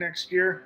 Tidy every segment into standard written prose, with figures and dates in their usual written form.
next year.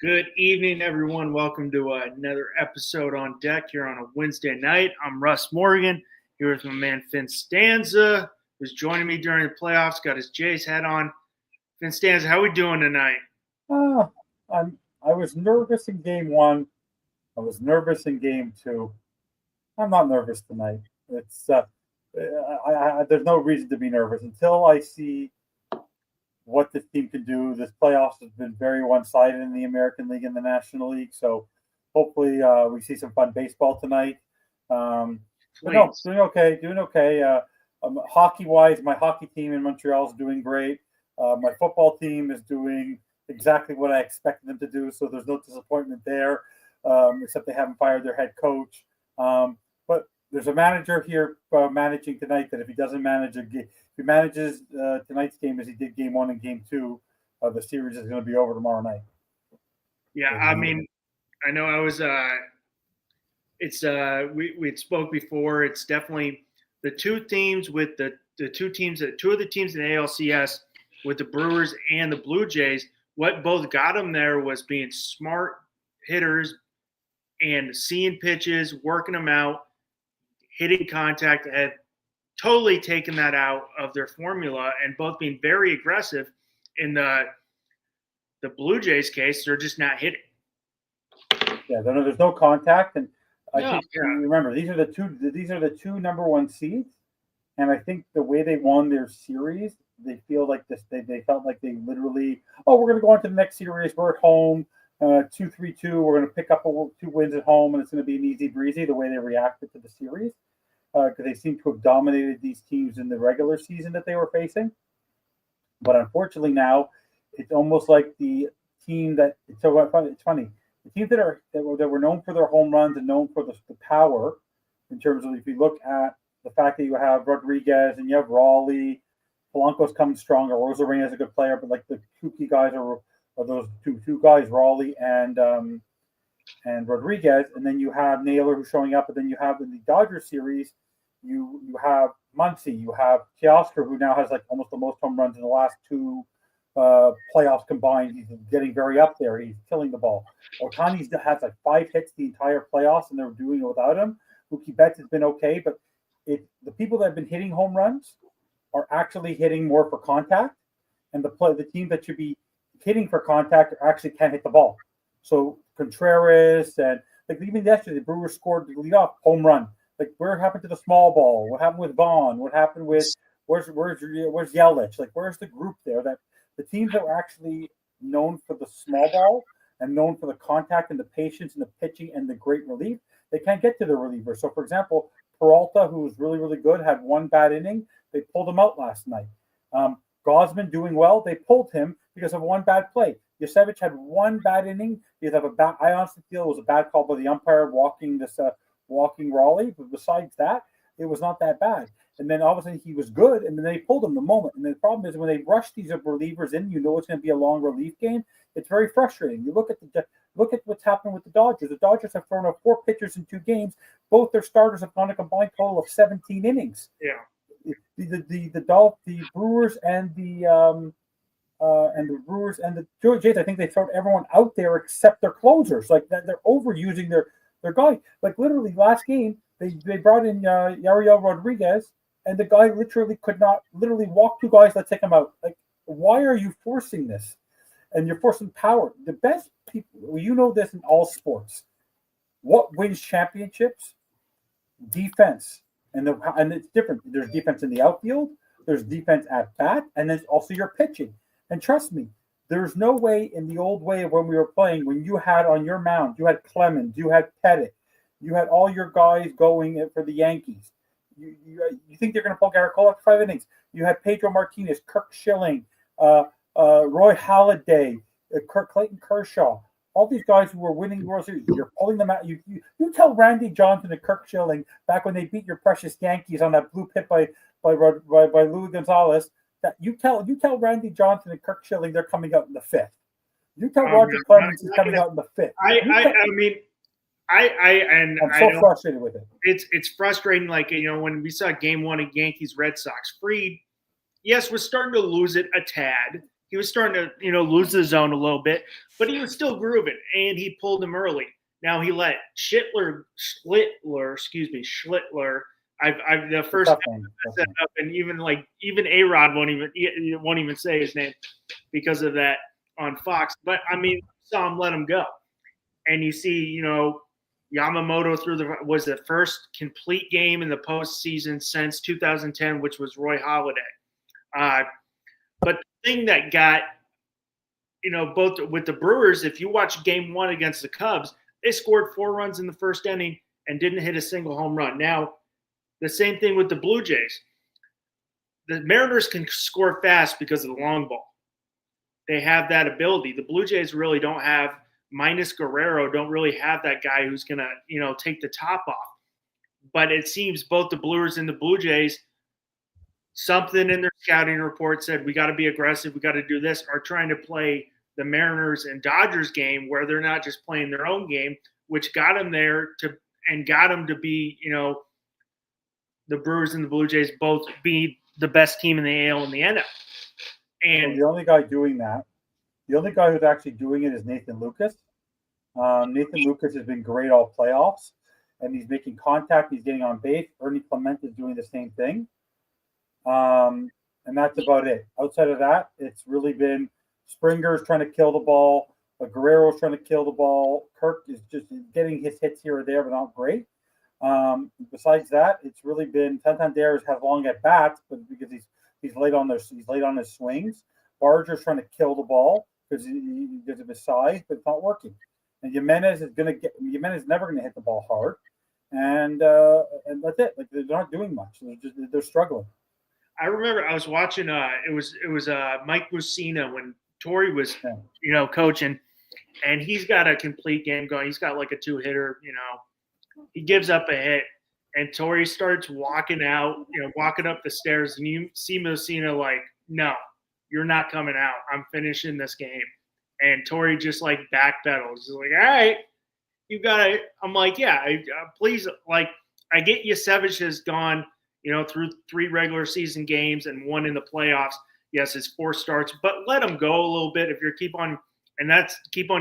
Good evening, everyone. Welcome to another episode on deck here on a Wednesday night. I'm Russ Morgan here with my man Finn Stanza, who's joining me during the playoffs. Got his Jays hat on. Finn Stanza, how we doing tonight? I was nervous in game one. I was nervous in game two. I'm not nervous tonight. There's no reason to be nervous until I see what this team can do. This playoffs has been very one-sided in the American League and the National League, so hopefully we see some fun baseball tonight. But no, doing okay. Hockey-wise, my hockey team in Montreal is doing great. My football team is doing exactly what I expected them to do, so there's no disappointment there, except they haven't fired their head coach. But there's a manager here managing tonight that if he doesn't manage a game, if he manages tonight's game as he did game one and game two, the series is going to be over tomorrow night. Yeah, I mean, I know I was. We spoke before. It's definitely the two teams with two of the teams in ALCS with the Brewers and the Blue Jays. What both got them there was being smart hitters and seeing pitches, working them out, hitting contact, had totally taken that out of their formula, and both being very aggressive. In the Blue Jays case, they're just not hitting. Yeah, there's no contact, and remember these are the two number one seeds, and I think the way they won their series, they feel like this. They felt like they literally, we're going to go on to the next series. We're at home, 2-3-2. We're going to pick up 2 wins at home, and it's going to be an easy breezy. The way they reacted to the series, because they seem to have dominated these teams in the regular season that they were facing. But unfortunately, now it's almost like the team that. So it's funny. The teams that were known for their home runs and known for the power, in terms of if you look at the fact that you have Rodriguez and you have Raleigh. Polanco's coming stronger. Rosarena is a good player, but like the two key guys are those two guys, Raleigh and Rodriguez, and then you have Naylor who's showing up, and then you have in the Dodgers series, you have Muncy, you have Teoscar who now has like almost the most home runs in the last 2 playoffs combined. He's getting very up there. He's killing the ball. Otani has like 5 hits the entire playoffs, and they're doing it without him. Mookie Betts has been okay, but the people that have been hitting home runs are actually hitting more for contact, and the team that should be hitting for contact actually can't hit the ball. So Contreras and like even yesterday, the Brewers scored the leadoff home run. Like where happened to the small ball? What happened with Vaughn? What happened with where's Yelich? Like where's the group there that the teams that were actually known for the small ball and known for the contact and the patience and the pitching and the great relief, they can't get to the reliever. So for example, Peralta, who was really, really good, had 1 bad inning. They pulled him out last night. Gosman doing well. They pulled him because of 1 bad play. Yosevich had 1 bad inning because of I honestly feel it was a bad call by the umpire walking Raleigh. But besides that, it was not that bad. And then all of a sudden he was good, and then they pulled him the moment. And the problem is when they rush these relievers in, you know it's going to be a long relief game. It's very frustrating. You look at what's happened with the Dodgers. The Dodgers have thrown out 4 pitchers in 2 games. Both their starters have gone a combined total of 17 innings. Yeah. The Brewers and the Brewers and the Jays, I think they thrown everyone out there except their closers. Like that, they're overusing their guy. Like literally last game, they brought in Yariel Rodriguez, and the guy literally could not walk 2 guys. Let's take him out. Like, why are you forcing this? And you're forcing power. The best people, you know this in all sports. What wins championships? Defense. And it's different. There's defense in the outfield. There's defense at bat, and then also your pitching. And trust me, there's no way in the old way of when we were playing, when you had on your mound, you had Clemens, you had Pettit, you had all your guys going for the Yankees. You think they're going to pull Garrett Cole after 5 innings? You had Pedro Martinez, Kirk Schilling, Roy Halladay, Clayton Kershaw. All these guys who were winning World Series, you're pulling them out. You tell Randy Johnson and Kirk Schilling back when they beat your precious Yankees on that blue pit by Louis Gonzalez that you tell Randy Johnson and Kirk Schilling they're coming out in the 5th. You tell Roger Clemens he's coming out in the 5th. I'm so frustrated with it. It's frustrating. Like, when we saw Game 1 of Yankees Red Sox, Fried, yes, was starting to lose it a tad. He was starting to, lose the zone a little bit, but he was still grooving, and he pulled him early. Now he let Schlittler. I've the first up, and even A-Rod won't even say his name because of that on Fox. But I mean, saw him let him go, and you see, Yamamoto was the first complete game in the postseason since 2010, which was Roy Halladay. But the thing that got, both with the Brewers, if you watch Game 1 against the Cubs, they scored 4 runs in the first inning and didn't hit a single home run. Now, the same thing with the Blue Jays. The Mariners can score fast because of the long ball. They have that ability. The Blue Jays really don't have, minus Guerrero, don't really have that guy who's going to, take the top off. But it seems both the Brewers and the Blue Jays, something in their scouting report said, we got to be aggressive, we got to do this, are trying to play the Mariners and Dodgers game where they're not just playing their own game, which got them there got them to be, the Brewers and the Blue Jays both be the best team in the AL and the NL. And so the only guy doing that, the only guy who's actually doing it is Nathan Lucas. Nathan Lucas has been great all playoffs, and he's making contact. He's getting on base. Ernie Clement is doing the same thing. And that's about it. Outside of that, it's really been Springer's trying to kill the ball. Guerrero's trying to kill the ball. Kirk is just getting his hits here or there, but not great. Besides that, it's really been Santander has long at bats, but because he's late on his swings. Barger's trying to kill the ball because of his size, but it's not working. And Jimenez is never going to hit the ball hard, and that's it. Like, they're not doing much. They're struggling. I remember I was watching. It was Mike Mussina when Torrey was coaching, and he's got a complete game going. He's got like a 2-hitter. He gives up a hit, and Torrey starts walking out. Walking up the stairs, and you see Mussina like, no, you're not coming out. I'm finishing this game. And Torrey just like backpedals. He's like, all right, you got it. I'm like, yeah, please. Like, I get Yasevich has gone, through 3 regular season games and 1 in the playoffs. Yes, it's 4 starts, but let him go a little bit. If you keep on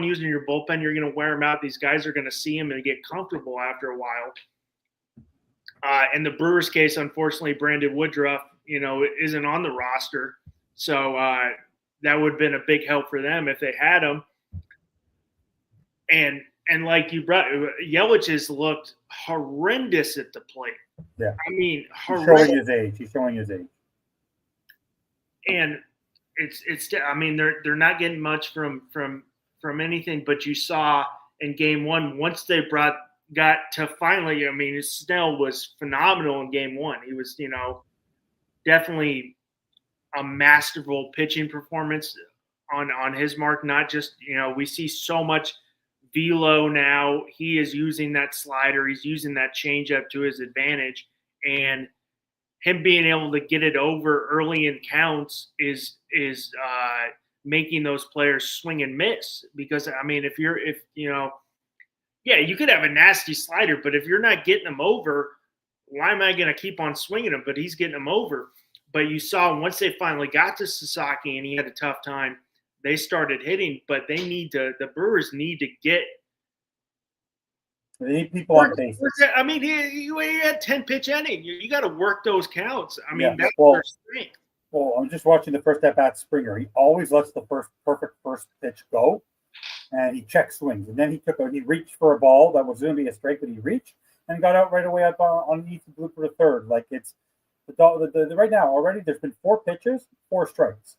using your bullpen, you're going to wear him out. These guys are going to see him and get comfortable after a while. In the Brewers case, unfortunately, Brandon Woodruff, isn't on the roster. So that would have been a big help for them if they had him. And like you brought, Yelich has looked horrendous at the plate. Yeah. I mean, horrendous. He's showing his age. And it's I mean, they're not getting much from anything, but you saw in Game 1, once they got to finally, I mean, Snell was phenomenal in Game 1. He was, definitely a masterful pitching performance on his mark. Not just, we see so much velo now. He is using that slider. He's using that changeup to his advantage, and him being able to get it over early in counts is making those players swing and miss. Because I mean, you could have a nasty slider, but if you're not getting them over, why am I going to keep on swinging them? But he's getting them over. But you saw once they finally got to Sasaki and he had a tough time, they started hitting. But the Brewers need to get. They need people on base. I mean, he had 10-pitch inning. You got to work those counts. I mean, that's their strength. Well, I'm just watching the first at-bat Springer. He always lets the perfect first pitch go, and he check swings. And then he reached for a ball that was going to be a strike, but he reached and got out right away up underneath the blue for the third. Like, it's the right now already. There's been 4 pitches, 4 strikes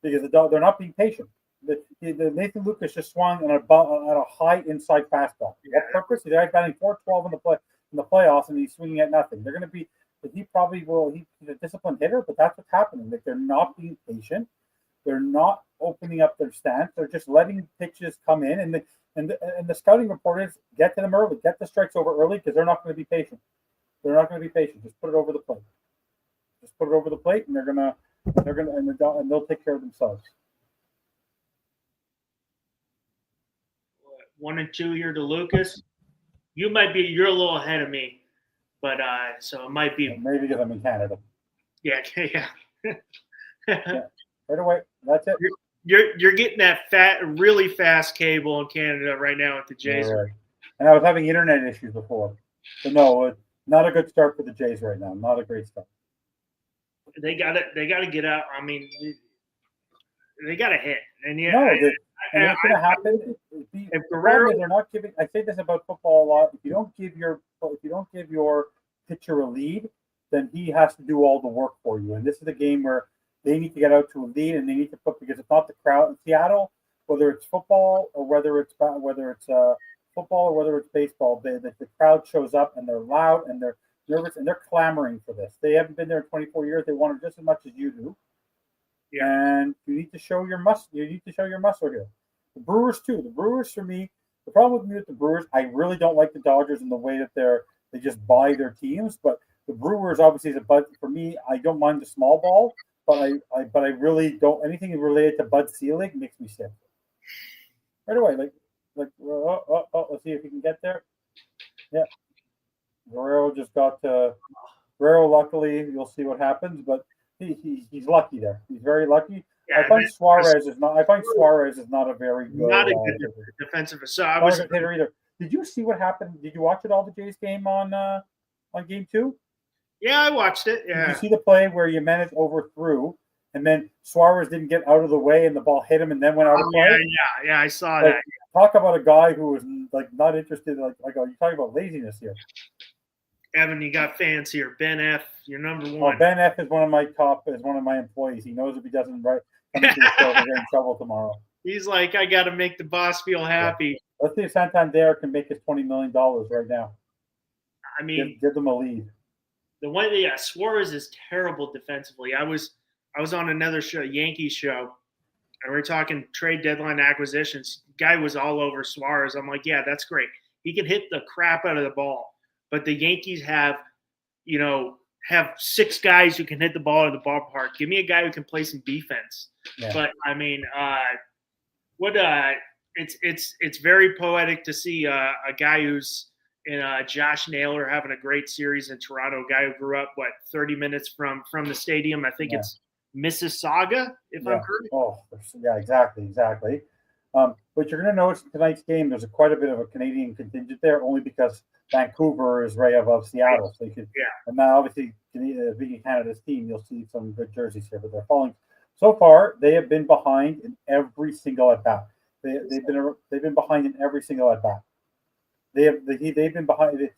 because they're not being patient. The Nathan Lucas just swung at a high inside fastball. What purpose? He's batting .412 in the playoffs, and he's swinging at nothing. They're going to be he probably will. He's a disciplined hitter, but that's what's happening. Like they're not being patient. They're not opening up their stance. They're just letting pitches come in, and the scouting reporters get to them early, get the strikes over early because they're not going to be patient. They're not going to be patient. Just put it over the plate. Just put it over the plate, and and they'll take care of themselves. 1 and 2 here to Lucas. You're a little ahead of me, but so it might be maybe because I'm in Canada. Yeah. Yeah. Right away. That's it. You're getting that really fast cable in Canada right now with the Jays. Yeah, right. And I was having internet issues before, but no, not a good start for the Jays right now. Not a great start. They got to get out. I mean, they got to hit, and yeah. No, and what's going to happen? If Guerrero, they're not giving. I say this about football a lot. If you don't give your pitcher a lead, then he has to do all the work for you. And this is a game where they need to get out to a lead, and they need to put because it's not the crowd in Seattle, whether it's football or whether it's baseball. The crowd shows up and they're loud and they're nervous and they're clamoring for this. They haven't been there in 24 years. They want it just as much as you do. Yeah. And you need to show your muscle. You need to show your muscle here. The Brewers too. The Brewers for me. The problem with me with the Brewers, I really don't like the Dodgers in the way that they just buy their teams. But the Brewers obviously is a bud for me. I don't mind the small ball, but I really don't. Anything related to Bud Selig makes me sick. Right away, let's see if he can get there. Yeah, Guerrero just got to Guerrero. Luckily, you'll see what happens, but he's lucky there. He's very lucky. Yeah, I find Suarez is not a very good, not a good defensive. So I was hitter either. Did you see what happened? Did you watch it all the Jays game on game 2? Yeah, I watched it. Yeah. Did you see the play where Jimenez overthrew and then Suarez didn't get out of the way and the ball hit him and then went out of play? Yeah, I saw that. Talk about a guy who was not interested. You're talking about laziness here. Evan, you got fans here. Ben F, you're number 1. Well, Ben F is one of my employees. He knows if he doesn't come into the show, we're in trouble tomorrow. He's like, I got to make the boss feel happy. Yeah. Let's see if Santander can make his $20 million right now. I mean, give them a lead. The one, Suarez is terrible defensively. I was on another show, Yankees show, and we're talking trade deadline acquisitions. Guy was all over Suarez. I'm like, yeah, that's great. He can hit the crap out of the ball, but the Yankees have 6 guys who can hit the ball in the ballpark. Give me a guy who can play some defense. Yeah. But I mean, it's very poetic to see a guy who's Josh Naylor having a great series in Toronto. A guy who grew up 30 minutes from the stadium. I think it's Mississauga, if I'm correct. Oh, yeah, exactly. But you're going to notice in tonight's game, there's quite a bit of a Canadian contingent there, only because Vancouver is right above Seattle. So and now obviously being Canada's team, you'll see some good jerseys here, but they're falling. So far, they have been behind in every single at bat. They've been behind in every single at bat. They've been behind.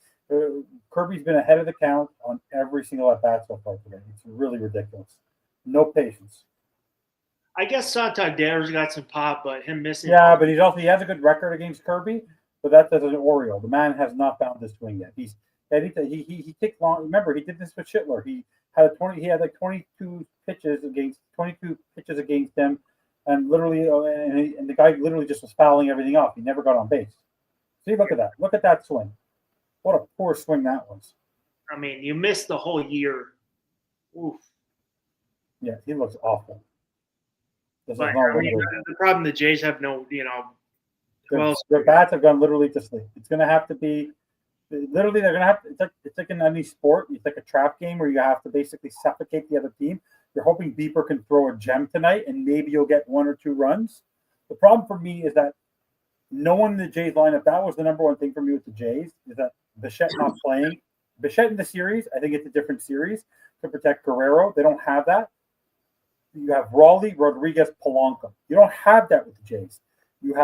Kirby's been ahead of the count on every single at bat so far today. It's really ridiculous. No patience. I guess Santander's got some pop, but him missing. Yeah, but he has a good record against Kirby, but that's as an Oriole. The man has not found his swing yet. He takes long. Remember, he did this with Schittler. He had 22 pitches against him, and literally, and the guy literally just was fouling everything off. He never got on base. See, look at that. Look at that swing. What a poor swing that was. I mean, you missed the whole year. Oof. Yeah, he looks awful. But, the problem the Jays have their bats have gone literally to sleep. It's going to have to be literally. They're going to have to. It's like in any sport. It's like a trap game where you have to basically suffocate the other team. You're hoping Bieber can throw a gem tonight, and maybe you'll get 1 or 2 runs. The problem for me is that no one in the Jays lineup. That was the number one thing for me with the Jays is that Bichette not playing. Bichette in the series, I think it's a different series to protect Guerrero. They don't have that. You have Raleigh, Rodriguez, Polanco. You don't have that with the Jays. You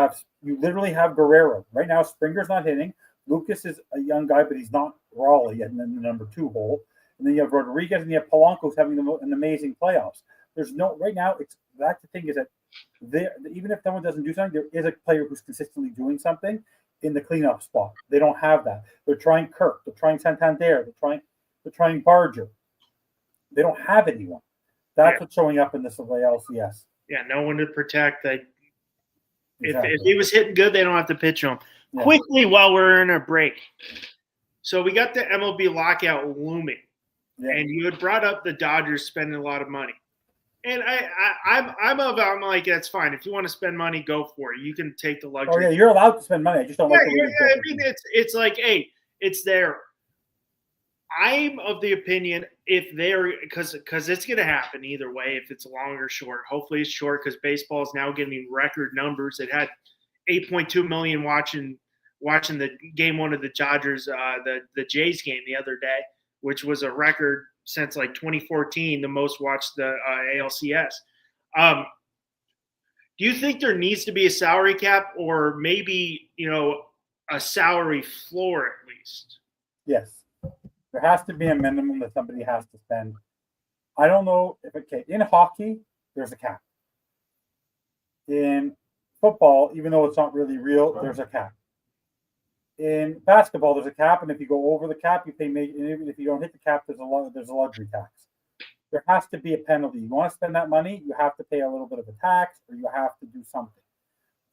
literally have Guerrero. Right now, Springer's not hitting. Lucas is a young guy, but he's not Raleigh in the number 2 hole. And then you have Rodriguez and you have Polanco who's having an amazing playoffs. Right now, that's the thing is that even if someone doesn't do something, there is a player who's consistently doing something in the cleanup spot. They don't have that. They're trying Kirk. They're trying Santander. to try and guard you. They don't have anyone. That's what's showing up in this LCS. Yeah, no one to protect. If he was hitting good, they don't have to pitch him. Yeah. Quickly, while we're in a break. So we got the MLB lockout looming. Yeah. And you had brought up the Dodgers spending a lot of money. And I'm like, that's fine. If you want to spend money, go for it. You can take the luxury. Oh, yeah, you're allowed to spend money. I just don't like the way I mean, it's like, hey, it's there. I'm of the opinion if they're because it's going to happen either way, if it's long or short. Hopefully it's short because baseball is now getting record numbers. It had 8.2 million watching the game one of the Dodgers, the Jays game the other day, which was a record since like 2014, the most watched the ALCS. Do you think there needs to be a salary cap or maybe, a salary floor at least? Yes. There has to be a minimum that somebody has to spend. I don't know in hockey, there's a cap. In football, even though it's not really real, there's a cap. In basketball, there's a cap, and if you go over the cap, you pay. And even if you don't hit the cap, there's a luxury tax. There has to be a penalty. You want to spend that money, you have to pay a little bit of a tax, or you have to do something.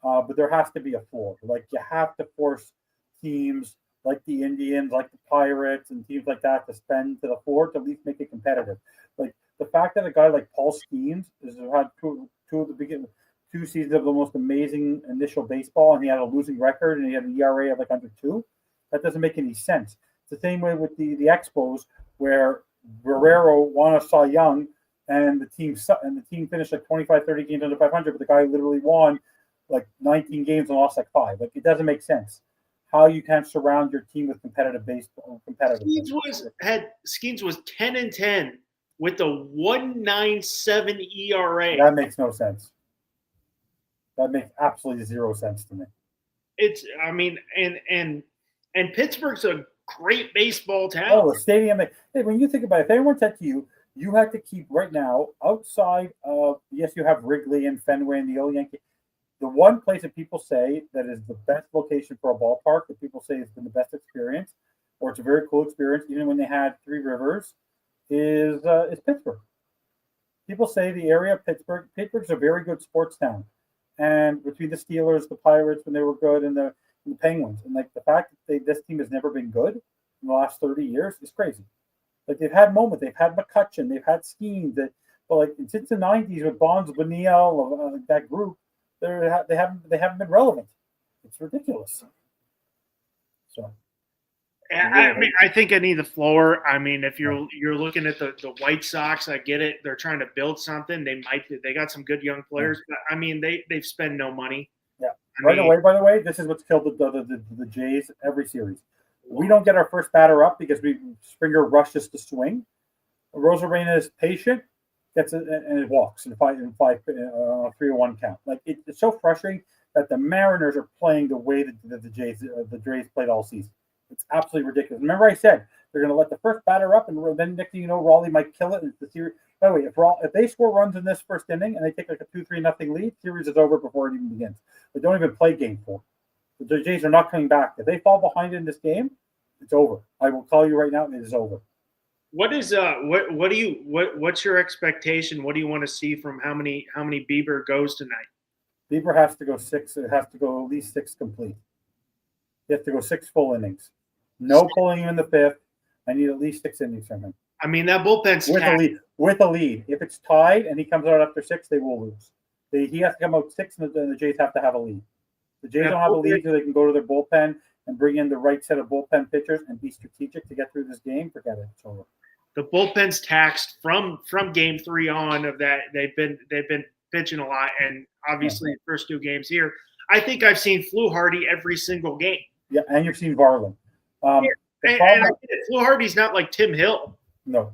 But there has to be a floor. Like you have to force teams like the Indians, like the Pirates, and teams like that to spend to the floor to at least make it competitive. Like the fact that a guy like Paul Skeens has had two seasons of the most amazing initial baseball, and he had a losing record, and he had an ERA of like under 2. That doesn't make any sense. It's the same way with the Expos, where Guerrero won a Cy Young, and the team finished like 25, 30 games under 500, but the guy literally won like 19 games and lost like 5. Like it doesn't make sense how you can surround your team with competitive baseball. Skeens was 10-10 with a 1.97 ERA. That makes no sense. That makes absolutely zero sense to me. And Pittsburgh's a great baseball town. Oh, the stadium. Hey, when you think about it, if anyone said to you, you had to keep right now outside of, yes, you have Wrigley and Fenway and the old Yankee. The one place that people say that is the best location for a ballpark, that people say has been the best experience, or it's a very cool experience, even when they had Three Rivers, is Pittsburgh. People say the area of Pittsburgh's a very good sports town. And between the Steelers, the Pirates when they were good, and the Penguins, and like the fact that this team has never been good in the last 30 years is crazy. Like they've had moments, they've had McCutcheon, they've had Skeens, but like since the 90s with Bonds, Boniel, that group, they haven't been relevant. It's ridiculous. So, I think I need the floor. I mean, if you're looking at the White Sox, I get it. They're trying to build something. They got some good young players, but I mean, they've spent no money. Yeah. By the way, this is what's killed the Jays every series. We don't get our first batter up because Springer rushes to swing. Rosarena is patient. Gets it and it walks in 3-1 count. Like it's so frustrating that the Mariners are playing the way that the Jays played all season. It's absolutely ridiculous. Remember, I said they're going to let the first batter up, and then next thing you know, Raleigh might kill it. The series. By the way, if they score runs in this first inning and they take like a 2-3-0 lead, series is over before it even begins. They don't even play game 4. The Jays are not coming back. If they fall behind in this game, it's over. I will tell you right now, it is over. What's your expectation? What do you want to see from how many Bieber goes tonight? Bieber has to go 6. It has to go at least 6 complete. He has to go 6 full innings. No pulling him in the 5th. I need at least 6 innings from him. I mean, that bullpen's with a lead. If it's tied and he comes out after 6, they will lose. He has to come out 6, and the Jays have to have a lead. The Jays don't have a lead, so they can go to their bullpen and bring in the right set of bullpen pitchers and be strategic to get through this game. Forget it. It's over. The bullpen's taxed from game 3 on of that. They've been pitching a lot, and obviously the first 2 games here. I think I've seen Fluharty every single game. Yeah, and you've seen Varland. And I get it. Fluharty's not like Tim Hill. No.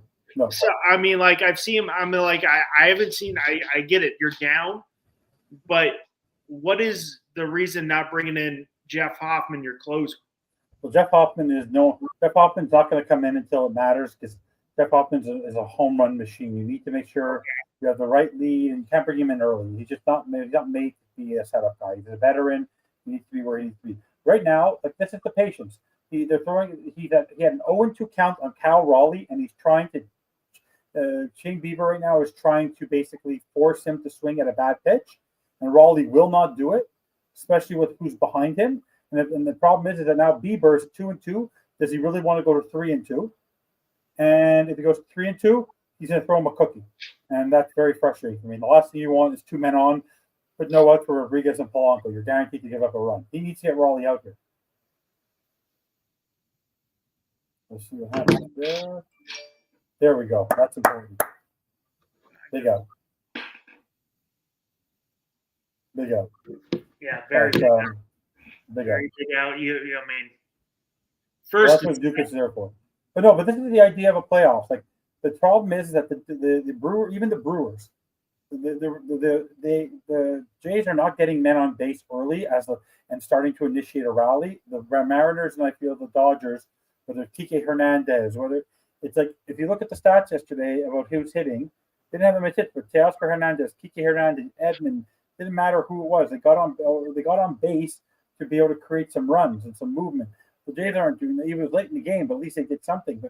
So I mean, like I've seen him. I'm like I haven't seen. I get it. You're down, but what is the reason not bringing in Jeff Hoffman, your closer? Well, Jeff Hoffman's not going to come in until it matters because Jeff Hoffman is a home run machine. You need to make sure you have the right lead, and you can't bring him in early. He's not made to be a setup guy. He's a veteran. He needs to be where he needs to be. Right now, like this is the patience. They're throwing. He had an 0-2 count on Cal Raleigh, and he's trying to. Shane Bieber right now is trying to basically force him to swing at a bad pitch, and Raleigh will not do it, especially with who's behind him. And the problem is that now Bieber is 2-2. Does he really want to go to 3-2? And if he goes 3-2, he's going to throw him a cookie, and that's very frustrating for me. The last thing you want is 2 men on, but no out for Rodriguez and Polanco. You're guaranteed to give up a run. He needs to get Raleigh out here. Let's see what happens there. There we go. That's important. Big out. Big out. Yeah, very big out. Big very out. big out. I mean, Well, first. that's what Duke is there for. But this is the idea of a playoff. Like the problem is that the Brewer, even the Brewers, the Jays are not getting men on base early and starting to initiate a rally. The Mariners and I feel the Dodgers, whether Kike Hernandez, whether it's like if you look at the stats yesterday about who's hitting, they didn't have them hit, but Teoscar Hernandez, Kike Hernandez, Edmund, didn't matter who it was. They got on base to be able to create some runs and some movement. The Jays aren't doing that. He was late in the game, but at least they did something.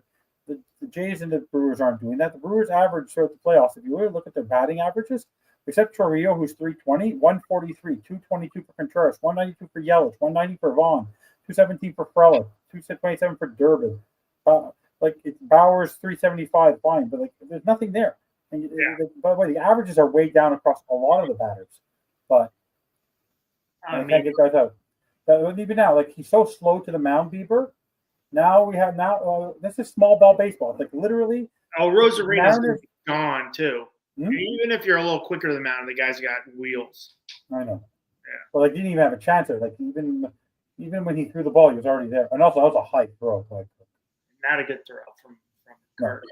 But the Jays and the Brewers aren't doing that. The Brewers average throughout the playoffs, if you really look at their batting averages, except Torrio, who's 320, 143, 222 for Contreras, 192 for Yelich, 190 for Vaughn, 217 for Frelick, 227 for Durbin. It's Bowers 375, fine, but there's nothing there. And by the way, the averages are way down across a lot of the batters, but I can't get guys out. But even now, he's so slow to the mound, Bieber. Now this is small ball baseball. It's literally. Oh, Rosarina's gone too. Mm-hmm. Even if you're a little quicker than the mound, the guy's got wheels. I know. Yeah. Well, he didn't even have a chance there. Even when he threw the ball, he was already there. And also, that was a high throw. Not a good throw from Carter.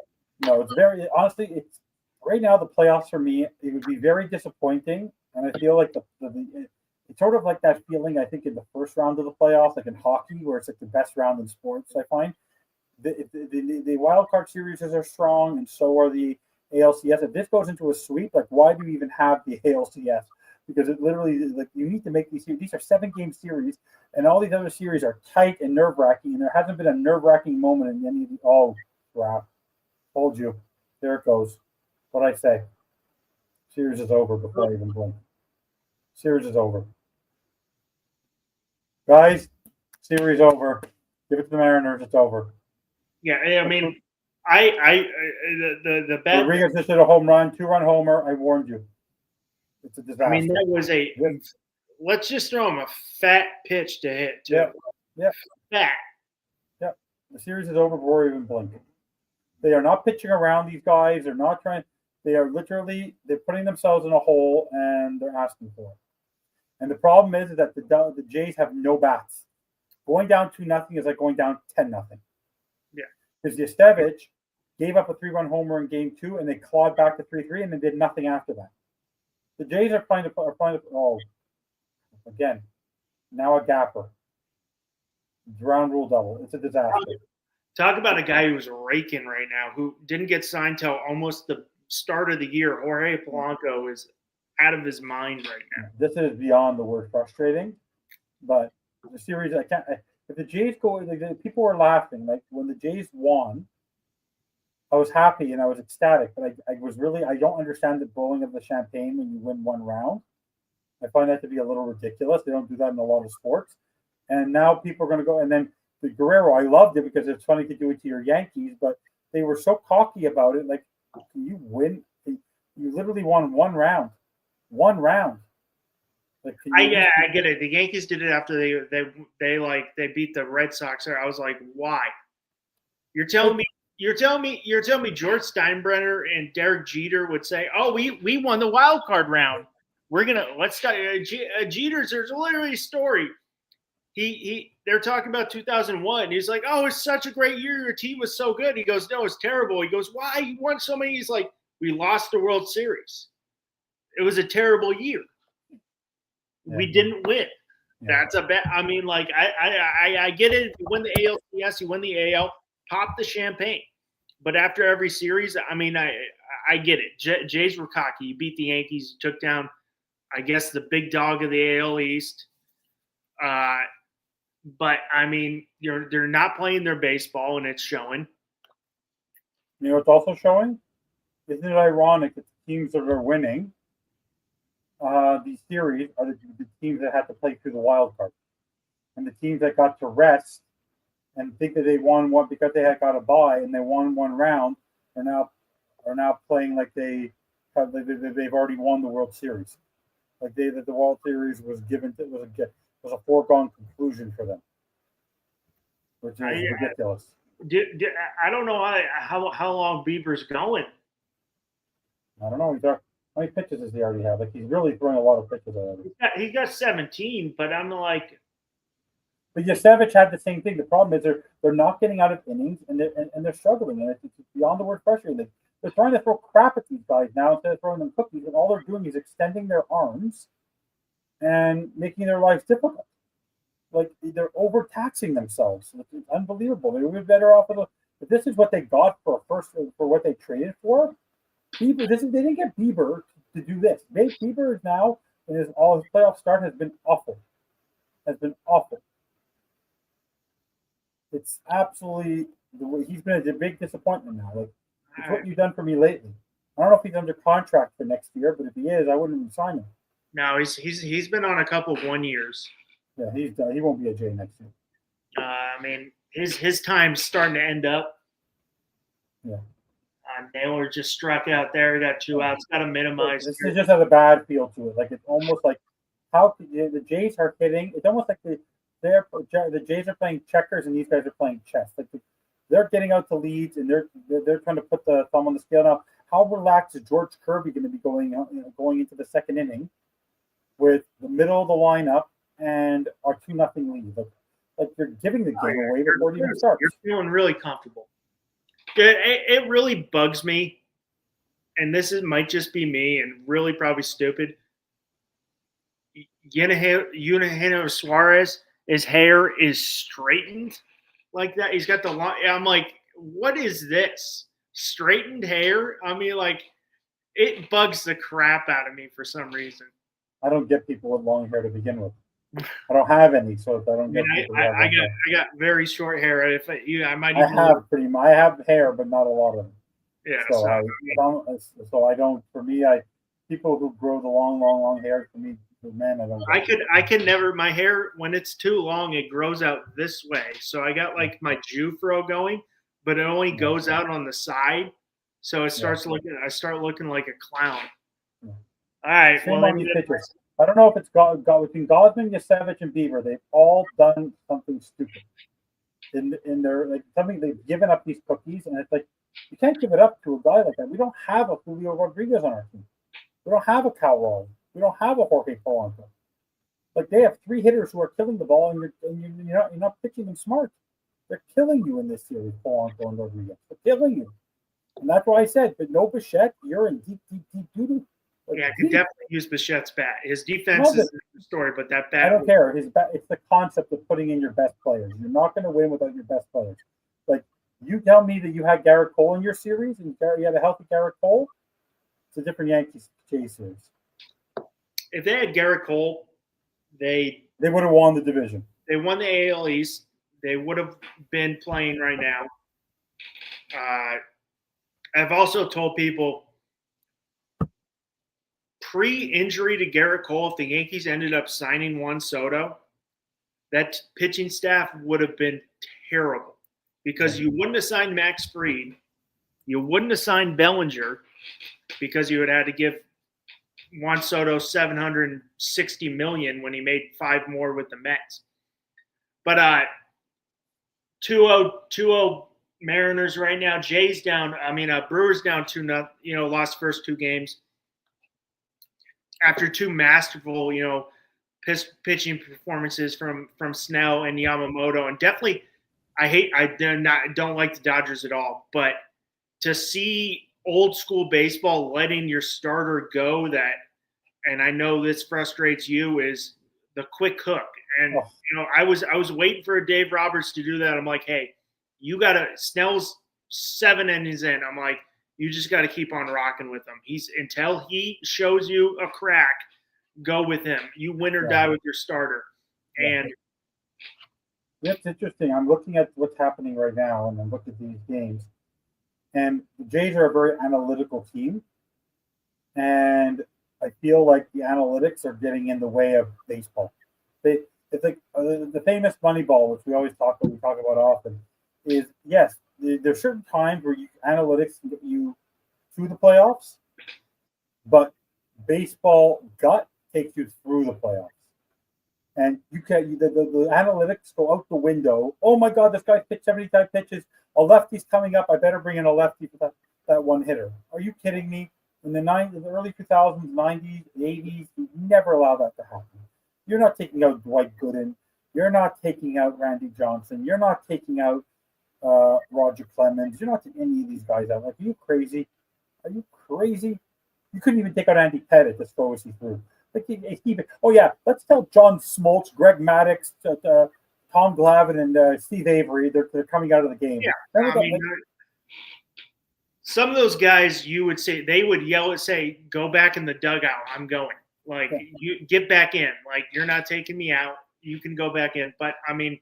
No, it's very honestly. It's right now the playoffs for me. It would be very disappointing, and I feel like it's sort of like that feeling I think in the first round of the playoffs, like in hockey, where it's the best round in sports. I find the wild card series are strong, and so are the ALCS. If this goes into a sweep, why do we even have the ALCS? Because it literally you need to make these series. These are 7-game series, and all these other series are tight and nerve wracking. And there hasn't been a nerve wracking moment in any of the. Oh crap! Told you. There it goes. What'd I say? Series is over before I even blink. Series is over. Guys, series over. Give it to the Mariners. It's over. Yeah, I mean, the bet. Rodriguez just hit a home run, 2-run homer. I warned you. It's a disaster. I mean, that was let's just throw him a fat pitch to hit, too. Yeah. Fat. Yeah. The series is over before we even blink. They are not pitching around these guys. They're not trying. They are they're putting themselves in a hole, and they're asking for it. And the problem is that the Jays have no bats. Going down 2-0 is like going down 10-0. Yeah. Because Yestevich gave up a 3-run homer in Game 2, and they clawed back to 3-3, and then did nothing after that. The Jays are trying to again, now a gapper. Ground rule double. It's a disaster. Talk about a guy who's raking right now, who didn't get signed till almost the start of the year. Jorge Polanco is out of his mind right now. This is beyond the word frustrating, but the series I can't. If the Jays go, people were laughing. When the Jays won, I was happy and I was ecstatic, but I don't understand the blowing of the champagne when you win one round. I find that to be a little ridiculous. They don't do that in a lot of sports. And now people are going to go, and then the Guerrero, I loved it because it's funny to do it to your Yankees, but they were so cocky about it. Can you win? You literally won one round. One round. I get it. The Yankees did it after they beat the Red Sox. I was like, why? You're telling me George Steinbrenner and Derek Jeter would say, "Oh, we won the wild card round. Let's start." Jeter's, there's literally a story. They're talking about 2001. He's like, "Oh, it's such a great year. Your team was so good." He goes, "No, it's terrible." He goes, "Why? You won so many." He's like, "We lost the World Series. It was a terrible year. Yeah. We didn't win." Yeah. That's a bet. I mean, I get it. If you win the ALCS, you win the AL, pop the champagne. But after every series, I mean, I get it. Jays were cocky. You beat the Yankees. You took down, I guess, the big dog of the AL East. But I mean, they're not playing their baseball, and it's showing. You know, it's also showing. Isn't it ironic that the teams that are winning these series are the teams that had to play through the wild card, and the teams that got to rest and think that they won one because they had got a bye and they won one round are now playing like they've already won the World Series, like that the World Series was a foregone conclusion for them, which is ridiculous. I don't know how long Bieber's going. I don't know. How many pitches does he already have? Like he's really throwing a lot of pitches already. He got 17, but I'm like. But Yasevich had the same thing. The problem is they're not getting out of innings and they're struggling, and it's beyond the word frustrating. They're trying to throw crap at these guys now instead of throwing them cookies, and all they're doing is extending their arms and making their lives difficult. Like they're overtaxing themselves. It's unbelievable. They would be better off if this is what they got for what they traded for. Bieber, they didn't get Bieber to do this. Bieber is now his playoff start has been awful. It's absolutely he's been a big disappointment now. Like it's what you've done for me lately. I don't know if he's under contract for next year, but if he is, I wouldn't even sign him. No, he's been on a couple of 1 years. Yeah, he won't be a J next year. I mean, his time's starting to end up. Yeah. Naylor just struck out there. Got 2 outs. Got to minimize. This just has a bad feel to it. Like it's almost like how the Jays are hitting. It's almost like the Jays are playing checkers and these guys are playing chess. Like they're getting out to leads and they're trying to put the thumb on the scale. Now, how relaxed is George Kirby going to be going into the second inning with the middle of the lineup and a 2-0 lead? Like you're giving the game away before it even starts. You're feeling really comfortable. It really bugs me, and might just be me and really probably stupid. Eugenio Suarez, his hair is straightened like that. He's got the long. I'm like, what is this? Straightened hair? I mean, like, it bugs the crap out of me for some reason. I don't get people with long hair to begin with. I don't have any, so I don't get. I got very short hair. I might. I have hair, but not a lot of them. Yeah. So I don't. For me, people who grow the long hair. For me, man, I don't. I can never. My hair, when it's too long, it grows out this way. So I got like my Jufro going, but it only goes out on the side. So it starts looking. I start looking like a clown. Yeah. All right. I don't know if it's between Gausman, Yasevich, and Bieber. They've all done something stupid. In their like something they've given up these cookies, and it's like you can't give it up to a guy like that. We don't have a Julio Rodriguez on our team. We don't have a Cal Raleigh. We don't have a Jorge Polanco. Like they have 3 hitters who are killing the ball, and you're not pitching them smart. They're killing you in this series, Polanco and Rodriguez. They're killing you, and that's why I said, but no Bichette, you're in deep doo-doo. Yeah, I could definitely use Bichette's bat. His defense is a different story, but that bat. I don't care. His bat. It's the concept of putting in your best players. You're not going to win without your best players. Like you tell me that you had Garrett Cole in your series and you had a healthy Garrett Cole. It's a different Yankees Jays series. If they had Garrett Cole, they would have won the division. They won the AL East. They would have been playing right now. I've also told people. Pre-injury to Garrett Cole, if the Yankees ended up signing Juan Soto, that pitching staff would have been terrible because you wouldn't have signed Max Fried. You wouldn't have signed Bellinger because you would have had to give Juan Soto $760 million when he made 5 more with the Mets. But 2-0 Mariners right now. Jays down. Brewers down 2-0. Lost first 2 games. After 2 masterful, pitching performances from Snell and Yamamoto, and definitely, I don't like the Dodgers at all. But to see old school baseball letting your starter go, and I know this frustrates you, is the quick hook. And I was waiting for Dave Roberts to do that. I'm like, hey, you gotta. Snell's 7 innings in. I'm like. You just got to keep on rocking with him. Until he shows you a crack, go with him. You win or die with your starter. And It's interesting. I'm looking at what's happening right now, and I'm looking at these games. And the Jays are a very analytical team, and I feel like the analytics are getting in the way of baseball. It's like the famous Moneyball, which we talk about often, is yes, there's certain times where analytics can get you through the playoffs, but baseball gut takes you through the playoffs. And the analytics go out the window. Oh my God, this guy pitched 75 pitches. A lefty's coming up. I better bring in a lefty for that one hitter. Are you kidding me? In the early 2000s, 90s, 80s, you never allow that to happen. You're not taking out Dwight Gooden. You're not taking out Randy Johnson. You're not taking out Roger Clemens. You're not taking any of these guys out. Like, are you crazy? Are you crazy? You couldn't even take out Andy Pettit to throw us through. Like, oh yeah, let's tell John Smoltz, Greg Maddux, Tom Glavine, and Steve Avery they're coming out of the game. Yeah, I mean, some of those guys you would say they would yell and say, "Go back in the dugout. I'm going." Like, you get back in. Like, you're not taking me out. You can go back in. But I mean,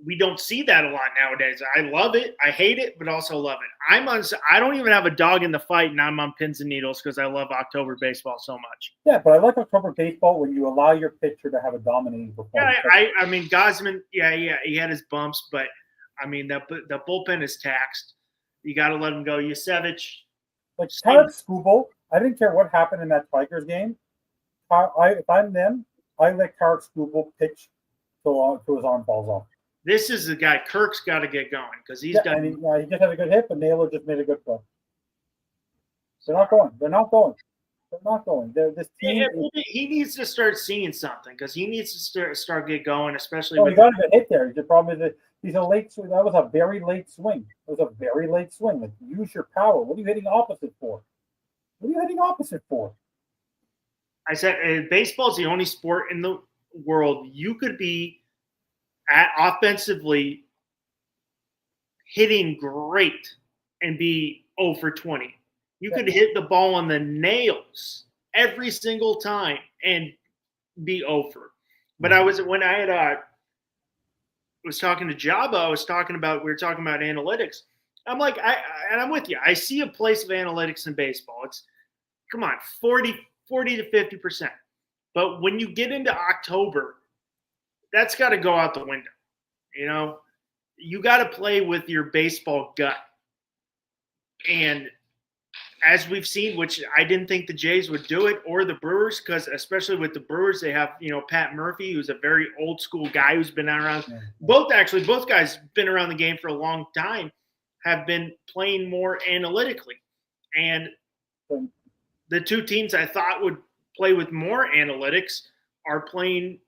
we don't see that a lot nowadays. I love it. I hate it, but also love it. I don't even have a dog in the fight, and I'm on pins and needles because I love October baseball so much. Yeah, but I like October baseball when you allow your pitcher to have a dominating performance. Yeah, I mean, Gosman, he had his bumps, but I mean, the bullpen is taxed. You got to let him go. Yusevich. Like Tarek Skubal, I didn't care what happened in that Tigers game. If I'm them, I let Tarek Skubal pitch till his arm falls off. This is the guy. Kirk's got to get going because he's done. He just had a good hit, but Naylor just made a good play. They're not going. They're not going. This team. He needs to start seeing something because he needs to start get going, especially. He got a good hit there. The problem is that he's a late swing. That was a very late swing. Like, use your power. What are you hitting opposite for? I said baseball is the only sport in the world you could be offensively hitting great and be 0 for 20. You could hit the ball on the nails every single time and be 0 for. But when I was talking to Jabba, we were talking about analytics. I'm like, and I'm with you. I see a place of analytics in baseball. It's, come on, 40 to 50%. But when you get into October, that's got to go out the window. You know, you got to play with your baseball gut. And as we've seen, which I didn't think the Jays would do it or the Brewers, because especially with the Brewers, they have, Pat Murphy, who's a very old school guy who's been around. Yeah. Both guys been around the game for a long time, have been playing more analytically. And the two teams I thought would play with more analytics are playing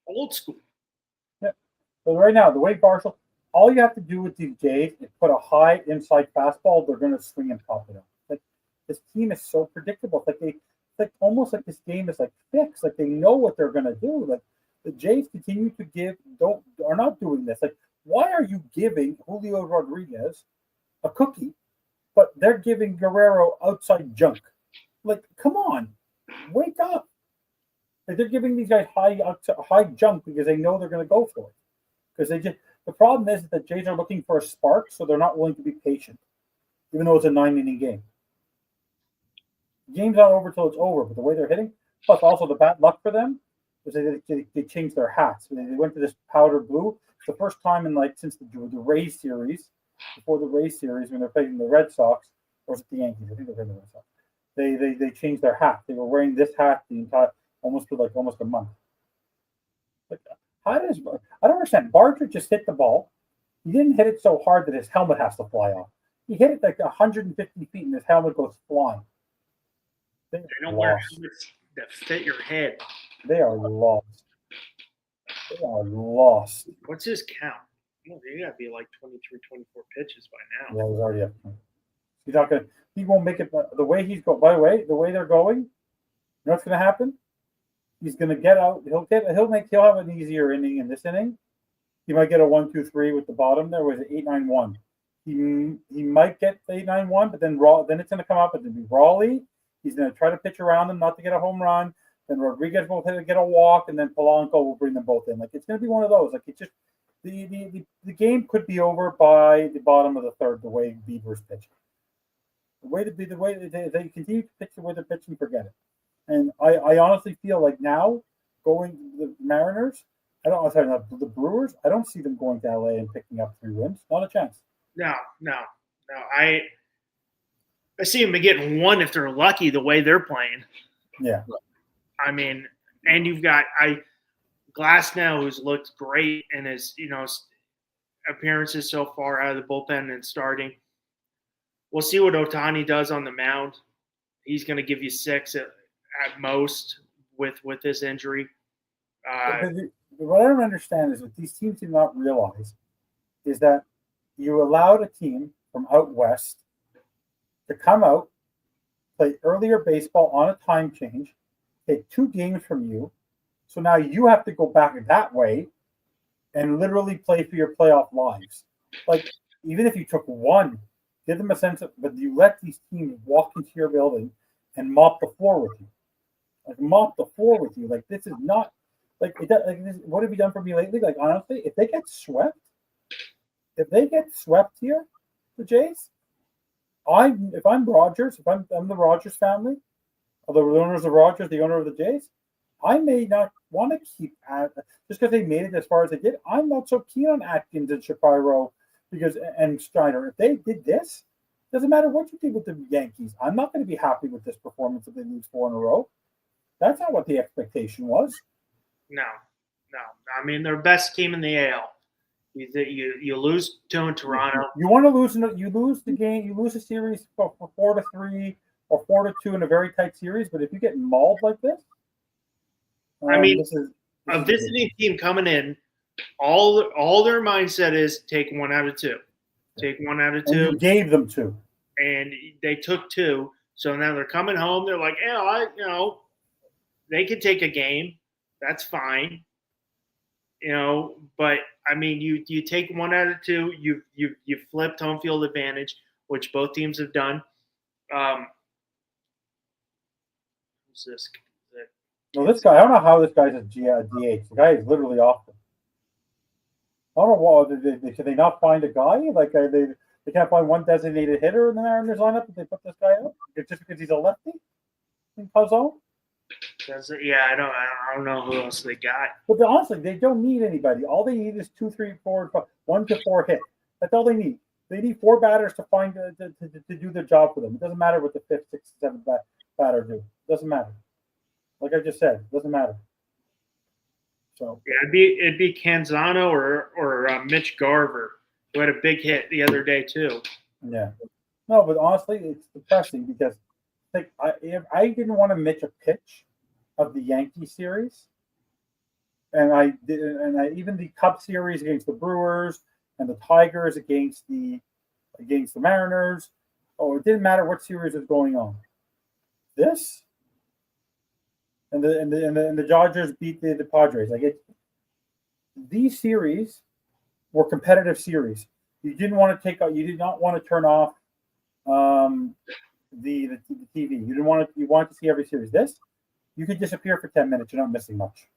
old school. Yeah. But right now, the way Barcelona, all you have to do with these Jays is put a high inside fastball. They're going to swing and pop it up. Like, this team is so predictable. It's like almost like this game is like fixed. Like, they know what they're going to do. Like, the Jays continue to are not doing this. Like, why are you giving Julio Rodriguez a cookie, but they're giving Guerrero outside junk? Like, come on, wake up. Like, they're giving these guys high junk because they know they're going to go for it. Because the problem is that the Jays are looking for a spark, so they're not willing to be patient, even though it's a 9-inning game. The game's not over till it's over, but the way they're hitting, plus also the bad luck for them, is they changed their hats. They went to this powder blue. It's the first time since the Rays series, before the Rays series, when they're playing the Red Sox, or was it the Yankees? I think they're playing the Red Sox. They changed their hat. They were wearing this hat the entire almost a month. Like, I don't understand. Barger just hit the ball. He didn't hit it so hard that his helmet has to fly off. He hit it like 150 feet, and his helmet goes flying. They don't wear helmets that fit your head. They are lost. What's his count? Well, they got to be like 23, 24 pitches by now. Yeah, he's already up. He's not going to. He won't make it the way he's going. By the way, the way they're going, you know what's going to happen? He's going to get out. He'll have an easier inning in this inning. He might get a 1-2-3 with the bottom there. Was it 8-9-1? He might get 8-9-1, but then it's going to come up and then be Raleigh. He's going to try to pitch around him, not to get a home run. then Rodriguez will get a walk, and then Polanco will bring them both in. Like it's going to be one of those. Like it just the game could be over by the bottom of the third. The way Bieber's pitching, the way they continue to pitch the way they're pitching, forget it. And I honestly feel like now going the Mariners. Sorry, not the Brewers. I don't see them going to LA and picking up 3 wins. Not a chance. No. I see them getting 1 if they're lucky. The way they're playing. Yeah. I mean, and you've got Glass now, who's looked great in his appearances so far out of the bullpen and starting. We'll see what Ohtani does on the mound. He's going to give you 6 at most with his injury. What I don't understand is what these teams do not realize is that you allowed a team from out west to come out, play earlier baseball on a time change, take 2 games from you. So now you have to go back that way and literally play for your playoff lives. Like, even if you took 1, give them a sense of, but you let these teams walk into your building and mop the floor with you. Like, this is not, what have you done for me lately? Like, honestly, if they get swept here, the Jays, if I'm Rogers, if I'm the Rogers family, or the owners of Rogers, the owner of the Jays, I may not want to keep just because they made it as far as they did. I'm not so keen on Atkins and Shapiro and Steiner. If they did this, doesn't matter what you did with the Yankees. I'm not going to be happy with this performance if they lose 4 in a row. That's not what the expectation was. No. I mean, they're best team in the AL. You lose 2 in Toronto. You want to lose? You lose the game. You lose a series for 4-3 or 4-2 in a very tight series. But if you get mauled like this, I mean, a visiting team coming in, all their mindset is take 1 out of 2. Take 1 out of 2. And you gave them 2, and they took 2. So now they're coming home. They're like, they could take a game. That's fine. But I mean, you take 1 out of 2. You flipped home field advantage, which both teams have done. Who's this? No, this guy. I don't know how this guy's a DH. The guy is literally off them. I don't know what did they not find a guy? Like they can't find 1 designated hitter in the Mariners lineup. If they put this guy up just because he's a lefty in puzzle. Yeah, I don't know who else they got. But honestly, they don't need anybody. All they need is 2, 3, 4, 5, 1 to 4 hit. That's all they need. They need 4 batters to find to do their job for them. It doesn't matter what the 5th, 6th, 7th batter do. It doesn't matter. Like I just said, it doesn't matter. So yeah, it'd be Canzano or Mitch Garver, who had a big hit the other day too. Yeah. No, but honestly, it's depressing because I didn't want to miss a pitch of the Yankee series, and I even the Cup series against the Brewers and the Tigers against the Mariners. Oh, it didn't matter what series was going on. This and the Dodgers beat the Padres. These series were competitive series. You did not want to turn off the TV. You wanted to see every series. This, you could disappear for 10 minutes. You're not missing much.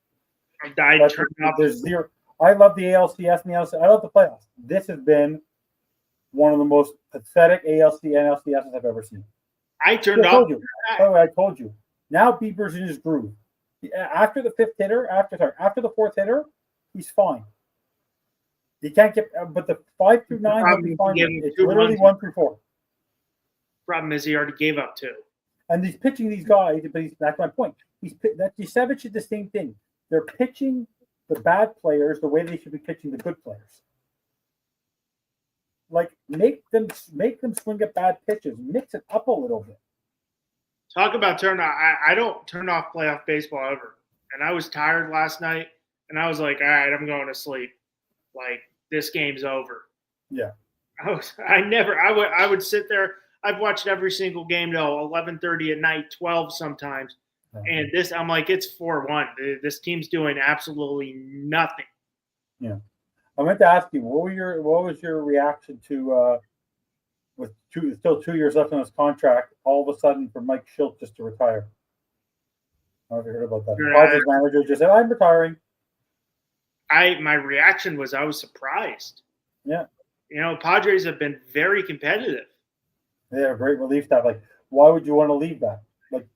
There's zero. I love the ALCS and the LCS. I love the playoffs. This has been one of the most pathetic ALC and LCSs I've ever seen. I turned off. I told you. Now Bieber's in his groove. After the 5th hitter, after the 4th hitter, he's fine. He can't get, but the 5 through 9, he'll be fine. It's literally 1 through 4. Problem is he already gave up 2. And he's pitching these guys, but that's my point. Yusevich is the same thing. They're pitching the bad players the way they should be pitching the good players. Like make them swing at bad pitches. Mix it up a little bit. Talk about turn off. I don't turn off playoff baseball ever. And I was tired last night, and I was like, all right, I'm going to sleep. Like, this game's over. Yeah. I would sit there. I've watched every single game till 11:30 at night, 12 sometimes. And this, I'm like, it's 4-1. This team's doing absolutely nothing. Yeah. I meant to ask you, what was your reaction to with still 2 years left on his contract, all of a sudden for Mike Schilt just to retire? I don't know if you heard about that. The Padres manager just said, "I'm retiring." My reaction was I was surprised. Yeah. Padres have been very competitive. They have a great relief staff. Like, why would you want to leave that? Like,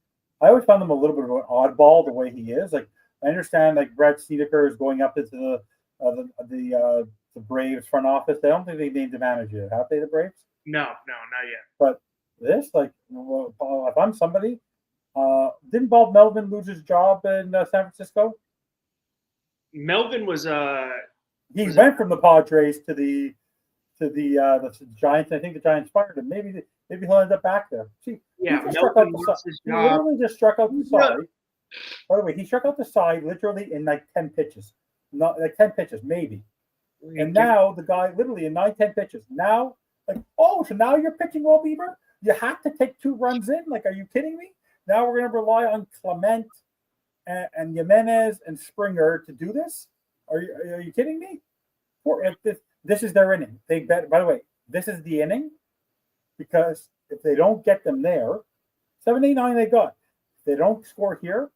I always found them a little bit of an oddball the way he is. Like, I understand like Brad Snedeker is going up into the Braves front office. I don't think they named the manager. Have they, the Braves? No, not yet. But this, like, well, if I'm somebody, didn't Bob Melvin lose his job in San Francisco? Melvin was he went from the Padres to the Giants. I think the Giants fired him. Maybe he'll end up back there. See, yeah, he literally just struck out the side. By the way, he struck out the side literally in like 10 pitches. Not like 10 pitches, maybe. And now the guy literally in 9-10 pitches. Now, like, oh, so now you're pitching well, Bieber? You have to take 2 runs in? Like, are you kidding me? Now we're gonna rely on Clement and Jimenez and Springer to do this? Are you kidding me? Or if this is their inning. They bet. By the way, this is the inning because if they don't get them there, 7, 8, 9 they got. If they don't score here,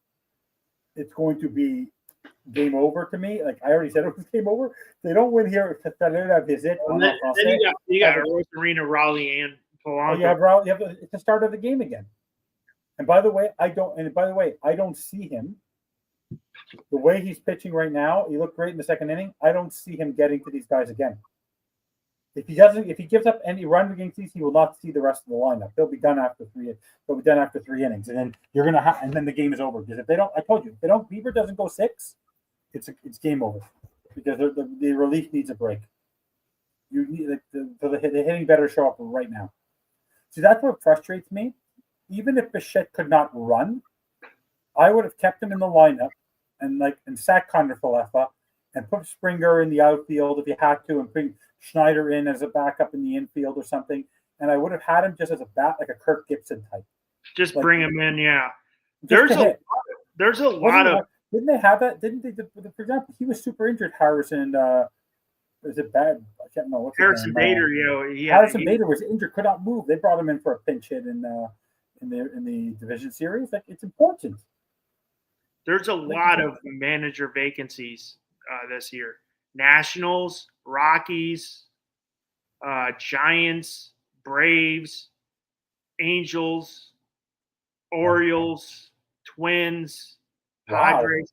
it's going to be game over to me. Like I already said, it was game over. If they don't win here, then you got Rosarina, Raleigh, and Polanco. You have it's the start of the game again. And by the way, I don't see him. The way he's pitching right now, he looked great in the second inning. I don't see him getting to these guys again. If he gives up any run against these, he will not see the rest of the lineup. He'll be done after 3. He'll be done after 3 innings, and then and then the game is over. Because if they don't, I told you, if Bieber doesn't go 6, it's game over. Because the relief needs a break. You need the hitting better show up right now. See, that's what frustrates me. Even if Bichette could not run, I would have kept him in the lineup and sat Kiner-Falefa and put Springer in the outfield if you had to, and bring Schneider in as a backup in the infield or something. And I would have had him just as a bat, like a Kirk Gibson type. Just bring him in, yeah. There's a lot of. Didn't they have that? Didn't they? For example, he was super injured. Harrison. Is it bad? I can't know. Harrison Bader, Harrison Bader was injured, could not move. They brought him in for a pinch hit in the division series. Like, it's important. There's a lot of manager vacancies this year. Nationals, Rockies, Giants, Braves, Angels, Orioles, Twins, Padres.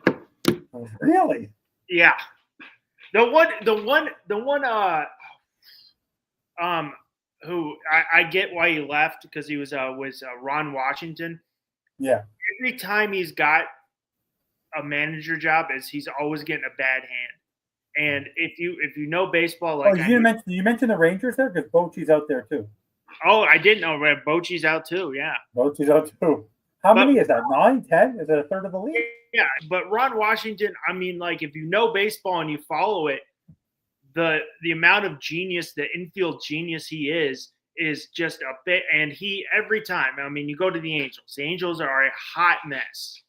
Wow. Really? Yeah. The one who I get why he left, because he was Ron Washington. Yeah. Every time he's got a manager job, he's always getting a bad hand. And if you know baseball, like you mentioned the Rangers there, because Bochy's out there too. Oh, I didn't know Bochy's out too. Yeah, Bochy's out too. How many is that? 9, 10? Is it a third of the league? Yeah, but Ron Washington, I mean, like, if you know baseball and you follow it, the amount of genius, the infield genius he is just a bit. And he, every time, I mean, you go to the Angels are a hot mess.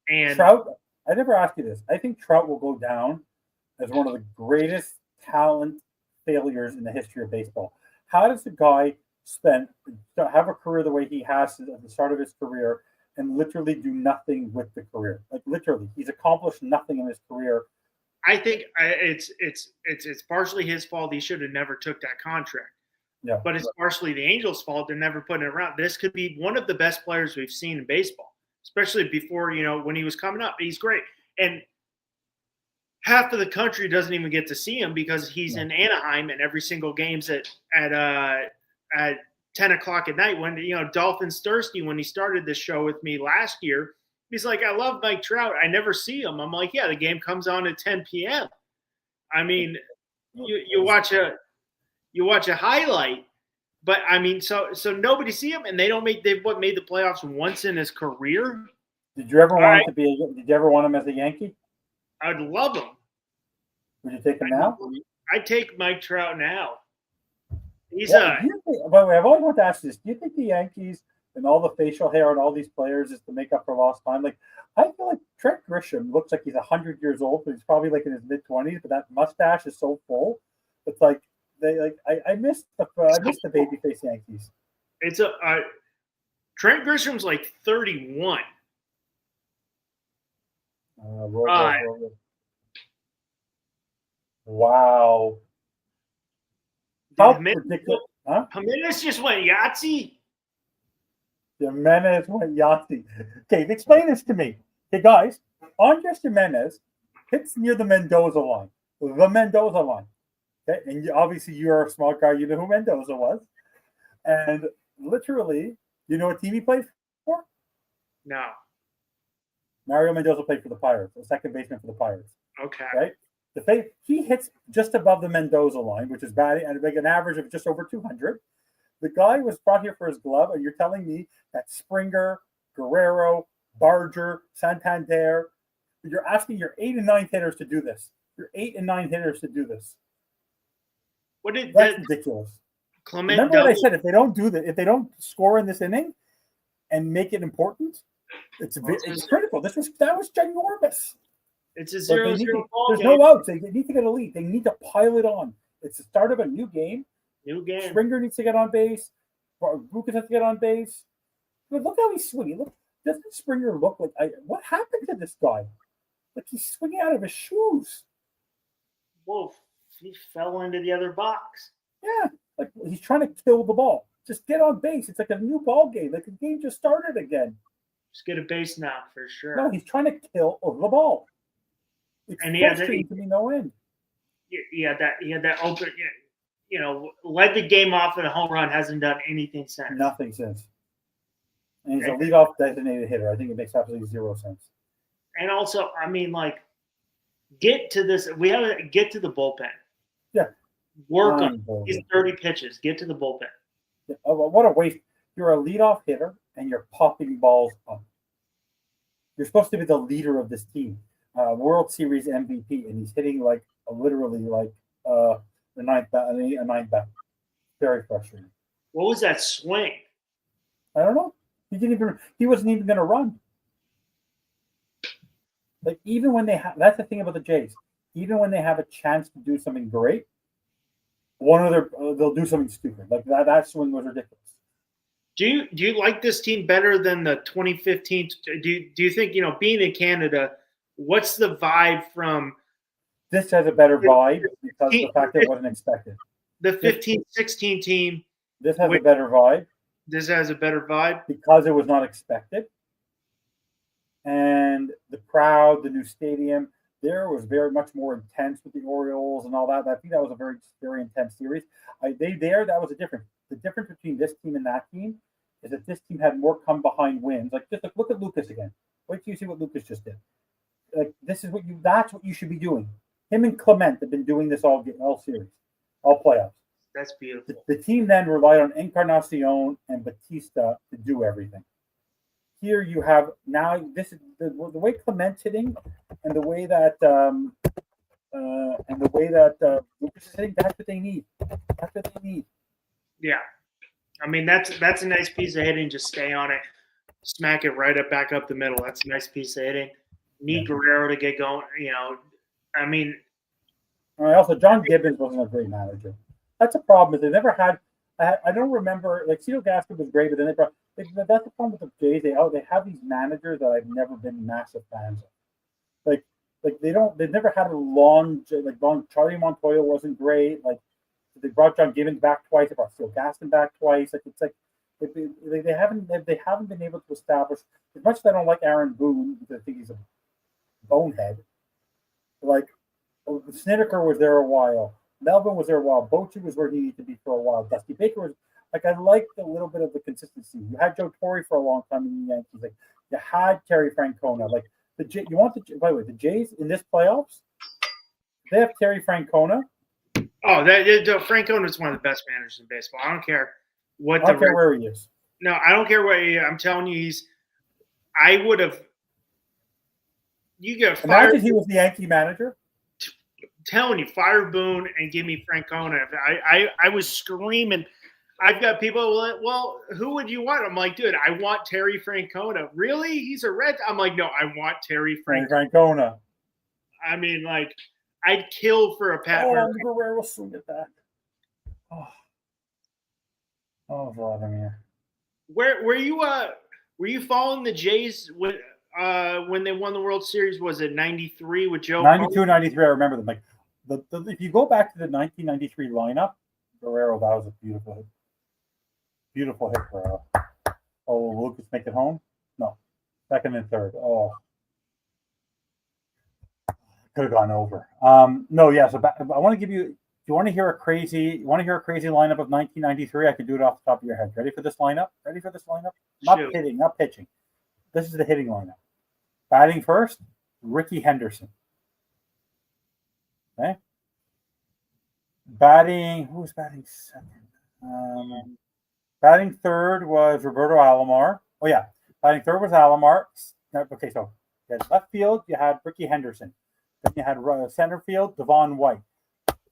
And Trout, I never asked you this. I think Trout will go down as one of the greatest talent failures in the history of baseball. How does a guy have a career the way he has at the start of his career and literally do nothing with the career? Like, literally, he's accomplished nothing in his career. I think it's partially his fault. He should have never took that contract. Yeah, but it's partially the Angels' fault. They're never putting it around. This could be one of the best players we've seen in baseball, especially before, when he was coming up. He's great. And half of the country doesn't even get to see him because he's in Anaheim, and every single game's at 10 o'clock at night. When, Dolphins Thirsty, when he started this show with me last year, he's like, I love Mike Trout. I never see him. I'm like, yeah, the game comes on at 10 p.m. I mean, you watch a highlight, but I mean, so nobody see him, and they've made the playoffs once in his career. Did you ever want him to be? Did you ever want him as a Yankee? I'd love him. Would you take him now? I'd take Mike Trout now. He's by the way, I've always wanted to ask this. Do you think the Yankees and all the facial hair on all these players is to make up for lost time? Like, I feel like Trent Grisham looks like he's 100 years old, but he's probably like in his mid-20s. But that mustache is so full. It's like I miss the babyface Yankees. It's Trent Grisham's like 31. Roll. Wow. How ridiculous. Huh? Jimenez just went Yahtzee. Jimenez went Yahtzee. Okay, explain this to me. Okay, guys, Andres Jimenez hits near the Mendoza line. The Mendoza line. Okay, and obviously you're a smart guy. You know who Mendoza was. And literally, you know what team he played for? No. Mario Mendoza played for the Pirates, the second baseman for the Pirates. Okay. Right? He hits just above the Mendoza line, which is bad, and like an average of just over 200. The guy was brought here for his glove, and you're telling me that Springer, Guerrero, Barger, Santander, you're asking your 8 and 9 hitters to do this. Your 8 and 9 hitters to do this. That's ridiculous. Remember what I said? If they don't do that, if they don't score in this inning and make it important, it's critical. That was ginormous. It's a 0-0 ball There's no outs. They need to get a lead. They need to pile it on. It's the start of a new game. Springer needs to get on base. Lucas has to get on base. But look how he's swinging. Look, doesn't Springer look like what happened to this guy? Like he's swinging out of his shoes. Whoa, he fell into the other box. Yeah, like he's trying to kill the ball. Just get on base. It's like a new ball game. Like the game just started again. Just get a base now for sure. No, he's trying to kill the ball. It's frustrating to me no end. He had that open, led the game off in a home run. Hasn't done anything since. Nothing since. And he's a leadoff designated hitter. I think it makes absolutely zero sense. And also, I mean, like, get to this. We have to get to the bullpen. Yeah. Work on these 30 pitches. Get to the bullpen. Yeah. What a waste. You're a leadoff hitter, and you're popping balls up. You're supposed to be the leader of this team. World Series MVP, and he's hitting literally a ninth bat. Very frustrating. What was that swing? I don't know. He wasn't even going to run. Like even when that's the thing about the Jays. Even when they have a chance to do something great, they'll do something stupid. Like that swing was ridiculous. Do you like this team better than the 2015? Do you think being in Canada? What's the vibe from? This has a better vibe because of the fact that it wasn't expected. The 15-16 team. This has a better vibe. This has a better vibe because it was not expected. And the crowd, the new stadium, there was very much more intense with the Orioles and all that. I think that was a very, very intense series. That was a difference. The difference between this team and that team is that this team had more come behind wins. Like just look at Lucas again. Wait till you see what Lucas just did. Like that's what you should be doing. Him and Clement have been doing this all series, all playoffs. That's beautiful. The team then relied on Encarnacion and Batista to do everything. Here you have now this is the way Clement's hitting and the way that Lucas is hitting. That's what they need. That's what they need. Yeah, I mean that's a nice piece of hitting. Just stay on it, smack it right back up the middle. That's a nice piece of hitting. Need Guerrero to get going. I mean. Also, John Gibbons wasn't a great manager. That's a problem. Is they never had. I don't remember. Like Cito Gaston was great, but then that's the problem with the Jays. They have these managers that I've never been massive fans of. Like they've never had a long. Charlie Montoya wasn't great. Like they brought John Gibbons back twice. They brought Cito Gaston back twice. They haven't been able to establish. As much as I don't like Aaron Boone because I think he's a bonehead. Like Snedeker was there a while. Melvin was there a while. Bochy was where he needed to be for a while. Dusty Baker was I liked a little bit of the consistency. You had Joe Torre for a long time in the Yankees. Like you had Terry Francona. Like by the way, the Jays in this playoffs, they have Terry Francona. Oh, Francona is one of the best managers in baseball. I don't care what. I don't care where he is. No, I don't care what I'm telling you. I would have. You get fired. Imagine he was the Yankee manager. Telling you, fire Boone and give me Francona. I was screaming. I've got people. Well, who would you want? I'm like, dude, I want Terry Francona. Really? He's a Red. I'm like, no, I want Terry Francona. I mean, like, I'd kill for a Pat. Guerrero swing it back. Oh, Vladimir. Were you following the Jays when they won the World Series, was it 93 with Joe? 92, 93, I remember them. Like if you go back to the 1993 lineup, Guerrero, that was a beautiful hit. Beautiful hit, Guerrero. Oh, will Lucas make it home? No. Second and third. Oh. Could have gone over. No, yeah. So I want to give you. Do you want to hear a crazy? You want to hear a crazy lineup of 1993? I can do it off the top of your head. Ready for this lineup? Ready for this lineup? Not hitting, not pitching. This is the hitting lineup. Batting first, Ricky Henderson. Okay. Batting. Who was batting second? Batting third was Roberto Alomar. Oh yeah, batting third was Alomar. Okay, so you had left field. You had Ricky Henderson. Then you had center field, Devon White.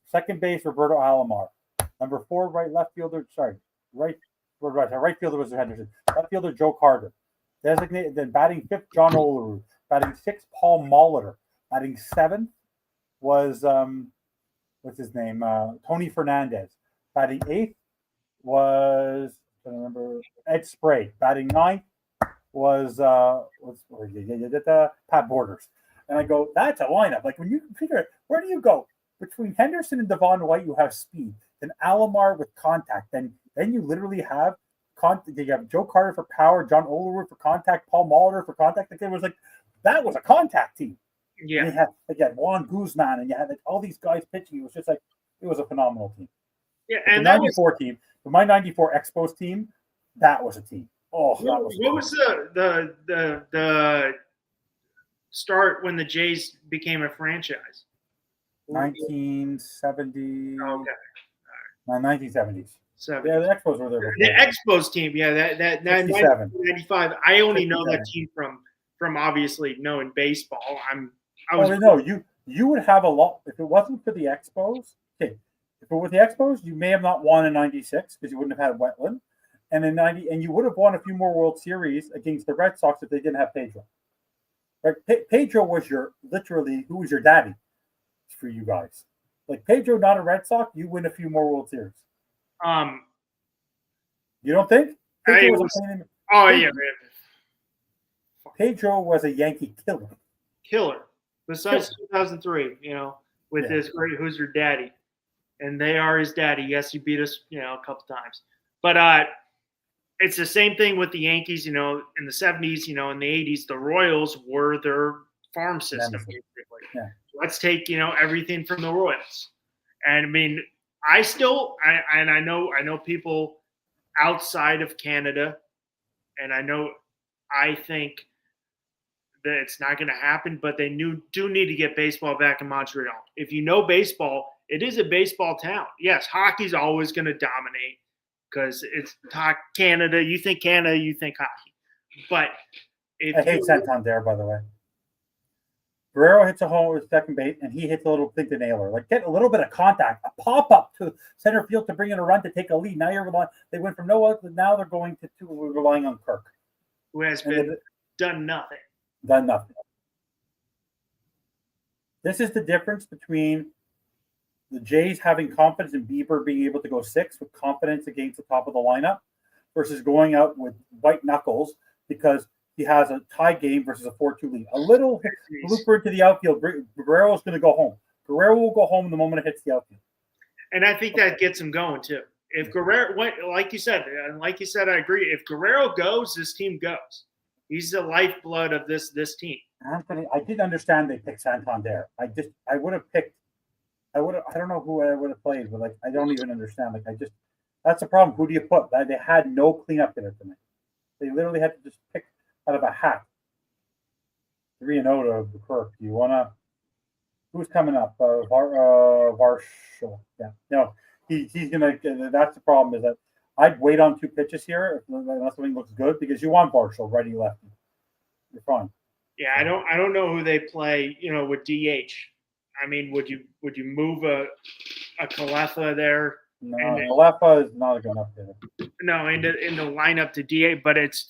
Second base, Roberto Alomar. Number 4, left fielder. Sorry, right fielder was Henderson. Left fielder, Joe Carter. Designated. Then batting 5th, John Olerud. Batting 6th, Paul Molitor. Batting 7th was what's his name? Tony Fernandez. Batting 8th was I don't remember Ed Spray. Batting 9th was Pat Borders. And I go, that's a lineup. Like when you figure it, where do you go? Between Henderson and Devon White, you have speed. Then Alomar with contact. Then you literally have you have Joe Carter for power, John Olerud for contact, Paul Molitor for contact. Like it was like that was a contact team. Yeah. And you had Juan Guzman and you had like all these guys pitching. It was just like it was a phenomenal team. Yeah, but and the '94 team, but my '94 Expos team, that was a team. Oh, that was what was the start when the Jays became a franchise? 1970. Okay. 1970s. 70. Yeah, the Expos were there. The Expos team, yeah, that 1995. I only know that team from obviously knowing baseball. You would have a lot if it wasn't for the Expos. Okay, if it was the Expos, you may have not won in '96 because you wouldn't have had Wetland, and in '90, and you would have won a few more World Series against the Red Sox if they didn't have Pedro. Right, Pedro was who was your daddy for you guys. Like Pedro, not a Red Sox, you win a few more World Series. You don't think? Yeah. Pedro was a Yankee killer. Besides 2003, with this great "Who's Your Daddy," and they are his daddy. Yes, he beat us, a couple times, but it's the same thing with the Yankees. In the '70s, in the '80s, the Royals were their farm system. Yeah. Let's take everything from the Royals, and I mean, I know people outside of Canada, and I think that it's not going to happen, but they do need to get baseball back in Montreal. If you know baseball, it is a baseball town. Yes, hockey's always going to dominate because it's Canada. You think Canada, you think hockey. But I hate Santander, by the way. Guerrero hits a home with second base, and he hits a little thing to nailer. Like get a little bit of contact, a pop up to center field to bring in a run to take a lead. Now you're relying. They went from Noah to now they're going to relying on Kirk, who has done nothing. Done nothing. This is the difference between the Jays having confidence in Bieber being able to go 6 with confidence against the top of the lineup versus going out with white knuckles because he has a tie game versus a 4-2 lead. A little blooper into the outfield. Guerrero is going to go home. Guerrero will go home the moment it hits the outfield. And I think that gets him going too. If Guerrero, like you said, I agree. If Guerrero goes, this team goes. He's the lifeblood of this team. Anthony, I didn't understand they picked Santander. I would have picked. I don't know who I would have played, but I don't even understand. That's the problem. Who do you put? They had no cleanup hitter tonight. They literally had to just pick out of a hat. 3-0 to Kirk. Do you wanna? Who's coming up? Varsho. Yeah. No, he's gonna. That's the problem. Is that I'd wait on 2 pitches here unless something looks good because you want Varsho righty lefty. You're fine. Yeah, I don't know who they play. With DH. I mean, would you move a Calefa there? No, Calefa is not a good enough hitter. No, in the lineup to DH, but it's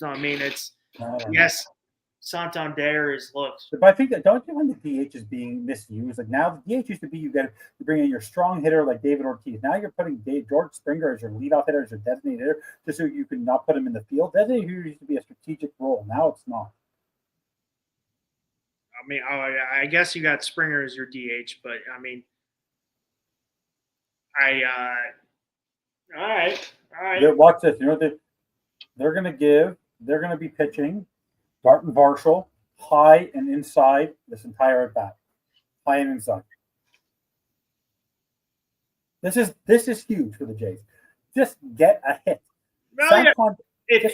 yes, Santander is looked. But I think that don't you think the DH is being misused? Like now, the DH used to be you bring in your strong hitter like David Ortiz. Now you're putting George Springer as your leadoff hitter, as your designated hitter, just so you can not put him in the field. Designated hitter used to be a strategic role. Now it's not. I mean, I guess you got Springer as your DH, but I mean, all right. Watch this. You know what they're going to give? They're going to be pitching Barton Varshall high and inside this entire at bat. High and inside. This is huge for the Jays. Just get a hit. Just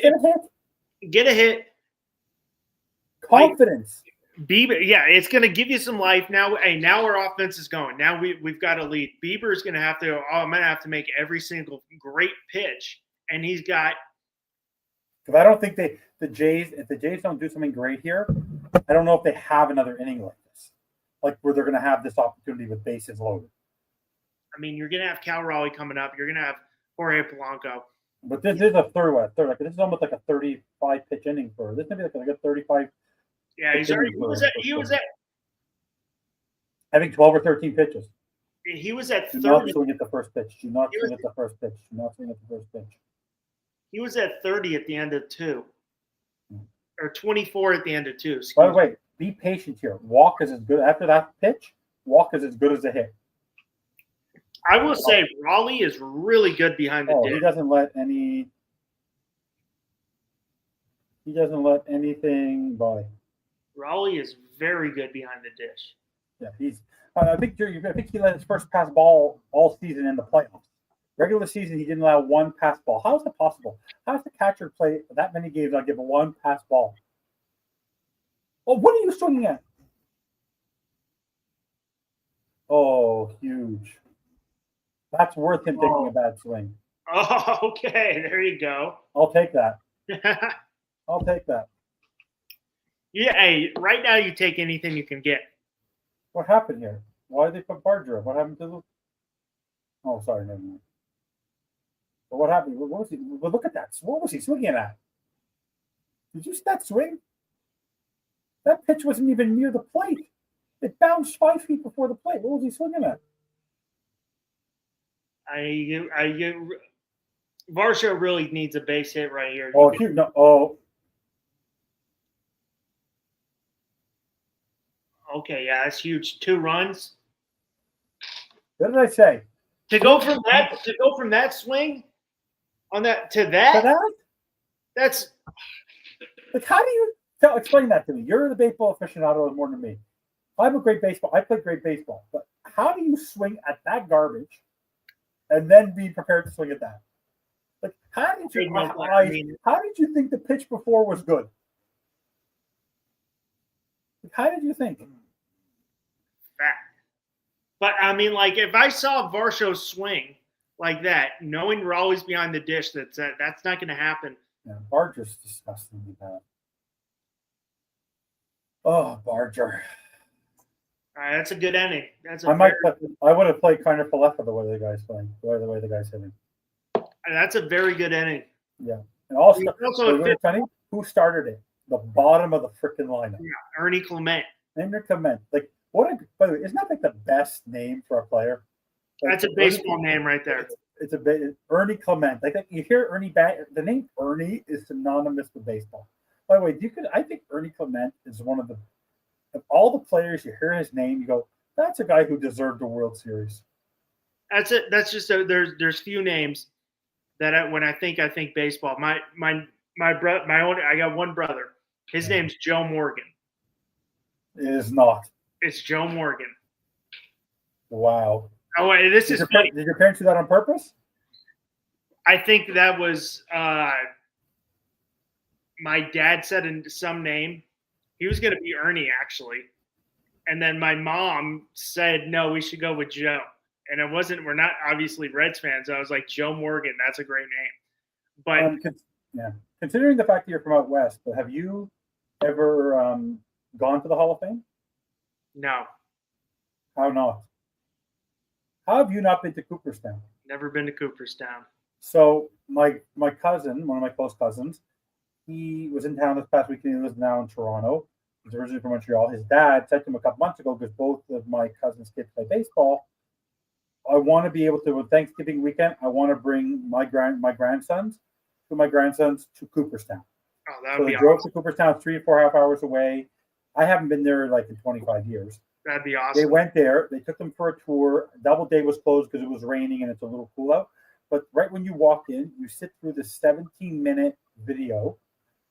get a hit. Get a hit. Confidence. Bieber, it's going to give you some life now. Hey, now our offense is going. Now we've got a lead. Bieber is going to have to. Oh, I'm going to have to make every single great pitch, and he's got. Because I don't think the Jays, if the Jays don't do something great here, I don't know if they have another inning like this, like where they're going to have this opportunity with bases loaded. I mean, you're going to have Cal Raleigh coming up. You're going to have Jorge Polanco. But this is a third. Like this is almost like a 35 pitch inning for this. Maybe like a 35. Yeah, he was at. I think 12 or 13 pitches. He was at 30. Do not swing at the first pitch. Do not swing at the first pitch. Do not swing at the first pitch. He was at 30 at the end of 2. Or 24 at the end of 2. By the way, be patient here. Walk is as good after that pitch. Walk is as good as a hit. I will say Raleigh is really good behind the dish. He doesn't let anything by. Raleigh is very good behind the dish. Yeah, he's. I think he let his first pass ball all season in the playoffs. Regular season, he didn't allow one pass ball. How is it possible? How does the catcher play that many games not give a one pass ball? Oh, what are you swinging at? Oh, huge. That's worth him taking a bad swing. Oh, okay. There you go. I'll take that. I'll take that. Yeah, hey, right now you take anything you can get. What happened here? Why did they put Barger? What happened to the... Oh, sorry, never mind. But what happened? What was he? Well, look at that. What was he swinging at? Did you see that swing? That pitch wasn't even near the plate. It bounced 5 feet before the plate. What was he swinging at? Varsho really needs a base hit right here. Okay, yeah, that's huge. 2 runs. What did I say? To go from that swing on that to that. That's like, how do you explain that to me? You're the baseball aficionado more than me. I'm a great baseball. I play great baseball, but how do you swing at that garbage and then be prepared to swing at that? Like, how did you think the pitch before was good? Like, how did you think? But I mean, like, if I saw Varsho swing like that, knowing we're always behind the dish, that's not going to happen. Yeah, Barger's disgustingly bad. Oh, Barger. That's a good inning. I would have played kind of Falefa the way the guy's playing, the way the guy's hitting. That's a very good inning. Yeah, and also who started it? The bottom of the freaking lineup. Yeah, Ernie Clement. Ernie Clement. Like, by the way, isn't that like the best name for a player? Like, that's a baseball name right there. It's Ernie Clement. Like, you hear Ernie the name Ernie is synonymous with baseball. By the way, I think Ernie Clement is one of all the players, you hear his name, you go, that's a guy who deserved a World Series. That's it. That's just there's few names that when I think baseball. My brother, I got one brother. His name's Joe Morgan. It is not. It's Joe Morgan. Wow. Oh, wait, this is funny. Did your parents do that on purpose? I think that was my dad said in some name. He was going to be Ernie, actually. And then my mom said, no, we should go with Joe. And we're not obviously Reds fans. I was like, Joe Morgan, that's a great name. But considering the fact that you're from out west, but have you ever gone to the Hall of Fame? No. How not? How have you not been to Cooperstown? Never been to Cooperstown. So my cousin, one of my close cousins, he was in town this past weekend. He lives now in Toronto. He's originally from Montreal. His dad said to him a couple months ago, because both of my cousin's kids play baseball, I want to be able to, on Thanksgiving weekend, I want to bring my grandsons to Cooperstown. Oh, that so would be they drove awesome. to Cooperstown, 3 or 4 half hours away. I haven't been there like in 25 years. That'd be awesome. They went there. They took them for a tour. Doubleday was closed because it was raining and it's a little cool out. But right when you walk in, you sit through the 17-minute video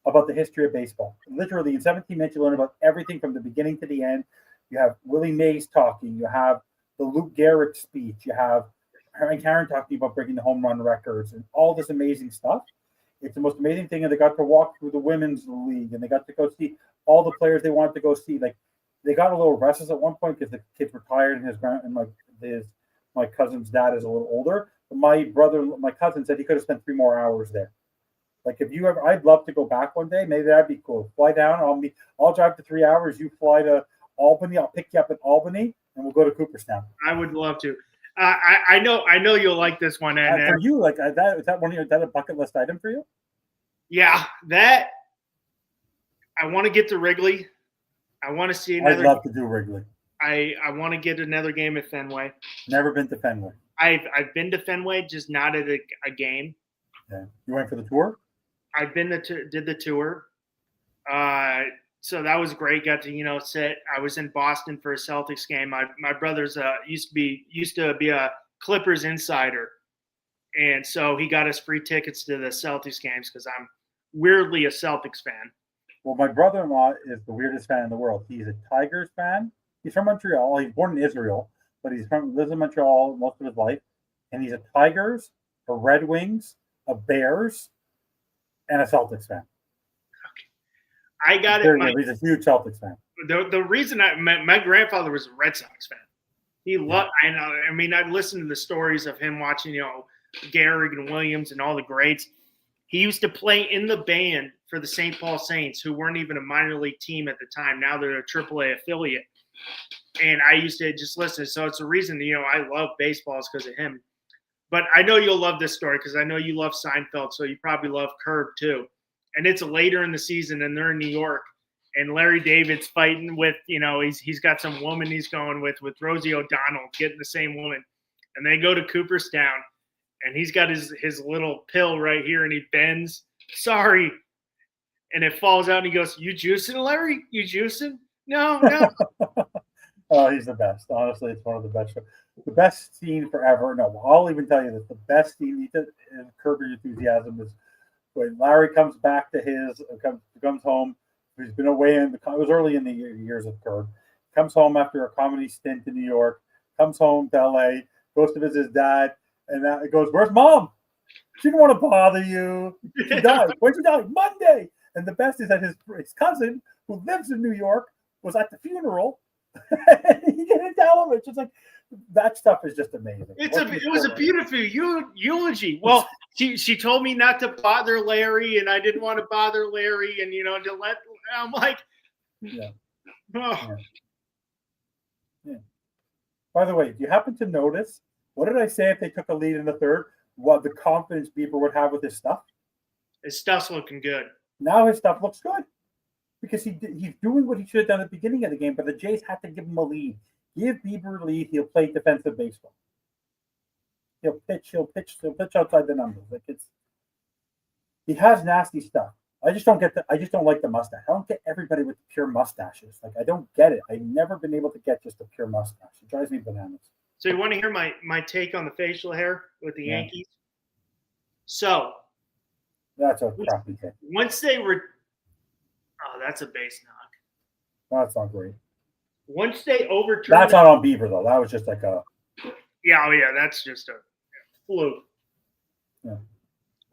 about the history of baseball. Literally, in 17 minutes, you learn about everything from the beginning to the end. You have Willie Mays talking. You have the Luke Gehrig speech. You have Hank Aaron talking about breaking the home run records and all this amazing stuff. It's the most amazing thing. And they got to walk through the women's league, and they got to go see all the players they wanted to go see. Like, they got a little restless at one point because the kids were tired, and my cousin's dad is a little older. But my cousin said he could have spent 3 more hours there. Like, if you ever, I'd love to go back one day. Maybe that'd be cool. Fly down. I'll drive to 3 hours. You fly to Albany. I'll pick you up at Albany, and we'll go to Cooperstown. I would love to. I know you'll like this one. And for you, like that, is that a bucket list item for you? Yeah, that I want to get to Wrigley. I want to see another. I'd love to do Wrigley. I want to get another game at Fenway. Never been to Fenway. I've been to Fenway, just not at a game. Yeah. You went for the tour? I've been did the tour. So that was great. Got to sit. I was in Boston for a Celtics game. My brother's used to be a Clippers insider, and so he got us free tickets to the Celtics games because I'm weirdly a Celtics fan. Well, my brother-in-law is the weirdest fan in the world. He's a Tigers fan. He's from Montreal. He's born in Israel, but lives in Montreal most of his life. And he's a Tigers, a Red Wings, a Bears, and a Celtics fan. I got it. He's a huge Celtics fan. The reason my grandfather was a Red Sox fan. He loved. I know. I mean, I listened to the stories of him watching, Gehrig and Williams and all the greats. He used to play in the band for the St. Paul Saints, who weren't even a minor league team at the time. Now they're a AAA affiliate. And I used to just listen. So it's the reason, I love baseball is because of him. But I know you'll love this story because I know you love Seinfeld, so you probably love Curb too. And it's later in the season, and they're in New York. And Larry David's fighting with, he's got some woman he's going with Rosie O'Donnell, getting the same woman. And they go to Cooperstown, and he's got his little pill right here, and he bends. Sorry. And it falls out, and he goes, "You juicing, Larry? You juicing?" No. Oh, he's the best. Honestly, it's one of the best. The best scene forever. No, I'll even tell you that the best scene in Curb Your Enthusiasm is when Larry comes back to comes home. He's been away it was early in the years of Curb. Comes home after a comedy stint in New York. Comes home to LA. Goes to visit his dad, and it goes, "Where's Mom? She didn't want to bother you. She died. When she died? Monday." And the best is that his cousin, who lives in New York, was at the funeral. He didn't tell him. It's just like that stuff is just amazing. It was a beautiful eulogy. Well, she told me not to bother Larry, and I didn't want to bother Larry, and to let. I'm like, yeah. Oh. Yeah. By the way, do you happen to notice what did I say if they took a lead in the third? What the confidence Bieber would have with his stuff? His stuff's looking good. Now his stuff looks good because he's doing what he should have done at the beginning of the game. But the Jays had to give him a lead. Give Bieber a lead. He'll play defensive baseball. He'll pitch outside the numbers. He has nasty stuff. I just don't like the mustache. I don't get everybody with pure mustaches. Like, I don't get it. I've never been able to get just a pure mustache. It drives me bananas. So you want to hear my take on the facial hair with the Yankees? So that's a crappy thing. Once they were, that's a base knock. That's not great. Once they overturned, that's not on Bieber though. That was just like a. Yeah, that's just a fluke. Yeah.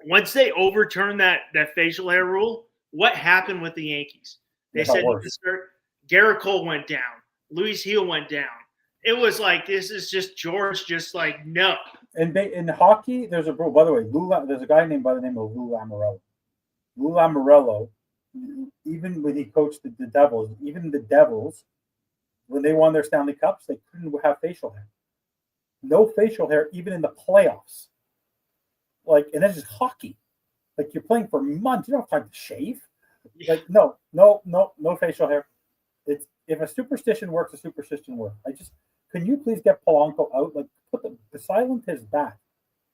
Once they overturned that facial hair rule, what happened with the Yankees? They said Garrett Cole went down, Luis Gil went down. It was like, this is just George, just like, no. And in hockey, there's a rule. By the way, there's a guy named by the name of Lou Lamoriello. Lou Lamoriello, even when he coached the Devils, even the Devils, when they won their Stanley Cups, they couldn't have facial hair. No facial hair, even in the playoffs. Like, and this is hockey. Like, you're playing for months. You don't have time to shave. Like, no facial hair. It's if a superstition works, a superstition works. Can you please get Polanco out? Like, silence his back.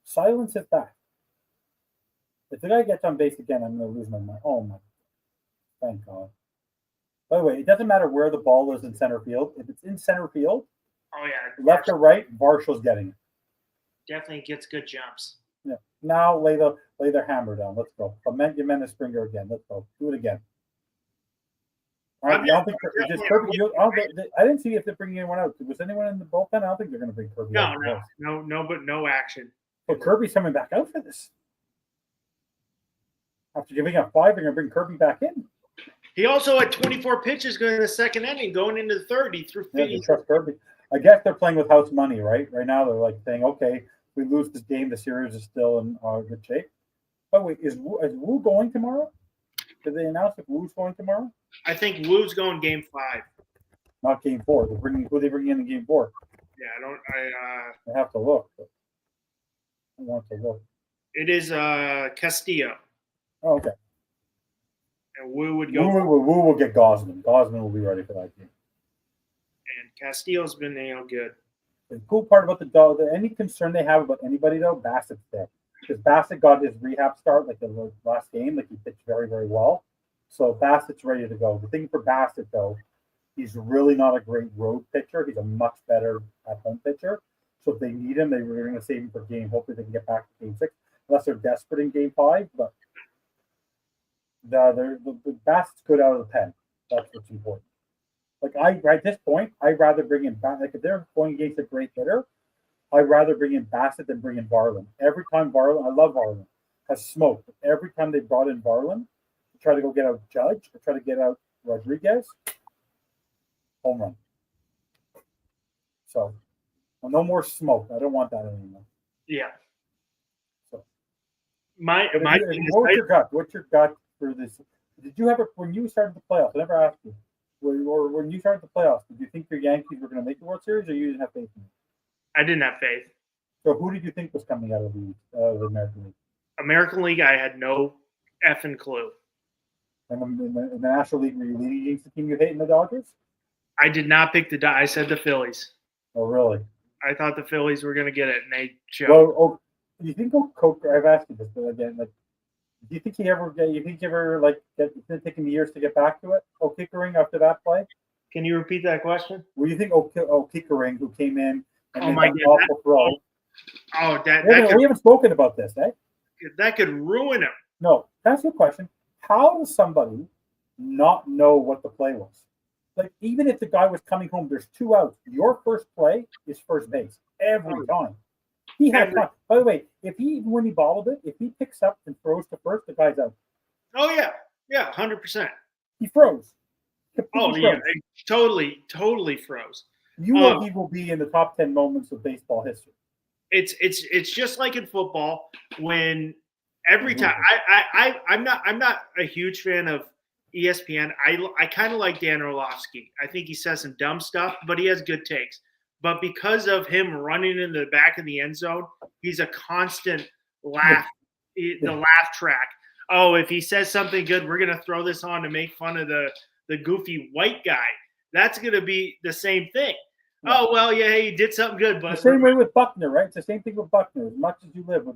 Silence his back. If the guy gets on base again, I'm going to lose my mind. Oh my! Thank God. By the way, it doesn't matter where the ball is in center field. If it's in center field, Oh yeah, left or right, Varshall's getting it. definitely gets good jumps. Yeah. Now lay their hammer down. Let's go. Jimenez Springer again. Let's go. Do it again. I don't think just Kirby. I didn't see if they're bringing anyone out. Was anyone in the bullpen? I don't think they're going to bring Kirby out. No, but no action. But Kirby's coming back out for this. After giving up 5, they're going to bring Kirby back in. He also had 24 pitches going in the second inning. Going into the third, he threw 50. Yeah, trust Kirby. I guess they're playing with house money, right? Right now, they're like saying, okay, if we lose this game, the series is still in good shape. But wait, is Wu going tomorrow? Did they announce if Wu's going tomorrow? I think Wu's going game 5. Not game 4. Who they bringing in game 4? Yeah, I have to look. I want to look. It is Castillo. Oh, okay. And Wu would go. Wu will get Gosman. Gosman will be ready for that game. And Castillo's been good. The cool part about the dog, any concern they have about anybody though, Bassett's there. Because Bassett got his rehab start like the last game, like he pitched very, very well. So Bassett's ready to go. The thing for Bassett though, he's really not a great road pitcher. He's a much better at-home pitcher. So if they need him, they're going to save him for game. Hopefully they can get back to game 6, unless they're desperate in game 5. But the Bassett's good out of the pen. That's what's important. Like at this point, I'd rather bring in like if they're going against a great hitter, I'd rather bring in Bassett than bring in Varland. Every time Varland, I love Varland, has smoked. Every time they brought in Varland to try to go get out Judge or try to get out Rodriguez, home run. So no more smoke. I don't want that anymore. Yeah. So what's your gut? What's your gut for this? Did you have when you started the playoffs? I never asked you. Or when you started the playoffs, did you think your Yankees were going to make the World Series, or you didn't have faith in them? I didn't have faith. So who did you think was coming out of the American League? American League, I had no effing clue. And in the National League, were you leading against the team you hate in the Dodgers? I did not pick I said the Phillies. Oh, really? I thought the Phillies were going to get it, and they showed. Well, do you think I've asked you this again, like, do you think he ever it's been taking years to get back to it? O'Kickering after that play? Can you repeat that question? Well, you think O'Kickering, who came in and my made that awful throw? We haven't spoken about this, eh? That could ruin him. No, that's your question. How does somebody not know what the play was? Like, even if the guy was coming home, there's 2 outs. Your first play is first base every time. He had time. By the way, when he bobbled it, if he picks up and throws to first, the guy's out. Oh yeah, 100%. He froze. Yeah, totally froze. He will be in the top 10 moments of baseball history. It's just like in football when every time I'm not a huge fan of ESPN. I kind of like Dan Orlovsky. I think he says some dumb stuff, but he has good takes. But because of him running in the back of the end zone, he's a constant laugh, the laugh track. Oh, if he says something good, we're going to throw this on to make fun of the goofy white guy. That's going to be the same thing. Yeah. Oh, well, yeah, he did something good. But the same way with Buckner, right? It's the same thing with Buckner. As much as you live with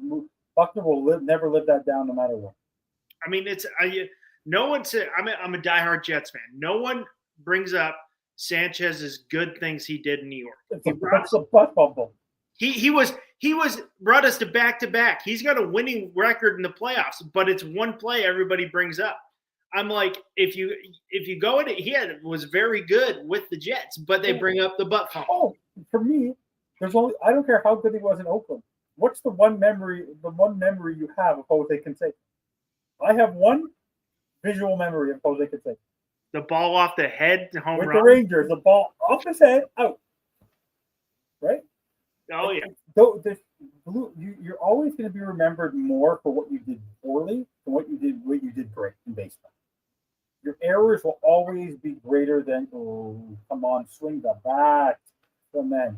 Buckner will never live that down no matter what. I mean, no one said I'm a diehard Jets fan. No one brings up Sanchez's good things he did in New York. It's a butt bumble. He was brought us to back. He's got a winning record in the playoffs, but it's one play everybody brings up. I'm like, if you go in it, was very good with the Jets, but they bring up the butt fumble. Oh, for me, I don't care how good he was in Oakland. What's the one memory you have of Jose Canseco? I have one visual memory of Jose Canseco. The ball off the head, home with run. The Rangers, the ball off his head, out. Right? Oh yeah. You're always going to be remembered more for what you did poorly than what you did great in baseball. Your errors will always be greater than come on, swing the bat, and then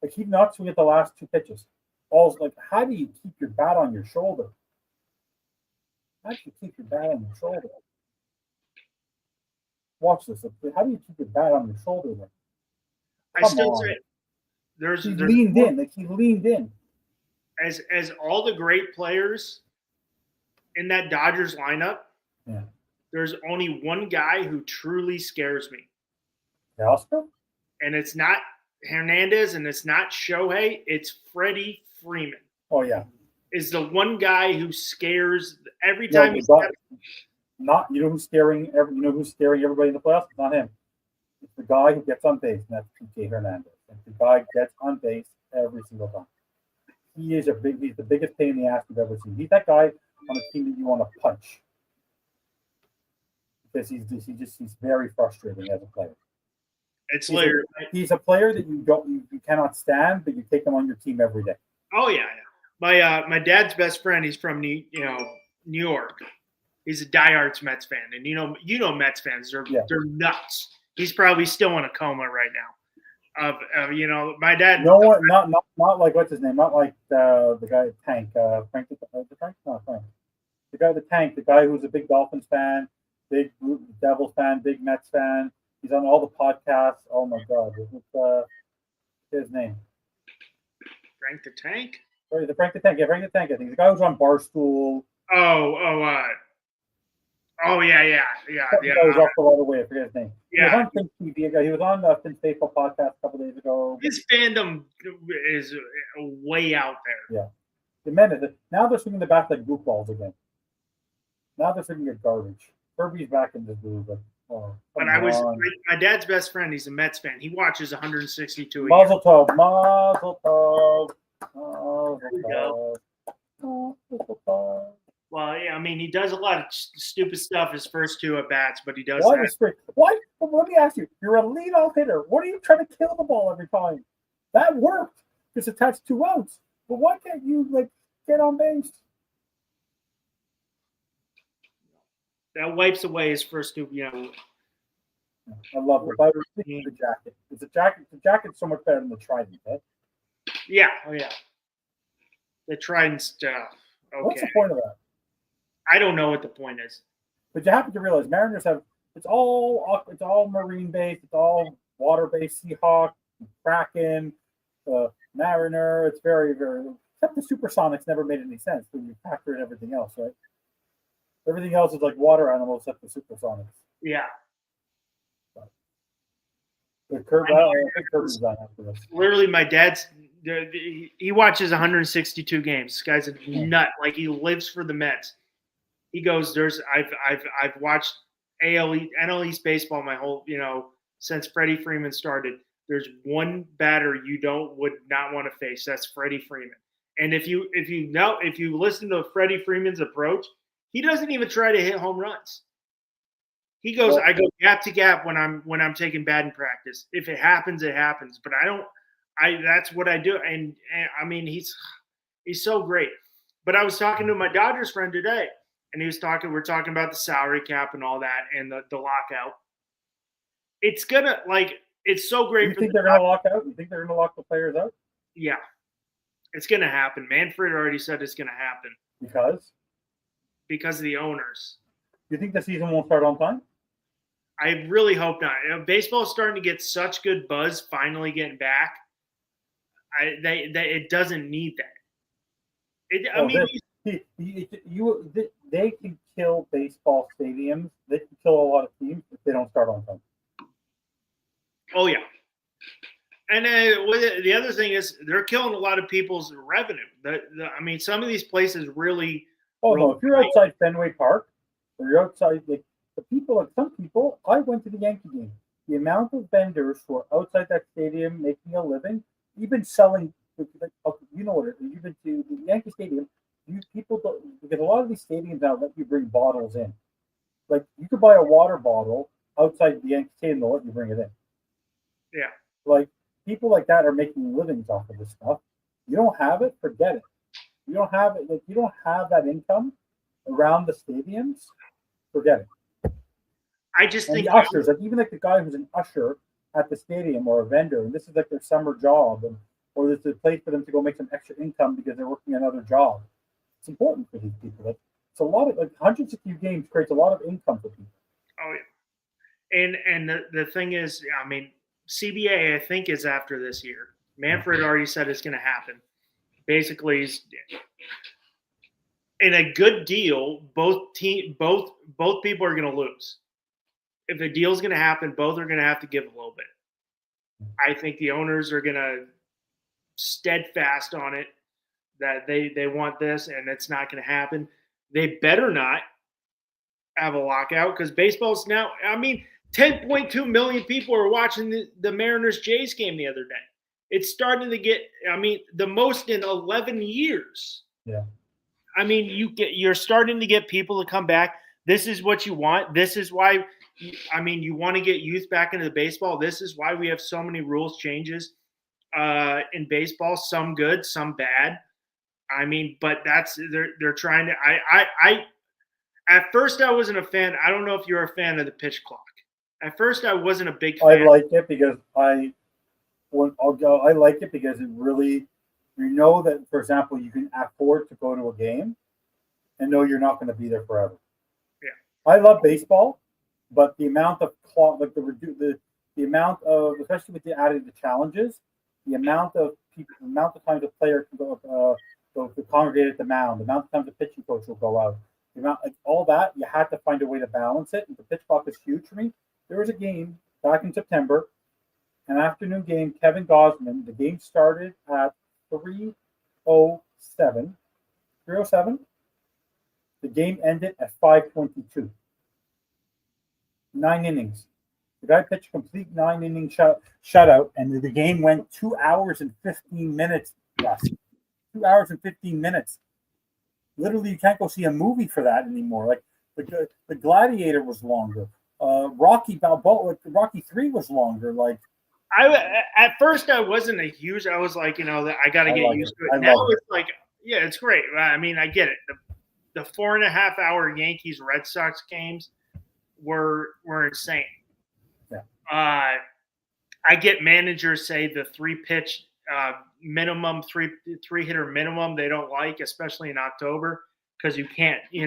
like he not swing at the last 2 pitches. How do you keep your bat on your shoulder? How do you keep your bat on your shoulder? Watch this. How do you keep your bat on your shoulder then? I still say he leaned in. Like he leaned in. As all the great players in that Dodgers lineup, there's only one guy who truly scares me. Oscar? And it's not Hernandez and it's not Shohei. It's Freddie Freeman. Oh, yeah. Is the one guy who scares every time he steps. You know who's scaring everybody in the playoffs? It's not him. It's the guy who gets on base, and that's PK Hernandez. And the guy gets on base every single time. He's the biggest pain in the ass you've ever seen. He's that guy on a team that you want to punch. Because he's very frustrating as a player. He's a player that you cannot stand, but you take him on your team every day. Oh yeah. My dad's best friend, he's from New York. He's a diehard Mets fan, and you know Mets fans, they're nuts. He's probably still in a coma right now. My dad. No one, not like what's his name? Not like the guy at Tank, Frank. No, Frank. The guy at the Tank, the guy who's a big Dolphins fan, big Devils fan, big Mets fan. He's on all the podcasts. Oh my God, what's his name? Frank the Tank. The Frank the Tank. Yeah, Frank the Tank. I think the guy who's on Barstool. Yeah. He was off the right away. I forget his name. Yeah. He was on Finn's TV. He was on the Finn's Baseball podcast a couple days ago. His fandom is way out there. Yeah. The men, now they're swinging the bat like goofballs again. Now they're swinging at garbage. Kirby's back in the groove. But my dad's best friend. He's a Mets fan. He watches 162 a year. Mazel tov. Mazel tov. Mazel tov. Well, yeah, I mean, he does a lot of stupid stuff his first two at bats, but he does Why? Well, let me ask you. You're a leadoff hitter. What are you trying to kill the ball every time? That worked because it touched 2 outs. But why can't you get on base? That wipes away his first two. I love it. But the jacket. The jacket's so much better than the Trident. Eh? Yeah. Oh yeah. The Trident stuff. Okay. What's the point of that? I don't know what the point is. But you happen to realize Mariners have it's all marine based, it's all water based. Seahawk, Kraken, Mariner. It's very, very except the Supersonics never made any sense when you factor in everything else, right? Everything else is like water animals except the Supersonics. Yeah. The Kirby's on after this. Literally, my dad's he watches 162 games. This guy's a nut. Like he lives for the Mets. He goes, I've watched NL East baseball my whole, since Freddie Freeman started. There's one batter you would not want to face. That's Freddie Freeman. And if you listen to Freddie Freeman's approach, he doesn't even try to hit home runs. He goes, I go gap to gap when I'm taking batting practice. If it happens, it happens. But that's what I do. And I mean, he's so great. But I was talking to my Dodgers friend today, and we're talking about the salary cap and all that and the lockout. It's gonna it's so great. You think they're gonna lock out? You think they're gonna lock the players out? Yeah. It's gonna happen. Manfred already said it's gonna happen. Because of the owners. You think the season won't start on time? I really hope not. Baseball is starting to get such good buzz finally getting back. It doesn't need that. They can kill baseball stadiums. They can kill a lot of teams if they don't start on time. Oh, yeah. And the other thing is they're killing a lot of people's revenue. Some of these places really – no, if you're outside Fenway Park or you're outside some people, I went to the Yankee game. The amount of vendors who are outside that stadium making a living, even selling, you know what, even to the Yankee Stadium, because a lot of these stadiums now let you bring bottles in. Like you could buy a water bottle outside the Yankee Stadium, they'll let you bring it in. Yeah. Like people like that are making livings off of this stuff. You don't have it, forget it. You don't have it, you don't have that income around the stadiums, forget it. I just think the ushers, even the guy who's an usher at the stadium or a vendor, and this is like their summer job, or it's a place for them to go make some extra income because they're working another job. It's important for these people. It's a lot of 160 games creates a lot of income for people. Oh yeah, and the thing is, CBA I think is after this year. Manfred already said it's going to happen. Basically, in a good deal, both people are going to lose. If a deal's going to happen, both are going to have to give a little bit. I think the owners are going to steadfast on it that they want this and it's not going to happen. They better not have a lockout because baseball's now. I mean, 10.2 million people are watching the Mariners Jays game the other day. It's starting to get. I mean, the most in 11 years. Yeah. I mean, you're starting to get people to come back. This is what you want. This is why. I mean, you want to get youth back into the baseball. This is why we have so many rules changes in baseball. Some good, some bad. I mean, but they're trying to. I at first I wasn't a fan. I don't know if you're a fan of the pitch clock. At first I wasn't a big fan. I like it because I like it because it really, that, for example, you can afford to go to a game and know you're not going to be there forever. Yeah. I love baseball, but the amount of clock, like the amount of, especially with the added the challenges, the amount of people, the amount of times a player can go to congregate at the mound, the amount of times the pitching coach will go out, the amount, like all that, you had to find a way to balance it. And the pitch clock is huge for me. There was a game back in September, an afternoon game, Kevin Gosman. The game started at 3:07. 3:07. The game ended at 5:22. 9 innings. The guy pitched a complete 9-inning shutout, and the game went 2 hours and 15 minutes. Yes, 2 hours and 15 minutes. Literally, you can't go see a movie for that anymore. Like the Gladiator was longer. Rocky Balboa, Rocky 3 was longer. Like at first I wasn't a huge. I was like, I got to get used to it. Now it's like, yeah, it's great. I mean, I get it. The 4.5-hour Yankees Red Sox games were insane. Yeah. I get managers say the 3-pitch minimum, three hitter minimum they don't like, especially in October, because you can't, you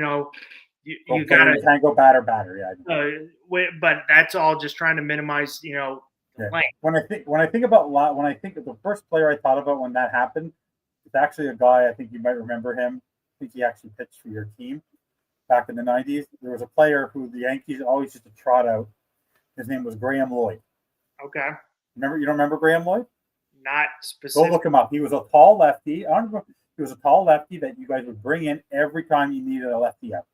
can't go batter. Yeah. But that's all just trying to minimize, the length. When I think of the first player I thought about when that happened, it's actually a guy. I think you might remember him. I think he actually pitched for your team back in the 90s. There was a player who the Yankees always used to trot out. His name was Graham Lloyd. Okay. You don't remember Graham Lloyd? Not specific. Go look him up. He was a tall lefty. He was a tall lefty that you guys would bring in every time you needed a lefty out.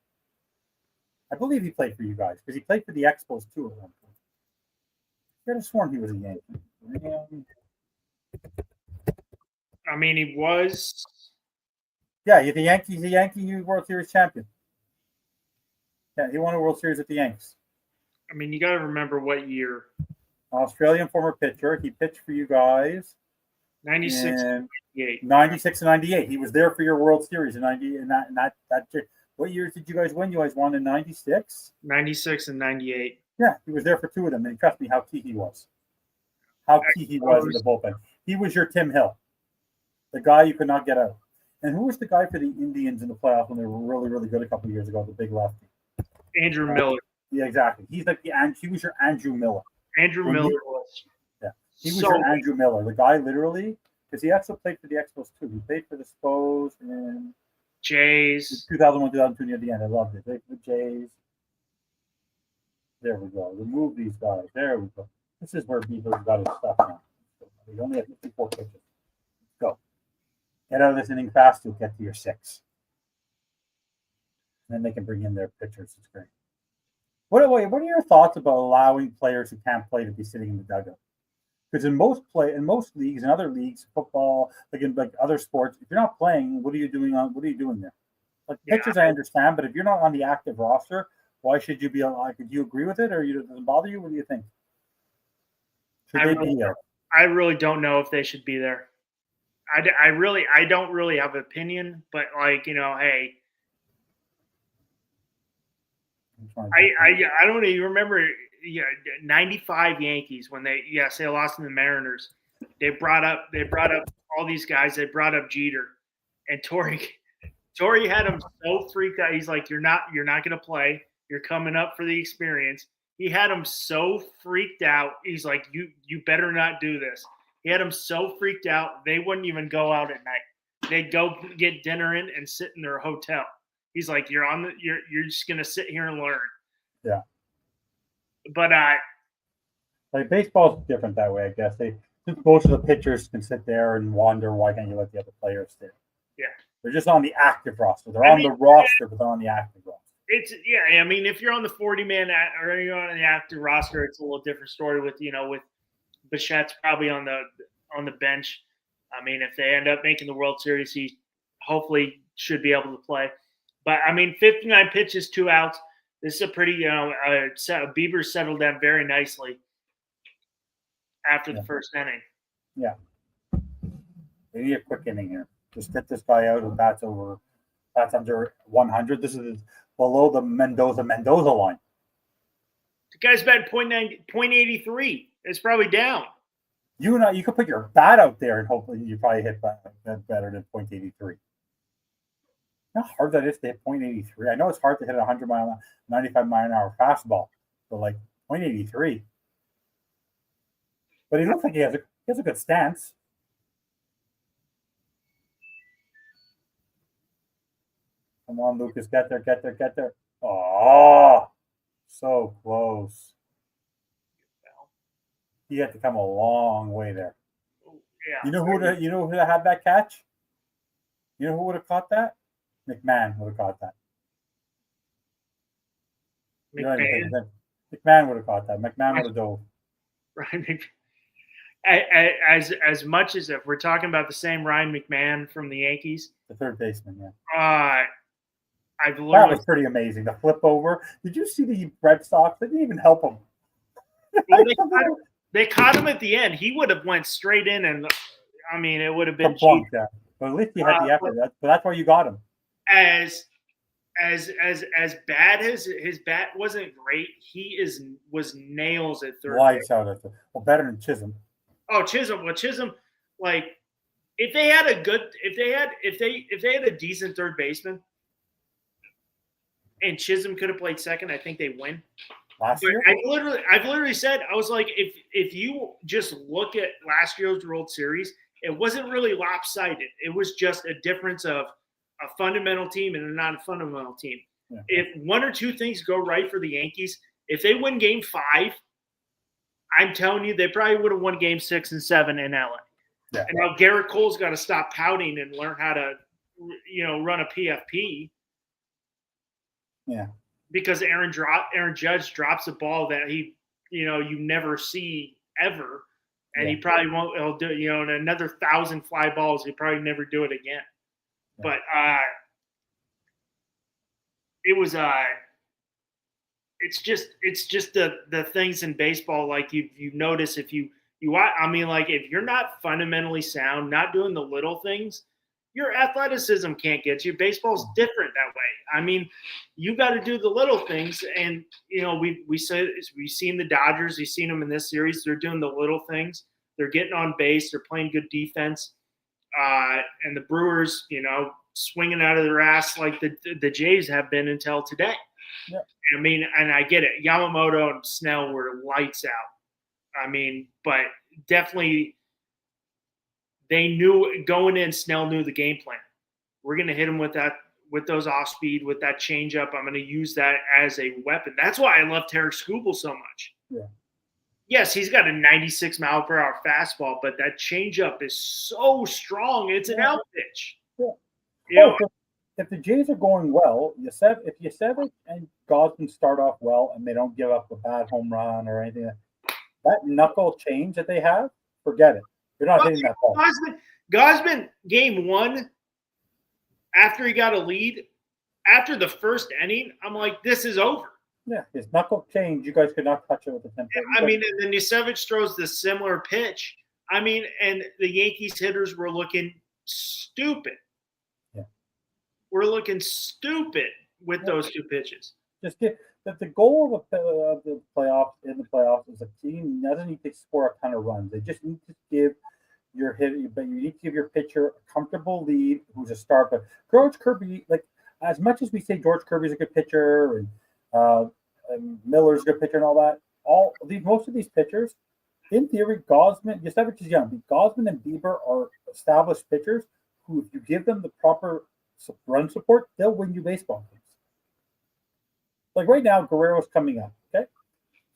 I believe he played for you guys because he played for the Expos too at one point. I could have sworn he was a Yankee. I mean, he was. Yeah, he's a Yankee World Series champion. Yeah, he won a World Series with the Yanks. I mean, you got to remember what year. Australian former pitcher. He pitched for you guys. 96 and 98. 96 and 98. He was there for your World Series in 90. And that. What years did you guys win? You guys won in 96? 96 and 98. Yeah, he was there for 2 of them. And trust me, how key he was. How key he was in the bullpen. He was your Tim Hill, the guy you could not get out. And who was the guy for the Indians in the playoffs when they were really, really good a couple of years ago, the big lefty? Andrew Miller. Yeah, exactly. He's like he was your Andrew Miller. Andrew Miller was. Yeah, he was your Andrew Miller. The guy literally, because he also played for the Expos too. He played for the Expos and Jays. 2001, 2002 near the end. I loved it. They played for the Jays. There we go. Remove these guys. There we go. This is where Beaver's got his stuff now. We only have 54 pitches. Let's go. Get out of this inning fast. You'll get to your 6. And then they can bring in their pitchers. It's great. What are your thoughts about allowing players who can't play to be sitting in the dugout? Because in most leagues and other leagues, football, like other sports, if you're not playing, what are you doing there? Like pitchers, I understand, but if you're not on the active roster, why should you be alive? Do you agree with it, or does it bother you? What do you think? I really don't know if they should be there. I don't really have an opinion, but hey. I don't even remember 95 Yankees when they lost to the Mariners. They brought up all these guys. They brought up Jeter and Torrey had him so freaked out. He's like, you're not going to play. You're coming up for the experience. He had him so freaked out. He's like, you better not do this. He had him so freaked out. They wouldn't even go out at night. They'd go get dinner in and sit in their hotel. He's like, you're just gonna sit here and learn. Yeah. But like baseball's different that way, I guess. Most of the pitchers can sit there and wonder why can't you let the other players stay. Yeah. They're just on the active roster. They're on the roster, but they're on the active roster. I mean, if you're on the 40-man or you're on the active roster, it's a little different story with Bichette's probably on the bench. I mean, if they end up making the World Series, he hopefully should be able to play. But I mean, 59 pitches, 2 outs. This is a pretty, Bieber settled down very nicely after the first inning. Yeah. They need a quick inning here. Just get this guy out who bats under 100. This is below the Mendoza line. The guy's batting .83. It's probably down. You could put your bat out there and hopefully you probably hit that better than .83. How hard that is to hit .83. I know it's hard to hit a 95 mile an hour fastball, but like .83. But he looks like he has a good stance. Come on, Lucas, get there. Oh, so close. He had to come a long way there. Yeah. You know who had that catch? You know who would have caught that? McMahon would have caught that. McMahon would have caught that. McMahon would have dove. Right. As much as if we're talking about the same Ryan McMahon from the Yankees, the third baseman, that was pretty amazing. The flip over. Did you see the Red Sox? They didn't even help him. They caught him at the end. He would have went straight in, and I mean, it would have been cheap. Yeah. But at least he had the effort. That's why you got him. As bad as his bat wasn't great, he was nails at third. Lights out at well, better than Chisholm. Oh, Chisholm. Well, Chisholm, like if they had a decent third baseman, and Chisholm could have played second, I think they win. Last year? I've literally said, I was like, if you just look at last year's World Series, it wasn't really lopsided. It was just a difference of a fundamental team and a non-fundamental team. Yeah. If one or two things go right for the Yankees, if they win Game 5, I'm telling you, they probably would have won Game 6 and 7 in LA. Yeah. And now Garrett Cole's got to stop pouting and learn how to, run a PFP. Yeah. Because Aaron Judge drops a ball that you never see ever, and he probably won't. He'll do in another 1,000 fly balls. He'll probably never do it again. Yeah. But it was it's just the things in baseball like you notice if you if you're not fundamentally sound, not doing the little things, your athleticism can't get you. Baseball's different that way. I mean, you got to do the little things, and we've seen the Dodgers. We've seen them in this series. They're doing the little things. They're getting on base. They're playing good defense. And the Brewers, swinging out of their ass like the Jays have been until today. Yeah. I mean, and I get it. Yamamoto and Snell were lights out. I mean, but definitely. They knew going in. Snell knew the game plan. We're going to hit him with those off speed, with that changeup. I'm going to use that as a weapon. That's why I love Tarek Skubal so much. Yeah. Yes, he's got a 96 mile per hour fastball, but that changeup is so strong. It's an out pitch. Yeah. If the Jays are going well, if Yasevich and Gosman start off well and they don't give up a bad home run or anything, that knuckle change that they have, forget it. You're not hitting that ball. Gosman, game 1, after he got a lead, after the first inning, I'm like, this is over. Yeah, his knuckle change, you guys could not touch it with the tempo. I mean, and then Yasevich throws the similar pitch. I mean, and the Yankees hitters were looking stupid. Yeah. We're looking stupid with those two pitches. Just get that the goal of the playoffs is a team doesn't need to score a ton of runs. They just need to give your hitter, but you need to give your pitcher a comfortable lead who's a star. But George Kirby, like as much as we say George Kirby's a good pitcher and Miller's a good pitcher and all that, most of these pitchers, in theory, Yasevich is young. Gosman and Bieber are established pitchers who, if you give them the proper run support, they'll win you baseball games. Like right now, Guerrero's coming up. Okay,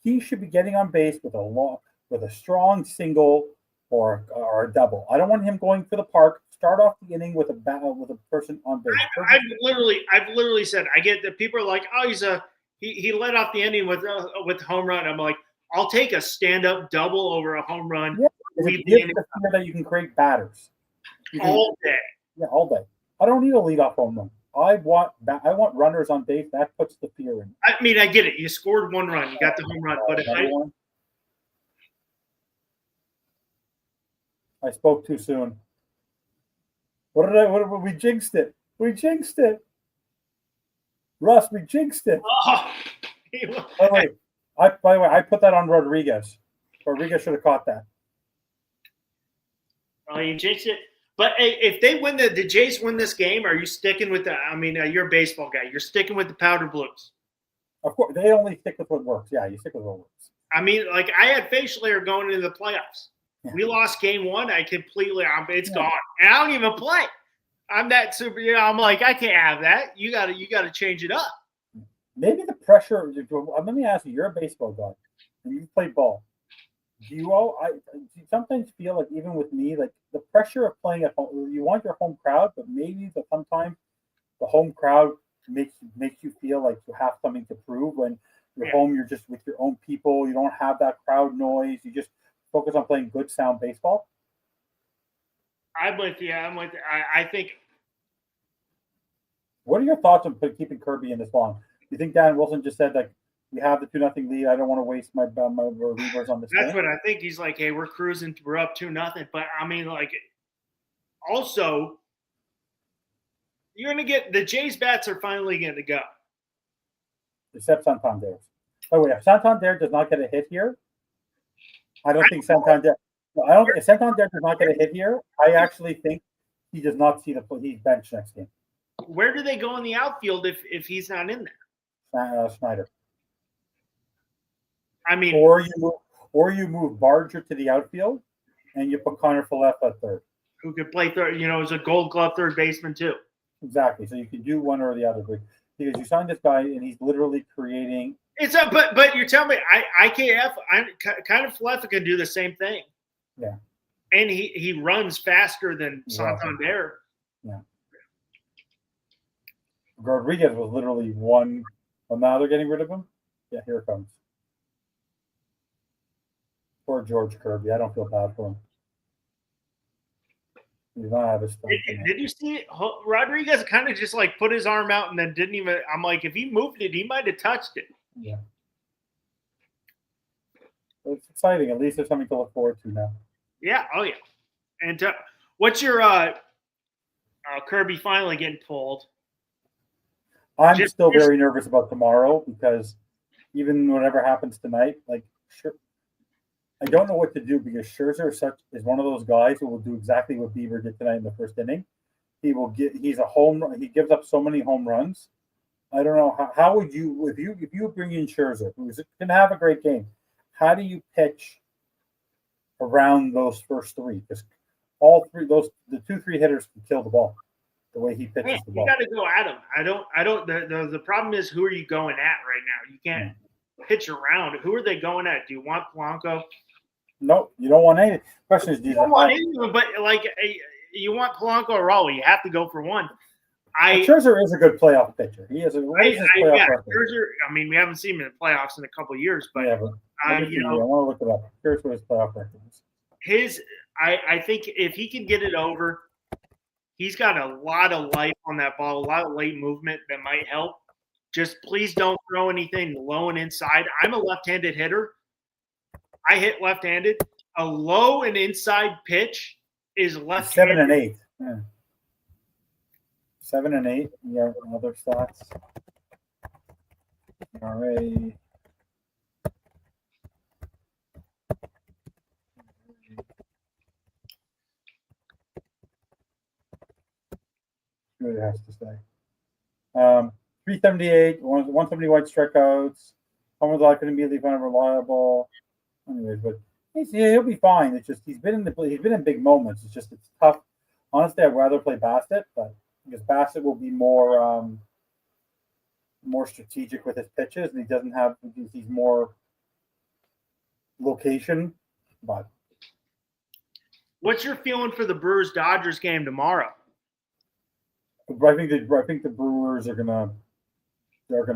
he should be getting on base with a strong single or a double. I don't want him going to the park. Start off the inning with a person on base. I've literally said, I get that people are like, oh, he led off the inning with home run. I'm like, I'll take a stand up double over a home run. Yeah, it gives the fear that you can create batters all day. Yeah, all day. I don't need a leadoff home run. I want runners on base. That puts the fear in. I mean, I get it. You scored one run. You got the home run. But if I spoke too soon. We jinxed it. We jinxed it. Russ, we jinxed it. Oh. By the way, I put that on Rodriguez. Rodriguez should have caught that. Oh, you jinxed it. But hey, if they win the Jays win this game, are you sticking with you're a baseball guy. You're sticking with the powder blues. Of course, they only stick with what works. Yeah, you stick with what works. I mean, like I had facial hair going into the playoffs. Yeah. We lost game one. It's gone. And I don't even play. I'm that super. I'm like, I can't have that. You got to change it up. Maybe the pressure. Let me ask you. You're a baseball guy, and you play ball. Do you sometimes feel like, even with me, like the pressure of playing at home, you want your home crowd, but maybe sometimes the home crowd makes you feel like you have something to prove. When you're home, you're just with your own people. You don't have that crowd noise. You just focus on playing good, sound baseball. I'm with you. I think. What are your thoughts on keeping Kirby in this long? Do you think Dan Wilson just said, like, we have the 2-0 lead. I don't want to waste my relievers on this. That's what I think. He's like, hey, we're cruising. We're up 2-0. But I mean, like, also, you're gonna get the Jays bats are finally going to go. Except Santander. Oh wait, if Santander does not get a hit here, I don't think Santander. I don't. If Santander does not get a hit here, I actually think he does not see he's benched next game. Where do they go in the outfield if he's not in there? Snyder. I mean, or you move Barger to the outfield, and you put Connor Follett at third, who could play third. Is a Gold Glove third baseman too. Exactly. So you can do one or the other, because you signed this guy, and he's literally creating. But you're telling me IKF, kind of Follett can do the same thing. Yeah. And he runs faster than Santander. Yeah. Rodriguez was literally one. Well, now they're getting rid of him. Yeah, here it comes. Poor George Kirby. I don't feel bad for him. He's not have his stuff. Did you see it? Rodriguez kind of just like put his arm out and then didn't even. I'm like, if he moved it, he might have touched it. Yeah. It's exciting. At least there's something to look forward to now. Yeah. Oh yeah. And what's your Kirby finally getting pulled? I'm still very nervous about tomorrow, because even whatever happens tonight, like, sure, I don't know what to do, because Scherzer is one of those guys who will do exactly what Bieber did tonight in the first inning. He gives up so many home runs. I don't know how would you, if you bring in Scherzer, who's going to have a great game, how do you pitch around those first three? Because all three, the 2-3 hitters can kill the ball. The way he pitches the ball. You got to go at him. I don't. The problem is, who are you going at right now? You can't pitch around. Who are they going at? Do you want Polanco? No, you don't want any. Question is, do you don't want anyone? But like, you want Polanco or Raleigh? You have to go for one. Scherzer is a good playoff pitcher. He is a playoff record. Scherzer. I mean, we haven't seen him in the playoffs in a couple of years, but I want to look it up. Here's what his playoff record is. I think if he can get it over. He's got a lot of life on that ball, a lot of late movement that might help. Just please don't throw anything low and inside. I'm a left-handed hitter. I hit left-handed. A low and inside pitch is left-handed. 7 and 8. Yeah. 7 and 8. Yeah, other stats. All right. What it has to say. 378, 170 white strikeouts. Home runs couldn't immediately find reliable. Anyways, but he'll be fine. It's just he's been in big moments. It's tough. Honestly, I'd rather play Bassett, but because Bassett will be more strategic with his pitches, and he doesn't have he's more location. But what's your feeling for the Brewers Dodgers game tomorrow? I think the Brewers are gonna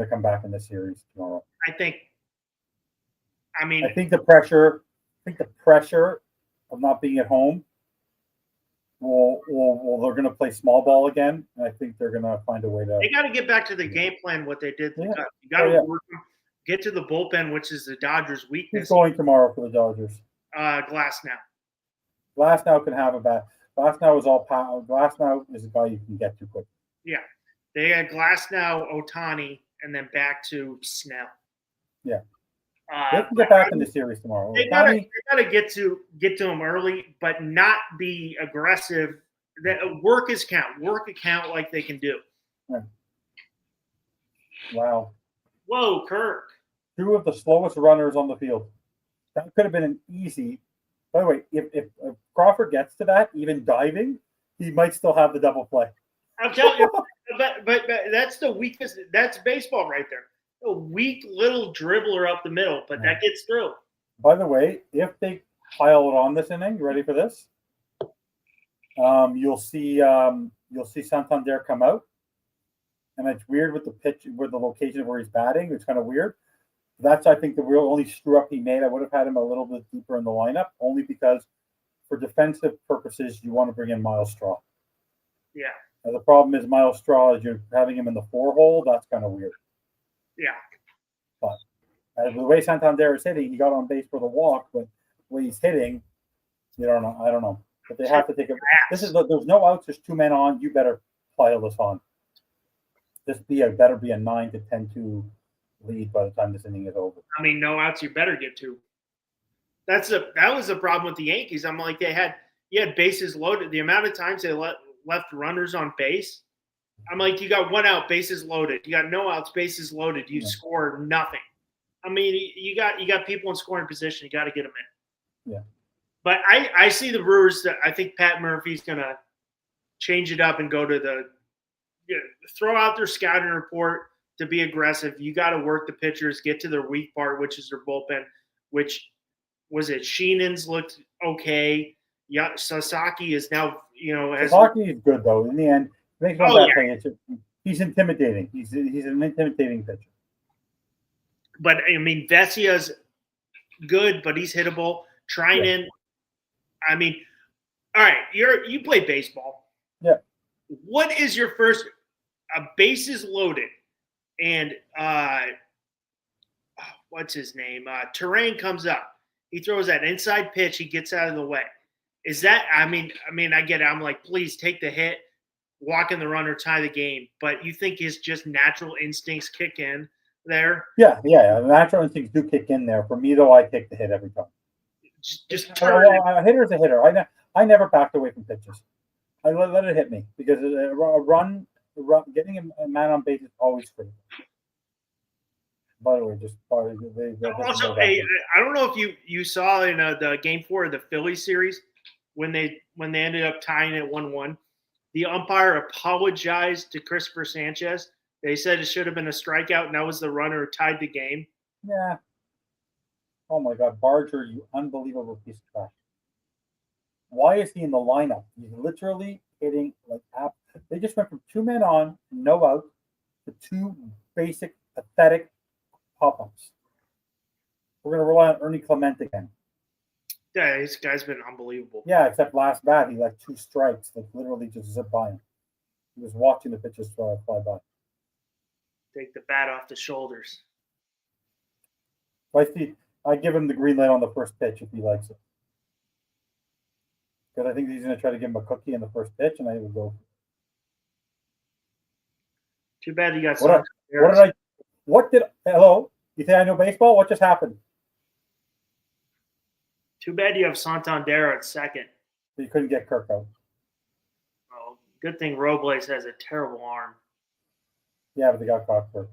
come back in the series tomorrow. I think the pressure of not being at home they're going to play small ball again, and I think they're going to find a way to. They got to get back to the game plan what they did. Yeah. You got to work them, get to the bullpen, which is the Dodgers' weakness. Who's going tomorrow for the Dodgers? Glasnow. Glasnow can have a bat. Glasnow is all power. Glasnow is a guy you can get to quick. Yeah, they had Glasnow, Ohtani, and then back to Snell. Yeah. They can get back in the series tomorrow. They gotta get to them early, but not be aggressive. That work account like they can do. Yeah. Wow. Whoa, Kirk. 2 of the slowest runners on the field. That could have been an easy. By the way, if Crawford gets to that, even diving, he might still have the double play. I'm telling you, but that's the weakest. That's baseball right there. A weak little dribbler up the middle, but that gets through. By the way, if they pile it on this inning, you ready for this? You'll see Santander come out, and it's weird with the pitch, with the location of where he's batting. It's kind of weird. That's, I think, the real only screw up he made. I would have had him a little bit deeper in the lineup, only because for defensive purposes, you want to bring in Miles Straw. Yeah. Now, the problem is Miles Straw, is you're having him in the 4 hole. That's kind of weird. Yeah. But the way Santander is hitting, he got on base for the walk, but the way he's hitting, I don't know. But they have to take it. There's no outs. There's 2 men on. You better pile this on. This better be a 9 to 10-2 lead by the time this inning is over. I mean, no outs. You better get 2. That was the problem with the Yankees. I'm like, you had bases loaded. The amount of times they left runners on base. I'm like, you got 1 out, bases loaded. You got no outs, bases loaded. You score nothing. I mean, you got people in scoring position. You got to get them in. Yeah. But I see the Brewers. I think Pat Murphy's gonna change it up and go to throw out their scouting report to be aggressive. You got to work the pitchers, get to their weak part, which is their bullpen. Which was it? Sheenan's looked okay. Yeah, Sasaki is now Sasaki is good though. In the end. He's intimidating. He's an intimidating pitcher. But I mean, Vesia's good, but he's hittable. Trinan, I mean, all right. You play baseball. Yeah. What is your first? Bases loaded, and what's his name? Terrain comes up. He throws that inside pitch. He gets out of the way. Is that? I mean, I get it. I'm like, please take the hit. Walk in the runner, tie the game. But you think his just natural instincts kick in there? Yeah. The natural instincts do kick in there. For me, though, I take the hit every time. Just turn it. A hitter's a hitter. I never backed away from pitches. I let it hit me because a run, getting a man on base is always free. By the way, also, I don't know if you saw in the Game 4 of the Phillies series when they ended up tying it 1-1. The umpire apologized to Christopher Sanchez. They said it should have been a strikeout, and that was the runner who tied the game. Yeah. Oh, my God. Barger, you unbelievable piece of trash. Why is he in the lineup? He's literally hitting like they just went from 2 men on, no out, to 2 basic, pathetic pop-ups. We're going to rely on Ernie Clement again. Yeah, this guy's been unbelievable. Yeah, except last bat, he like 2 strikes that literally just zipped by him. He was watching the pitches fly by. Take the bat off the shoulders. I give him the green light on the first pitch if he likes it. Because I think he's going to try to give him a cookie in the first pitch, and I would go. Too bad you got. Hello? You think I know baseball? What just happened? Too bad you have Santander at second. You couldn't get Kirk out. Oh, good thing Robles has a terrible arm. Yeah, but they got caught Kirk.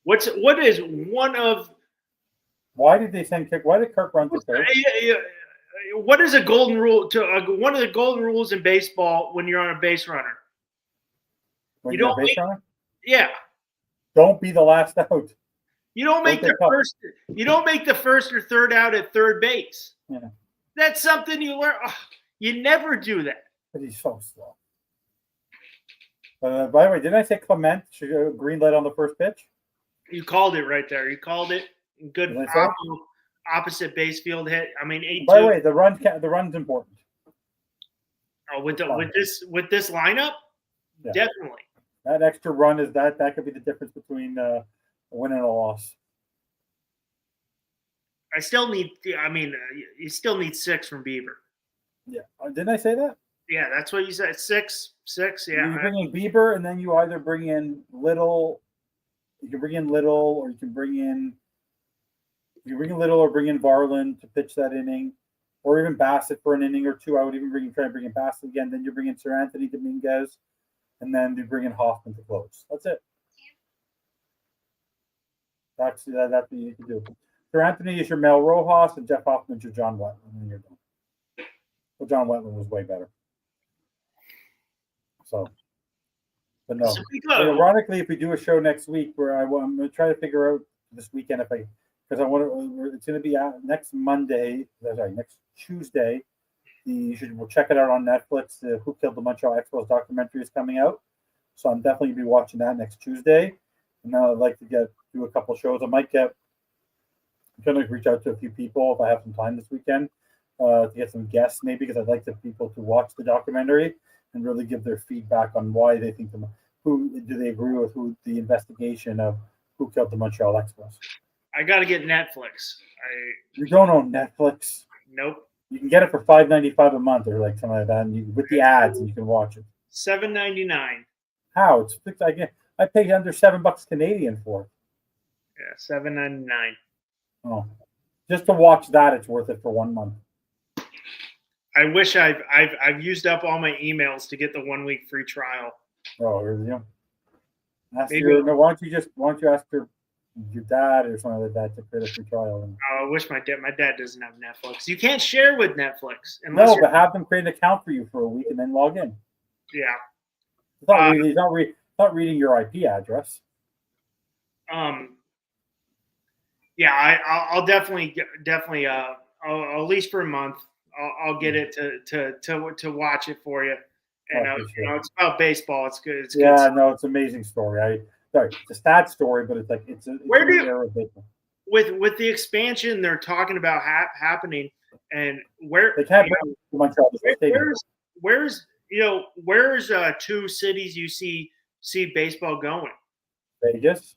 What is one of? Why did they send Kirk? Why did Kirk run to third? what is a golden rule one of the golden rules in baseball when you're on a base runner? When You you're a don't base make, runner, yeah. don't be the last out. You don't make Don't the take up. first. You don't make the first or third out at third base. Yeah. That's something you learn. Oh, you never do that. But he's so slow. By the way, didn't I say Clement should go green light on the first pitch? You called it right there. You called it. Good Did I say it? opposite base field hit. I mean, 8-2. By the way, the run's important. Oh, with this lineup, Yeah. definitely. That extra run is that could be the difference between a win and a loss. I still need. I mean, you still need 6 from Bieber. Yeah, didn't I say that? Yeah, that's what you said. 6. Yeah. You bring in Bieber, and then you either bring in Little. You can bring in Little, or you can bring in. You bring in Little, or bring in Varland to pitch that inning, or even Bassett for an inning or two. I would even try to bring in Bassett again. Then you bring in Sir Anthony Dominguez, and then you bring in Hoffman to close. That's it. That's what you need to do. Sir Anthony is your Mel Rojas, and Jeff Hoffman is your John Wetland, and you're done. Well, John Wetland was way better. So, but no. Ironically, if we do a show next week, where I'm going to try to figure out this weekend because I want to. It's going to be next Monday. Next Tuesday. We'll check it out on Netflix. The Who Killed the Montreal Expos documentary is coming out, so I'm definitely going to be watching that next Tuesday. And then I'd like to do a couple shows. I'm going to reach out to a few people if I have some time this weekend to get some guests, maybe, because I'd like the people to watch the documentary and really give their feedback on why they think who do they agree with the investigation of Who Killed the Montreal Expos. I got to get Netflix. You don't own Netflix. Nope. You can get it for $5.95 a month or like something like that, and with the ads, and you can watch it. $7.99. How? It's I paid under $7 Canadian for it. Yeah, $7.99. Oh, just to watch that, it's worth it for 1 month. I wish I've used up all my emails to get the 1 week free trial. Oh, really? Why don't you ask your dad or something like that to create a free trial? I wish my dad doesn't have Netflix. You can't share with Netflix. But have them create an account for you for a week and then log in. Yeah. It's not reading your IP address. Yeah, I'll definitely I'll, at least for a month. I'll get it to watch it for you. And it's about baseball. It's good. It's good. No, it's an amazing story. It's a sad story, but it's era of baseball. With the expansion they're talking about happening, and where they can't bring Montreal to the stadium. Where's 2 cities you see baseball going? Vegas.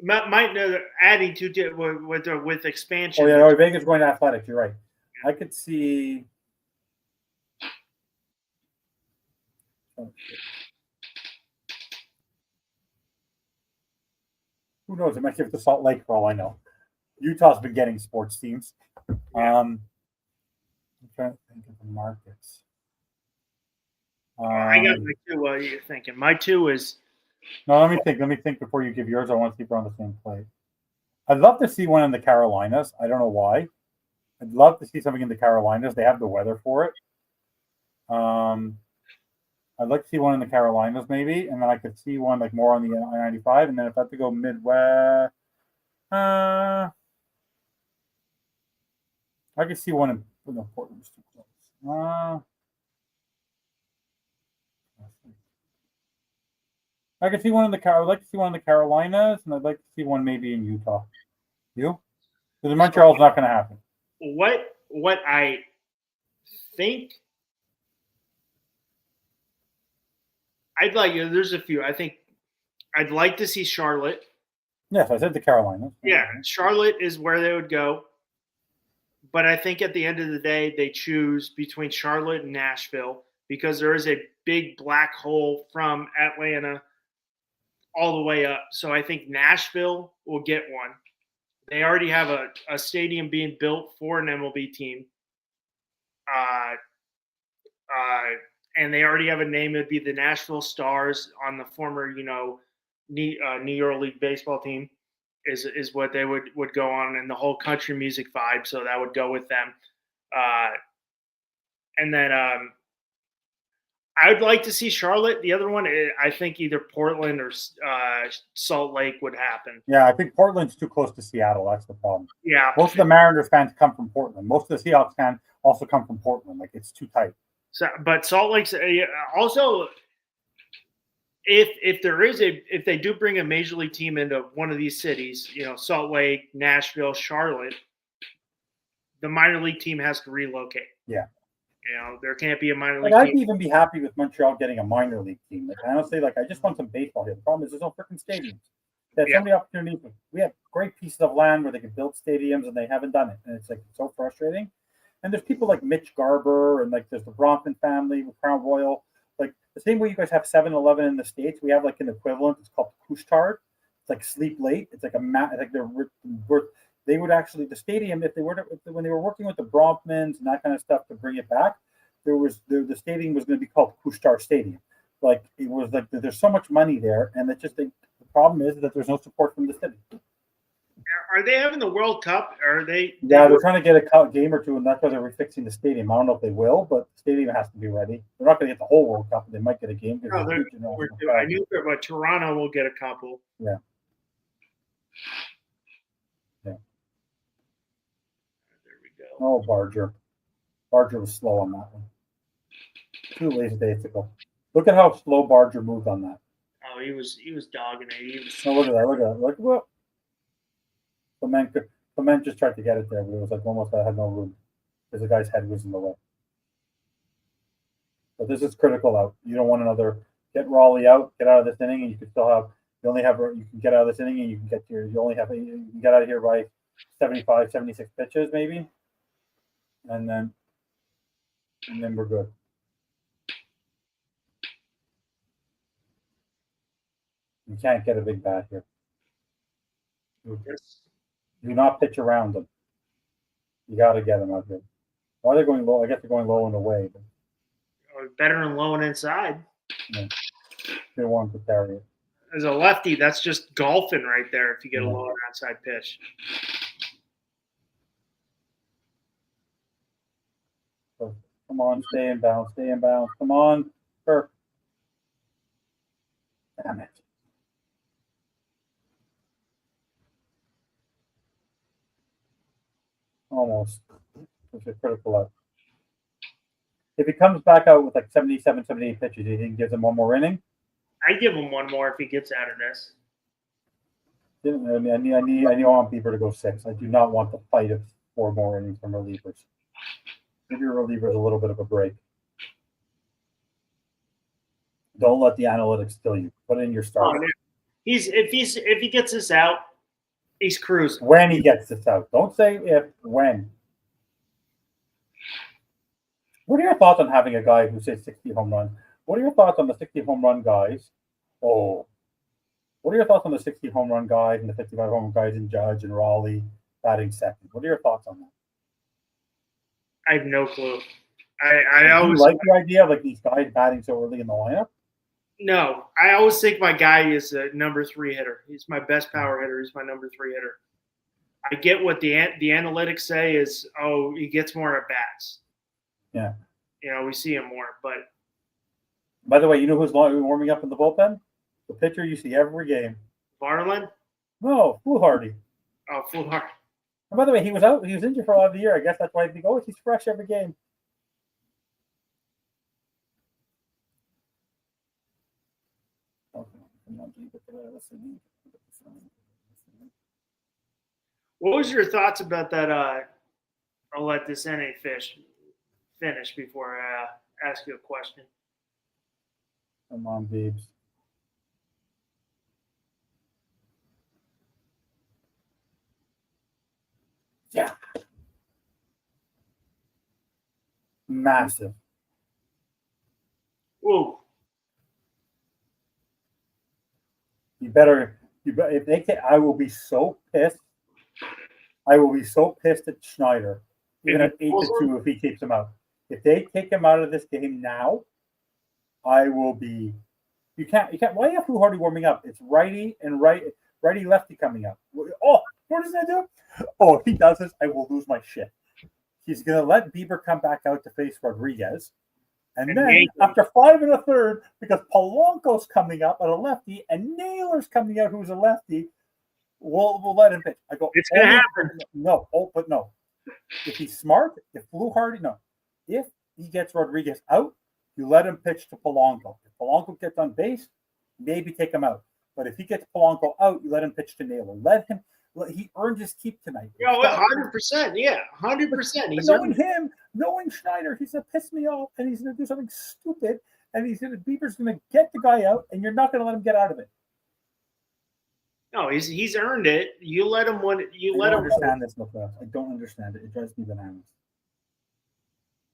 Might adding to with expansion. Oh yeah, Vegas going to Athletics. You're right. I could see. Who knows? It might give it to Salt Lake for all I know. Utah's been getting sports teams. Yeah. I'm trying to think of the markets. I got my 2. What are you thinking? My 2 is. No, let me think before you give yours. I want to see if we're on the same plate. I'd love to see one in the Carolinas. I don't know why. I'd love to see something in the Carolinas. They have the weather for it. I'd like to see one in the Carolinas, maybe, and then I could see one like more on the I-95. And then if I have to go Midwest, I could see one in Portland's too close. I could see one in the I'd like to see one in the Carolinas, and I'd like to see one maybe in Utah. You? Because Montreal's not going to happen. What I think I'd like. There's a few. I think I'd like to see Charlotte. Yes, I said the Carolinas. Yeah, Charlotte is where they would go. But I think at the end of the day, they choose between Charlotte and Nashville because there is a big black hole from Atlanta all the way up. So I think Nashville will get one. They already have a stadium being built for an MLB team. And they already have a name. It'd be the Nashville Stars on the former, New York League baseball team. is what they would go on, and the whole country music vibe. So that would go with them. And then I would like to see Charlotte. The other one, I think either Portland or Salt Lake would happen. Yeah, I think Portland's too close to Seattle. That's the problem. Yeah. Most of the Mariners fans come from Portland. Most of the Seahawks fans also come from Portland. Like, it's too tight. So, but Salt Lake's also, if they do bring a major league team into one of these cities, Salt Lake, Nashville, Charlotte, the minor league team has to relocate. Yeah. There can't be a minor league I'd team. even be happy with Montreal getting a minor league team. Like, honestly, I just want some baseball here. The problem is there's no freaking stadiums. They have so many opportunities. We have great pieces of land where they can build stadiums, and they haven't done it. And it's so frustrating. And there's people like Mitch Garber, and there's the Bronfman family with Crown Royal. Like, the same way you guys have 7-Eleven in the States, we have an equivalent. It's called Couche-Tard. It's like sleep late. It's like they would actually, the stadium, if they were when they were working with the Bronfmans and that kind of stuff to bring it back, the stadium was going to be called Couche-Tard Stadium. There's so much money there, and the problem is that there's no support from the city. Are they having the World Cup? Are they? Yeah, they're trying to get a game or two, and that's why they're refixing the stadium. I don't know if they will, but the stadium has to be ready. They're not going to get the whole World Cup, but they might get a game. No, I knew that, but Toronto will get a couple. Yeah. There we go. Oh, Barger. Barger was slow on that one. 2 lackadaisical. Look at how slow Barger moved on that. Oh, he was dogging it. Look at that. Look at that. Look what. Clement just tried to get it there, but it was almost I had no room because the guy's head was in the way. But this is critical out. You don't want another get Raleigh out, get out of this inning, and you can get out of this inning and you can get out of here by 75, 76 pitches maybe. And then we're good. You can't get a big bat here. Yes. Do not pitch around them. You got to get them out here. Why are they going low? I guess they're going low and away. But better than low and inside. Yeah. They want to carry it. As a lefty, that's just golfing right there if you get a low and outside pitch. So, come on, stay in bounds. Come on, Kirk. Damn it. Almost. It's a critical out. If he comes back out with 77, 78 pitches, do you think he gives him one more inning? I'd give him one more if he gets out of this. I want Bieber to go 6. I do not want the fight of 4 more innings from relievers. Give your relievers a little bit of a break. Don't let the analytics kill you. Put in your start. If he gets this out, he's cruising. When he gets this out. Don't say if, when. What are your thoughts on having a guy who says 60 home runs? What are your thoughts on the 60 home run guys? What are your thoughts on the 60 home run guys and the 55 home run guys in Judge and Raleigh batting second? What are your thoughts on that? I have no clue. I always like the idea of these guys batting so early in the lineup. No, I always think my guy is a number 3 hitter. He's my best power hitter. He's my number 3 hitter. I get what the analytics say is, he gets more at bats. Yeah. We see him more. But by the way, you know who's warming up in the bullpen? The pitcher you see every game. Varland? No, Foolhardy. Oh, Foolhardy. And by the way, he was out. He was injured for a lot of the year. I guess that's why they go. He's fresh every game. What was your thoughts about that? I'll let this NA finish before I ask you a question. Come on, Beebs. Yeah. Massive. Ooh. If they can, I will be so pissed. I will be so pissed at Schneider, even at 8-2 if he keeps him out. If they take him out of this game now, I will be. You can't. Why do you have Foolhardy warming up? It's righty and righty lefty coming up. What does that do? Oh, if he does this, I will lose my shit. He's going to let Bieber come back out to face Rodriguez. And then after 5 1/3, because Polanco's coming up at a lefty and Naylor's coming out who's a lefty, we'll let him pitch. I go, it's going to happen. No, but no. If he's smart, if he gets Rodriguez out, you let him pitch to Polanco. If Polanco gets on base, maybe take him out. But if he gets Polanco out, you let him pitch to Naylor. He earned his keep tonight. 100%. Yeah, 100%. He's knowing Schneider, he's going to piss me off and he's going to do something stupid and Bieber's going to get the guy out and you're not going to let him get out of it. No, he's earned it. You let him win. I don't understand this, I don't understand it. It drives me bananas.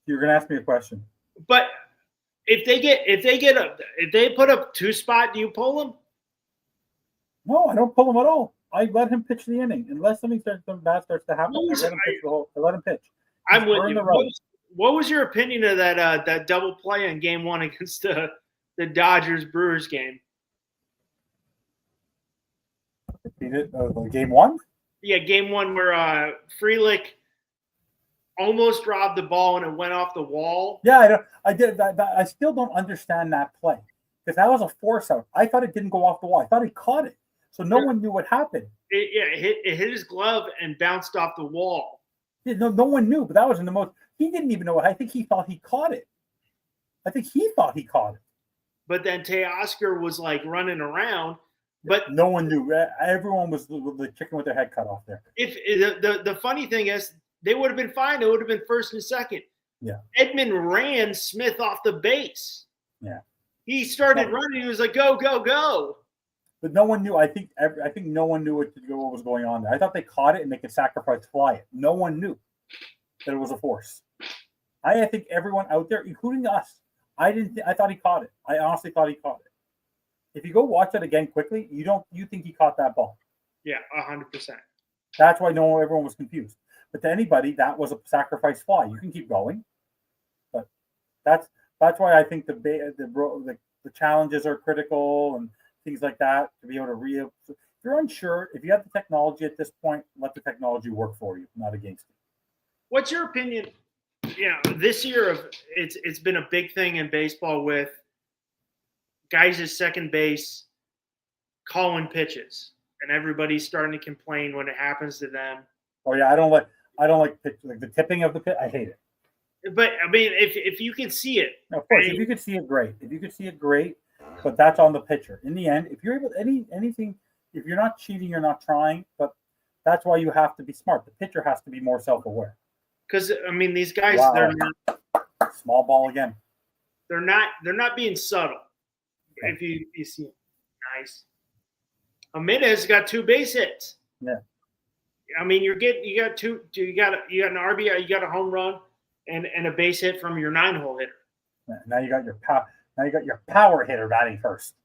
You're going to ask me a question. But if they put up 2-spot, do you pull him? No, I don't pull him at all. I let him pitch the inning unless something bad starts to happen. I let him pitch. I'm with you. What was your opinion of that double play in Game 1 against the Dodgers Brewers game? Game 1? Yeah, Game 1 where Frelick almost dropped the ball and it went off the wall. Yeah, I did that. I still don't understand that play because that was a force out. I thought it didn't go off the wall. I thought he caught it. So no one knew what happened. It hit his glove and bounced off the wall. Yeah, no one knew, but that was in the most. He didn't even know it. I think he thought he caught it. But then Teoscar was like running around, but no one knew. Everyone was the chicken with their head cut off there. If the funny thing is, they would have been fine. It would have been first and second. Yeah. Edmund ran Smith off the base. Yeah. He started running. He was like, "Go, go, go!" But no one knew. I think no one knew what was going on there. I thought they caught it and they could sacrifice fly it. No one knew that it was a force. I think everyone out there, including us, I thought he caught it. I honestly thought he caught it. If you go watch it again quickly, you think he caught that ball. Yeah, 100%. That's why everyone was confused. But to anybody, that was a sacrifice fly. You can keep going, but that's why I think the challenges are critical and things like that to be able to if you're unsure, if you have the technology at this point, let the technology work for you, not against you. What's your opinion? Yeah, this year it's been a big thing in baseball with guys at second base calling pitches, and everybody's starting to complain when it happens to them. Oh yeah, I don't like the tipping of the pitch. I hate it. But I mean, if you can see it, of course, if you could see it, great. But that's on the pitcher. In the end, if you're able to anything, if you're not cheating, you're not trying. But that's why you have to be smart. The pitcher has to be more self-aware. Because I mean, these guys, they're not small ball again. They're not being subtle. Okay. If you see it. Nice. Jimenez got 2 base hits. Yeah. I mean, you got an RBI, you got a home run, and a base hit from your 9-hole hitter. Yeah, now you got your power hitter batting first.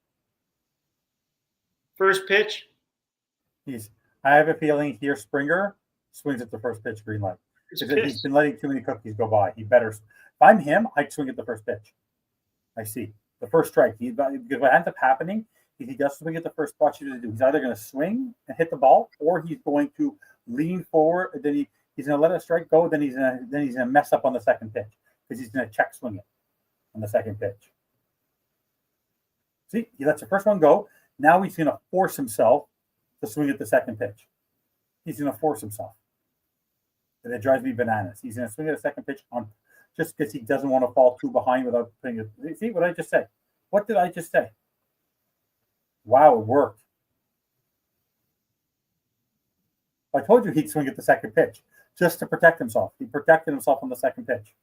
First pitch. I have a feeling here Springer swings at the first pitch, green light. He's been letting too many cookies go by. He better. If I'm him, I'd swing at the first pitch. I see the first strike. Because what ends up happening is he does swing at the first spot. He's either going to swing and hit the ball, or he's going to lean forward. And then he's going to let a strike go. Then he's going to mess up on the second pitch because he's going to check swing it on the second pitch. See, he lets the first one go. Now he's going to force himself to swing at the second pitch. He's going to force himself. And it drives me bananas. He's going to swing at the second pitch on just because he doesn't want to fall too behind without putting it. See what I just said? What did I just say? Wow, it worked. I told you he'd swing at the second pitch just to protect himself. He protected himself on the second pitch.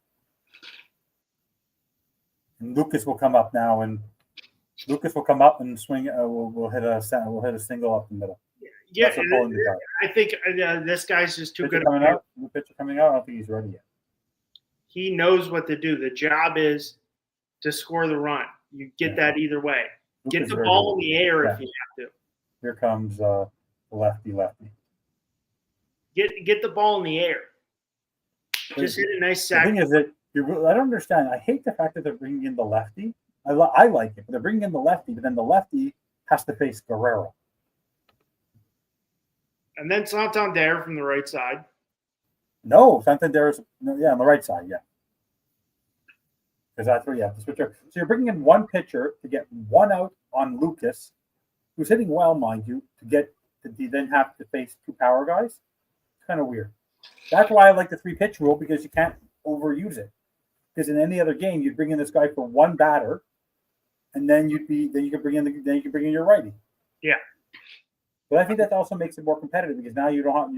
And Lucas will come up now, and swing. We'll hit a single up the middle. Yeah, I think this guy's just too good. The pitcher coming out. I don't think he's ready yet. He knows what to do. The job is to score the run. You get that either way. Get the ball in the air if you have to. Here comes the lefty. Get the ball in the air. Just hit a nice sack. The thing is that I don't understand. I hate the fact that they're bringing in the lefty. I like it, but they're bringing in the lefty, but then the lefty has to face Guerrero. And then Santander from the right side. No, Santander's on the right side, yeah. Because that's where you have to switch over. So you're bringing in one pitcher to get one out on Lucas, who's hitting well, mind you, to then have to face two power guys. It's kind of weird. That's why I like the 3-pitch rule, because you can't overuse it. Because in any other game, you'd bring in this guy for one batter, and then you can bring in your righty. Yeah. But I think that also makes it more competitive, because now you're not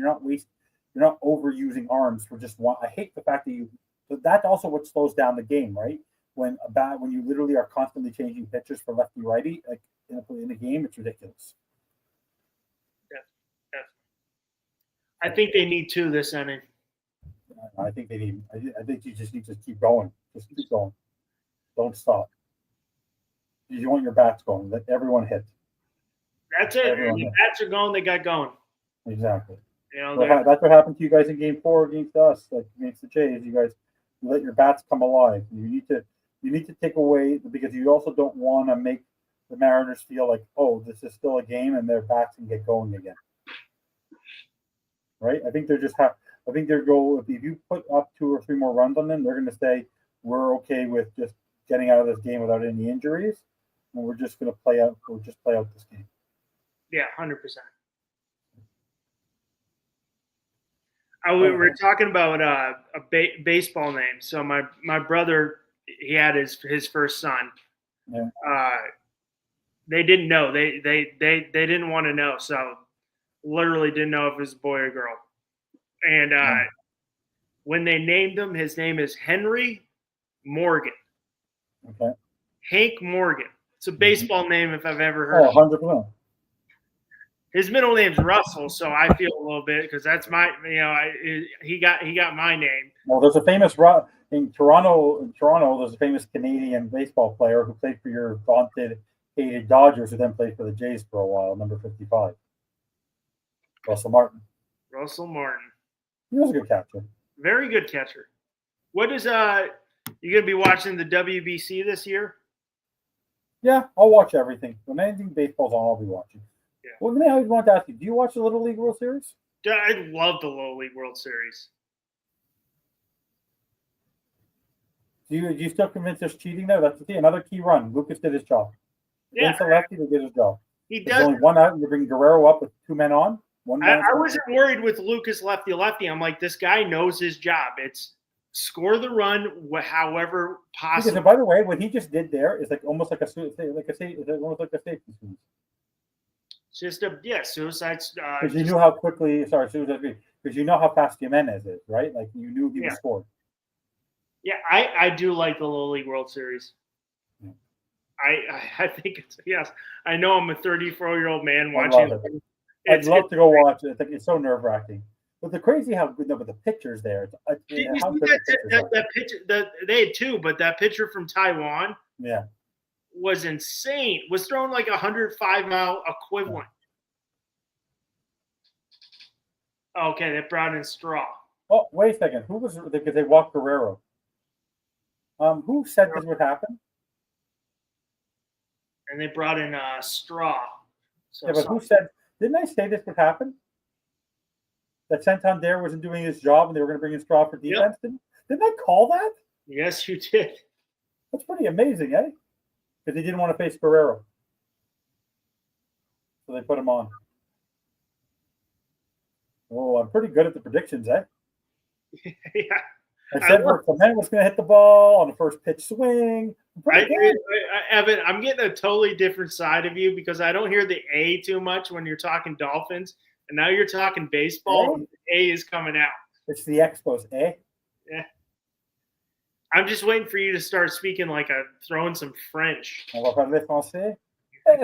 overusing arms for just one. I hate the fact that but that's also what slows down the game, right? When you literally are constantly changing pitchers for lefty righty, like in a game, it's ridiculous. Yeah. I think they need 2 this inning. I think they need. I think you just need to keep going. Just keep going. Don't stop. You want your bats going. Let everyone hit. That's it. When the bats are going, they got going. Exactly. That's what happened to you guys in Game 4 against us, like against the Jays. You let your bats come alive. You need to take away, because you also don't want to make the Mariners feel like, oh, this is still a game and their bats can get going again. Right? I think their goal, if you put up 2 or 3 more runs on them, they're going to say, we're okay with just getting out of this game without any injuries, and we're just going to play out this game. Yeah, 100%. We were talking about a baseball name. So my brother, he had his first son. Yeah. They didn't know. They didn't want to know. So literally didn't know if it was a boy or girl. And when they named him, his name is Henry Morgan. Okay. Hank Morgan. It's a baseball name if I've ever heard. Oh, 100%. His middle name's Russell, so I feel a little bit, because that's my, he got my name. Well, there's a famous in Toronto. There's a famous Canadian baseball player who played for your vaunted, hated Dodgers, who then played for the Jays for a while. Number 55, Russell Martin. Russell Martin. He was a good catcher. Very good catcher. What is you gonna be watching the WBC this year? Yeah, I'll watch everything. When anything baseball's on, I'll be watching. Yeah. Well, I always want to ask you, do you watch the Little League World Series? I love the Little League World Series. Do you still convinced there's cheating there? That's the thing. Another key run. Lucas did his job. Yeah. Against the lefty, they did his job. He does. There's only one out, and you bring Guerrero up with 2 men on. I wasn't worried with Lucas lefty. I'm like, this guy knows his job. It's score the run however possible. Because, by the way, what he just did there is almost like a safety. It's just a suicide. Because you knew how quickly. Because you know how fast Jimenez is, right? Like you knew he would score. Yeah, I do like the Little League World Series. Yeah. I think it's yes. I know I'm a 34-year-old man watching. I'd love to go watch it. I think it's so nerve-wracking. But the crazy how good the pictures there. Did you see that picture? They had 2, but that picture from Taiwan. Yeah. Was insane. Was throwing like 105-mile equivalent. Yeah. Okay, they brought in Straw. Oh, wait a second. Who was because they walked Guerrero? Who said this would happen? And they brought in Straw. So, yeah, but who said? Didn't I say this would happen? That Santander wasn't doing his job, and they were going to bring in Straw for defense. Yep. Didn't I call that? Yes, you did. That's pretty amazing, eh? Because they didn't want to face Guerrero. So they put him on. Oh, I'm pretty good at the predictions, eh? Yeah. I said Clement was going to hit the ball on the first pitch swing. Evan, I'm getting a totally different side of you, because I don't hear the A too much when you're talking Dolphins. And now you're talking baseball, and the A is coming out. It's the Expos, eh? Yeah. I'm just waiting for you to start speaking throwing some French. On va parler français.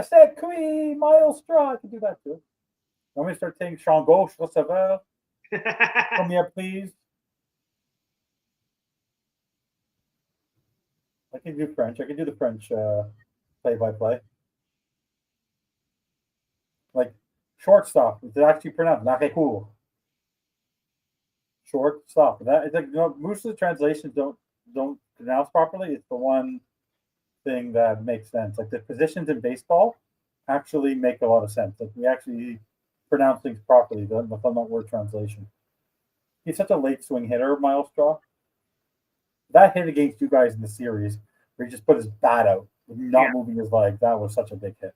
C'est cuit, Miles Straw. I can do that too. Want me to start saying champ gauche, receveur? Come here, please. I can do French. I can do the French play-by-play. Like shortstop. It's actually pronounced l'arrêt-court. Shortstop. That most of the translations don't pronounce properly. It's the one thing that makes sense. Like the positions in baseball actually make a lot of sense. Like we actually pronounce things properly. From that word translation. He's such a late swing hitter, Miles Straw. That hit against you guys in the series, where he just put his bat out, not moving his leg. That was such a big hit.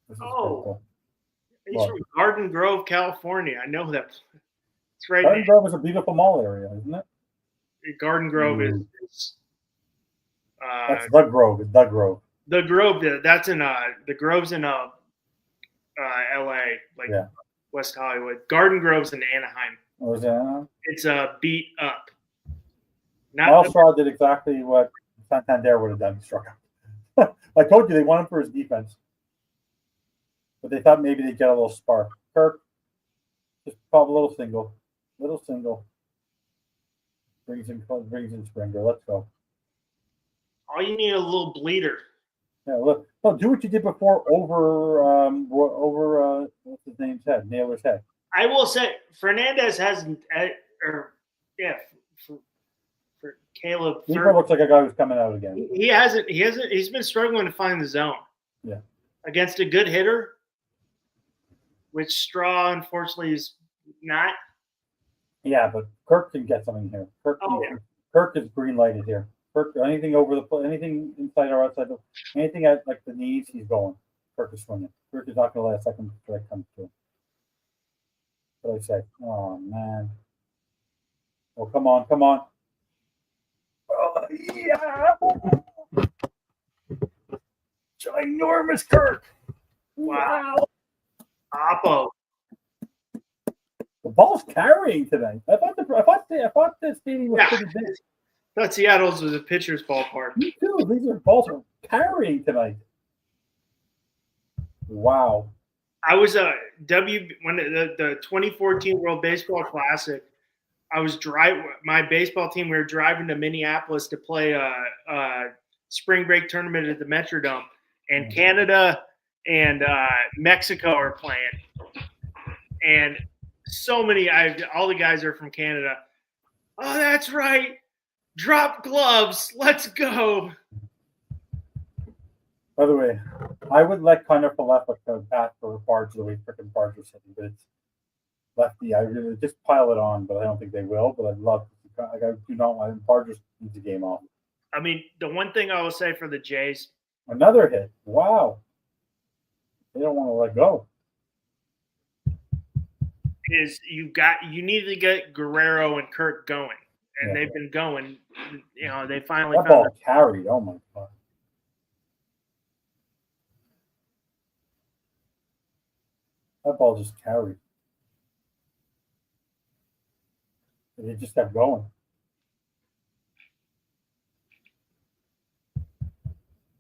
This is cool. He's from Garden Grove, California. I know that. It's right. Garden Grove is a beautiful mall area, isn't it? Garden Grove is. That's the Grove. It's the Grove. The Grove. That's in the Grove's in L.A. West Hollywood. Garden Grove's in Anaheim. Oh, is that? It's beat up. Miles Straw did exactly what Santander would have done. He struck out. I told you they want him for his defense, but they thought maybe they'd get a little spark. Kirk, just pop a little single. Brings in Springer. Let's go. All you need is a little bleeder. Yeah, look. No, do what you did before over what's his name's head, Naylor's head. I will say Fernandez hasn't, for Caleb. He looks like a guy who's coming out again. He hasn't. He's been struggling to find the zone. Yeah. Against a good hitter, which Straw unfortunately is not. Yeah, but Kirk can get something here. Kirk is green lighted here. Kirk, anything inside or outside, anything at like the knees, he's going. Kirk is swinging. Kirk is not going to let a second strike come through. What I say? Oh man! Oh come on! Oh yeah! Ginormous Kirk! Wow! Oppo. The ball's carrying tonight. I thought the stadium was pretty big. I thought Seattle's was a pitcher's ballpark. Me too. These balls are carrying tonight. Wow. I was when the 2014 World Baseball Classic. I was my baseball team. We were driving to Minneapolis to play a spring break tournament at the Metrodome, and Canada and Mexico are playing, and all the guys are from Canada. Oh, that's right. Drop gloves. Let's go. By the way, I would let Connor Falefa bat for Barger the way freaking Barger's hitting, but it's lefty. I really just pile it on, but I don't think they will. But I'd love to. I do not want Barger needs a game off. I mean, the one thing I will say for the Jays. Another hit. Wow. They don't want to let go. Is you need to get Guerrero and Kirk going, and they've been going. They finally that ball carried. Oh my god! That ball just carried. And it just kept going.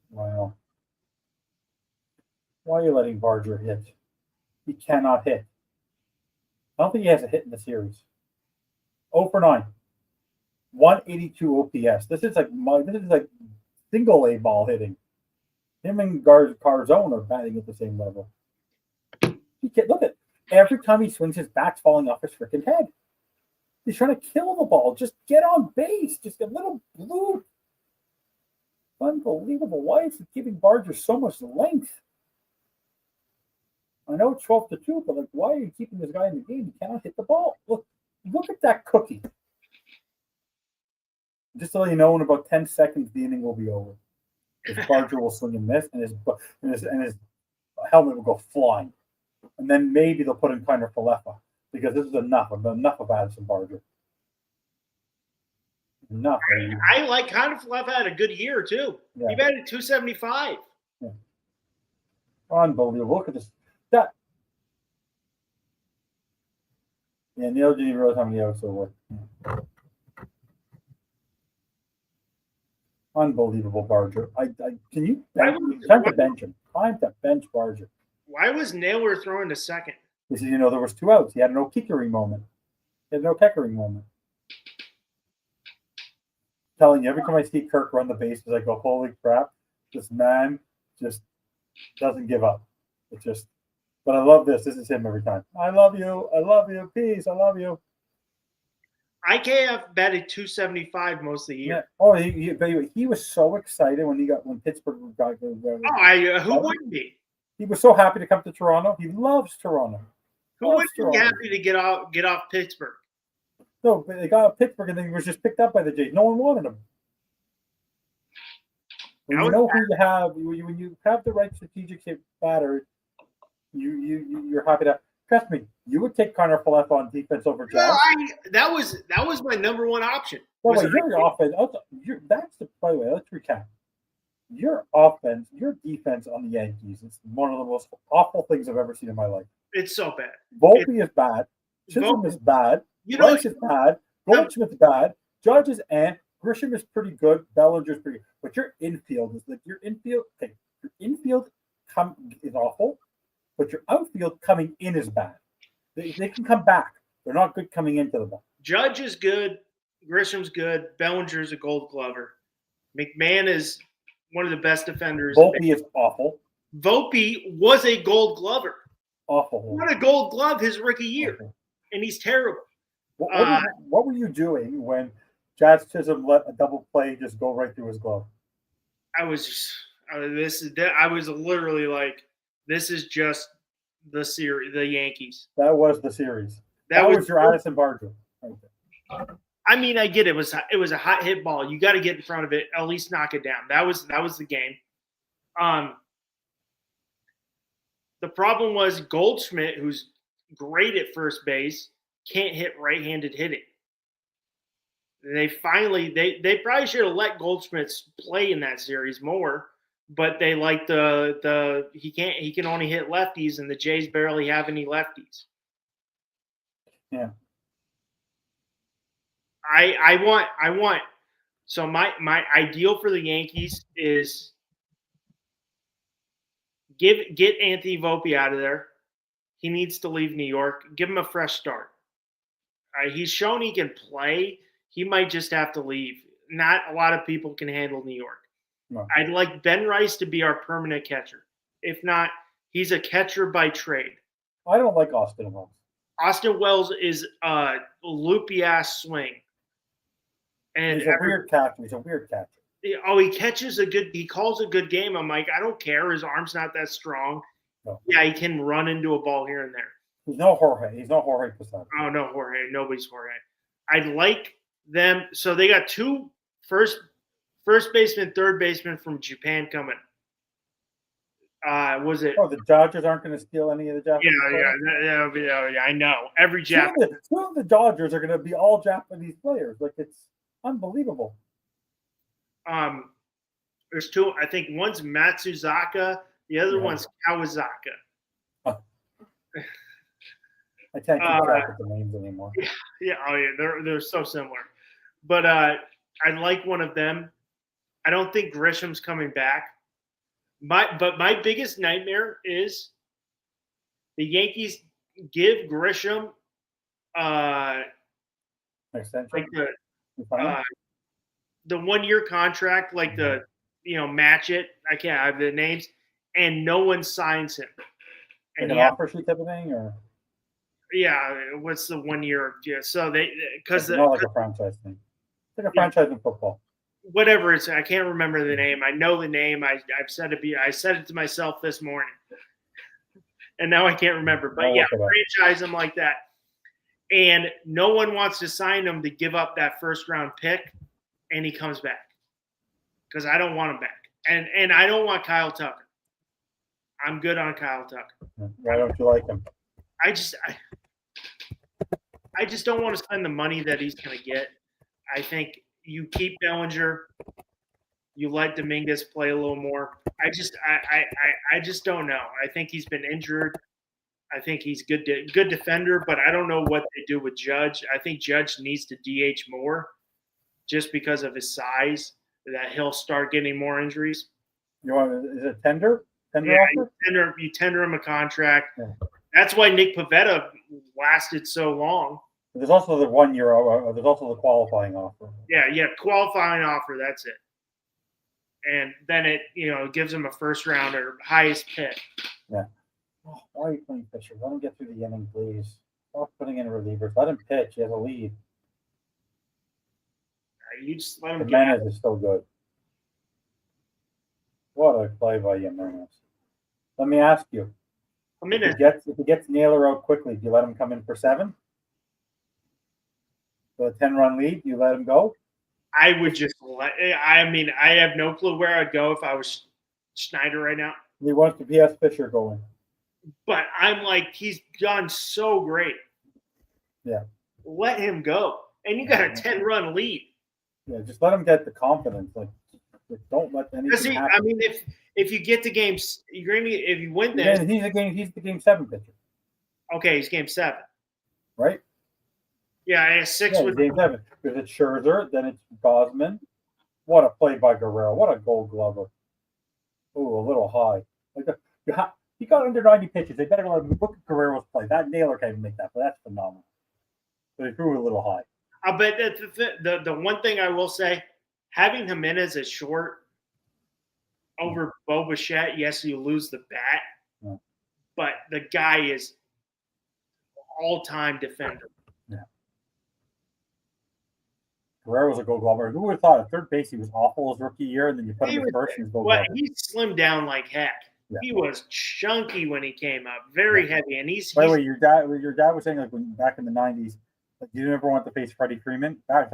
Wow! Why are you letting Barger hit? He cannot hit. I don't think he has a hit in the series. 0 for 9. 182 OPS. This is like single A ball hitting. Him and Carzone are batting at the same level. Look at every time he swings, his bat's falling off his freaking head. He's trying to kill the ball. Just get on base. Just a little blue. Unbelievable. Why is he giving Barger so much length? I know it's 12-2, but why are you keeping this guy in the game? He cannot hit the ball. Look at that cookie. Just to let you know, in about 10 seconds, the inning will be over. His Barger will swing and miss, and his helmet will go flying. And then maybe they'll put in Connor Falefa, because this is enough of Addison Barger. Enough. I like Connor Falefa had a good year too. Yeah. He batted 275. Yeah. Unbelievable. Look at this. Neil didn't even realize how many outs there were. Unbelievable, Barger. Can you time to bench him? Time to bench Barger. Why was Naylor throwing to second? Because there was 2 outs. He had no kickering moment. I'm telling you, every time I see Kirk run the bases, I go, holy crap, this man just doesn't give up. It's just. But I love this. This is him every time. I love you. Peace. I love you. IKF batted 275 most of the year. Yeah. Oh, he was so excited when Pittsburgh got. Who wouldn't be? He was so happy to come to Toronto. He loves Toronto. Who wouldn't be happy to get off Pittsburgh? No, but they got Pittsburgh and then he was just picked up by the Jays. No one wanted him. When you know who you have, when you have the right strategic batter, you're happy to. Trust me, you would take Connor Follett on defense over Jazz. No, that was my number one option. By the way, your offense. By the way, let's recap. Your offense, your defense on the Yankees is one of the most awful things I've ever seen in my life. It's so bad. Volpe is bad. Chisholm is bad. Rice is bad. Goldschmidt's bad. Judge is Grisham is pretty good. Bellinger's pretty good. But your infield is like your infield. Okay, your infield is awful, but your outfield coming in is bad. They can come back. They're not good coming into the ball. Judge is good. Grisham's good. Bellinger's a Gold Glover. McMahon is one of the best defenders. Volpe is awful. Volpe was a Gold Glover. Awful. What a Gold Glove his rookie year, and he's terrible. What were you doing when Jazz Chisholm let a double play just go right through his glove? I was literally like, this is just the series, the Yankees. That was the series. That was your Addison Barger. Okay. I mean, I get it. It was a hot hit ball. You got to get in front of it, at least knock it down. That was the game. The problem was Goldschmidt, who's great at first base, can't hit right-handed hitting. They probably should have let Goldschmidt play in that series more, but they like he can only hit lefties, and the Jays barely have any lefties. Yeah. I want. So my ideal for the Yankees is get Anthony Volpe out of there. He needs to leave New York. Give him a fresh start. He's shown he can play. He might just have to leave. Not a lot of people can handle New York. No. I'd like Ben Rice to be our permanent catcher. If not, he's a catcher by trade. I don't like Austin Wells. Austin Wells is a loopy-ass swing. And he's a weird catcher. Oh, he calls a good game. I'm like, I don't care. His arm's not that strong. No. Yeah, he can run into a ball here and there. He's no Jorge. He's no Jorge Posada. Oh, no, Jorge. Nobody's Jorge. I'd like them. So they got two first baseman, third baseman from Japan coming. Was it? Oh, the Dodgers aren't going to steal any of the Japanese players? Yeah, I know. Every Japanese. Two of the Dodgers are going to be all Japanese players. Like, it's unbelievable. There's two. I think one's Matsuzaka. The other one's Kawasaka. Oh. I can't keep track of the names anymore. Yeah. Oh, yeah. They're so similar. But I like one of them. I don't think Grisham's coming back. But my biggest nightmare is the Yankees give Grisham extension. Like the 1-year contract, like match it. I can't have the names, and no one signs him. And an offer sheet type of thing, or yeah, what's the 1 year? Yeah, so it's not like a franchise thing. It's like a franchise in football. Whatever it's, I can't remember the name. I know the name. I've said it. I said it to myself this morning, and now I can't remember. But yeah, franchise him like that, and no one wants to sign him to give up that first round pick, and he comes back because I don't want him back, and I don't want Kyle Tucker. I'm good on Kyle Tucker. Why don't you like him? I just don't want to spend the money that he's going to get. I think you keep Bellinger, you let Dominguez play a little more. I just don't know. I think he's been injured. I think he's good defender, but I don't know what they do with Judge. I think Judge needs to DH more just because of his size, that he'll start getting more injuries. Is it tender? You tender him a contract. Yeah. That's why Nick Pivetta lasted so long. There's also the 1 year. There's also the qualifying offer. Yeah, qualifying offer. That's it. And then it, gives him a first round or highest pick. Yeah. Oh, why are you playing pitcher? Let him get through the inning, please. Stop putting in relievers. Let him pitch. He has a lead. You just let him get Jimenez is still good. What a play by Jimenez. Let me ask you. If he gets Naylor out quickly, do you let him come in for 7? For a 10-run lead, do you let him go? I would just I have no clue where I'd go if I was Schneider right now. He wants the PS Fisher going. But I'm like, he's done so great. Yeah. Let him go. And you got a 10-run lead. Yeah, just let him get the confidence. Like, don't let anything happen. I mean, if you get the games, if you win this, he's the game 7 pitcher. Okay, he's game 7, right? Yeah, I have 6 with game 7. Because it's Scherzer, then it's Gosman. What a play by Guerrero! What a Gold Glover! Oh, a little high. He got under 90 pitches. They better let him look at Guerrero's play. That Naylor can't even make that play. That's phenomenal. But he threw it a little high. But the one thing I will say, having Jimenez as short over Bo Bichette, yes, you lose the bat, but the guy is all-time defender. Yeah. Guerrero was a Gold Glover. Who would have thought at third base he was awful his rookie year, and then you put him in first and he's Gold Glover. He slimmed down like heck. Yeah. He was chunky when he came up, very heavy, and he's. By the way, your dad was saying like back in the '90s, like you never want to face Freddie Freeman. Back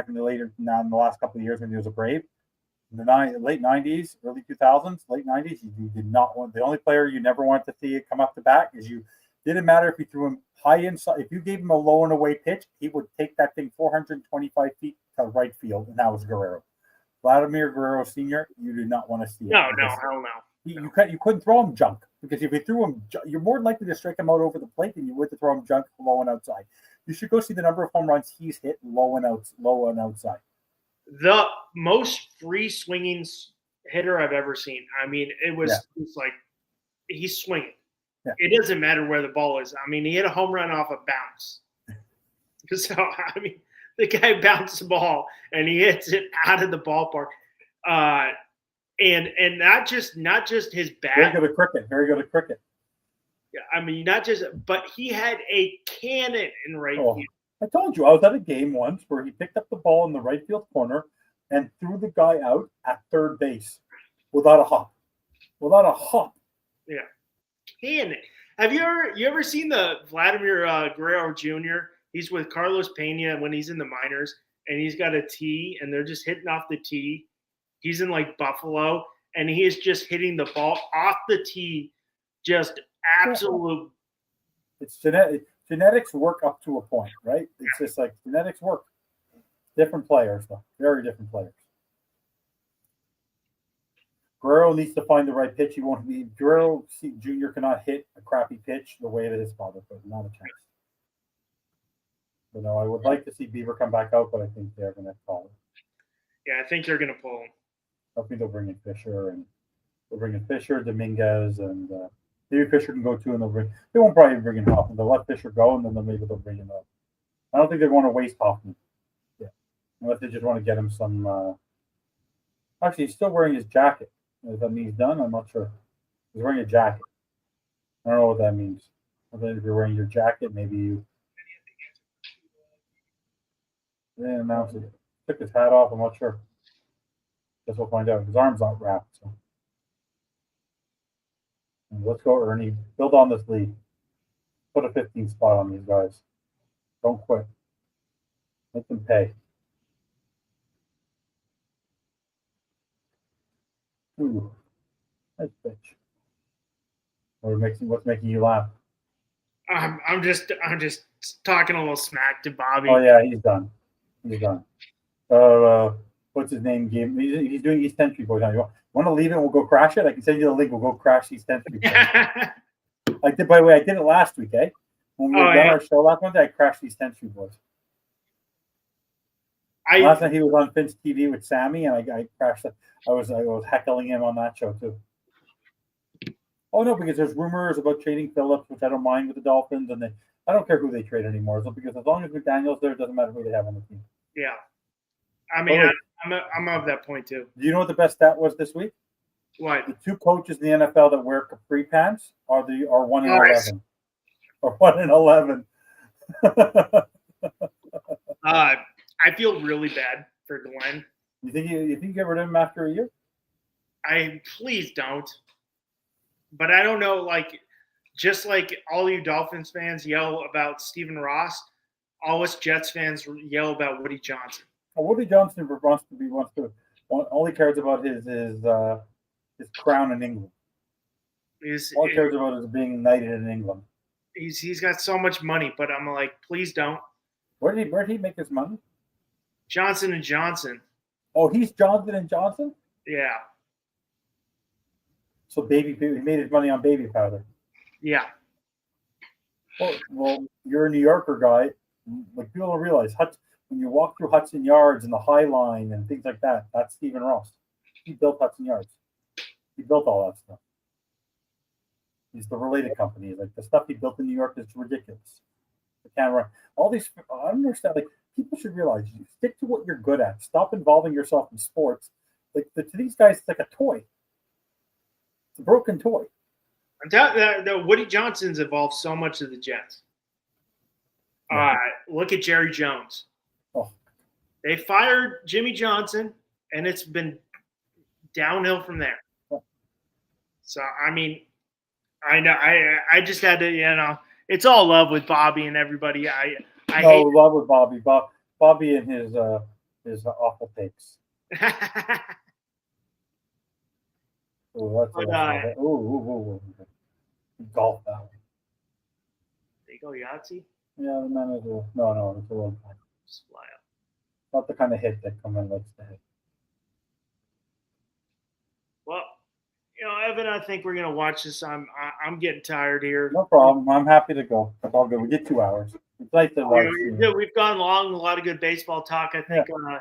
in the last couple of years when he was a Brave, in the late '90s, early 2000s, late '90s, you did not want. The only player you never wanted to see come up the bat is you. Didn't matter if you threw him high inside. If you gave him a low and away pitch, he would take that thing 425 feet to right field, and that was Guerrero. Vladimir Guerrero Sr., you do not want to see it. No, hell no. You couldn't throw him junk because if you threw him, you're more likely to strike him out over the plate than you would to throw him junk low and outside. You should go see the number of home runs he's hit low and outside. The most free swinging hitter I've ever seen. I mean, it was just like he's swinging. Yeah. It doesn't matter where the ball is. I mean, he hit a home run off a bounce. So I mean, the guy bounced the ball and he hits it out of the ballpark. And not just his bat. Very good at cricket. Yeah, I mean, but he had a cannon in right field. I told you, I was at a game once where he picked up the ball in the right field corner and threw the guy out at third base without a hop. Yeah, cannon. Have you ever seen the Vladimir Guerrero Jr.? He's with Carlos Pena when he's in the minors, and he's got a tee, and they're just hitting off the tee. He's in like Buffalo, and he is just hitting the ball off the tee, just absolute. It's genetics work up to a point, right? It's just like genetics work. Different players, though. Very different players. Guerrero needs to find the right pitch. Guerrero Jr. cannot hit a crappy pitch the way that his father could. Not a chance. I would like to see Bieber come back out, but I think they're going to call it. Yeah, I think they're going to pull him. I think they'll bring in Fisher, Dominguez, and maybe Fisher can go too, and they won't probably bring in Hoffman. They'll let Fisher go, and then maybe they'll bring him up. I don't think they want to waste Hoffman. Yeah, unless they just want to get him some. Actually, he's still wearing his jacket. Does that mean he's done? I'm not sure. He's wearing a jacket. I don't know what that means. I think if you're wearing your jacket, maybe you. They announced it. Took his hat off. I'm not sure. Guess we'll find out. His arm's not wrapped. So. Let's go, Ernie. Build on this lead. Put a 15 spot on these guys. Don't quit. Make them pay. Ooh, nice pitch. What's making you laugh? I'm just talking a little smack to Bobby. Oh yeah, he's done. What's his name? He's doing East 10th Street Boys now. You want to leave it? We'll go crash it. I can send you the link. We'll go crash East 10th Street Boys. By the way, I did it last week, eh? When we done our show last Monday, I crashed East 10th Street Boys. Last night he was on Finn's TV with Sammy, and I crashed it. I was heckling him on that show too. Oh no, because there's rumors about trading Phillips, which I don't mind with the Dolphins, and I don't care who they trade anymore. So because as long as McDaniel's there, it doesn't matter who they have on the team. Yeah, I mean, I'm of that point too. Do you know what the best stat was this week? What? The 2 coaches in the NFL that wear capri pants are 1 in 11. Or 1 in 11. I feel really bad for Glenn. You think you get rid of him after a year? Please don't. But I don't know, like, just like all you Dolphins fans yell about Stephen Ross, all us Jets fans yell about Woody Johnson. Well, Woody Johnson only cares about his crown in England. All he cares about is being knighted in England. He's got so much money, but I'm like, please don't. Where did he make his money? Johnson & Johnson. Oh, he's Johnson & Johnson? Yeah. So he made his money on baby powder. Yeah. Well, you're a New Yorker guy. Like, people don't realize when you walk through Hudson Yards and the High Line and things like that, that's Stephen Ross. He built Hudson Yards. He built all that stuff. He's the related company. Like, the stuff he built in New York is ridiculous. The camera, all these. I don't understand. Like, people should realize you stick to what you're good at. Stop involving yourself in sports. Like, to these guys, it's like a toy. It's a broken toy. The Woody Johnson's evolved so much of the Jets. Look at Jerry Jones. Oh. They fired Jimmy Johnson, and it's been downhill from there. Oh. So, I mean, I know. I just had to, it's all love with Bobby and everybody. I hate love with Bobby. Bobby and his awful takes. Oh, that's golf now. They go Yahtzee? Yeah, the man is no, it's a little time. Just fly up. Not the kind of hit that Coleman likes to hit. Well, Evan, I think we're gonna watch this. I'm getting tired here. No problem. I'm happy to go. It's all good. We get 2 hours. It's nice to watch. We've gone long. A lot of good baseball talk. I think. Yeah.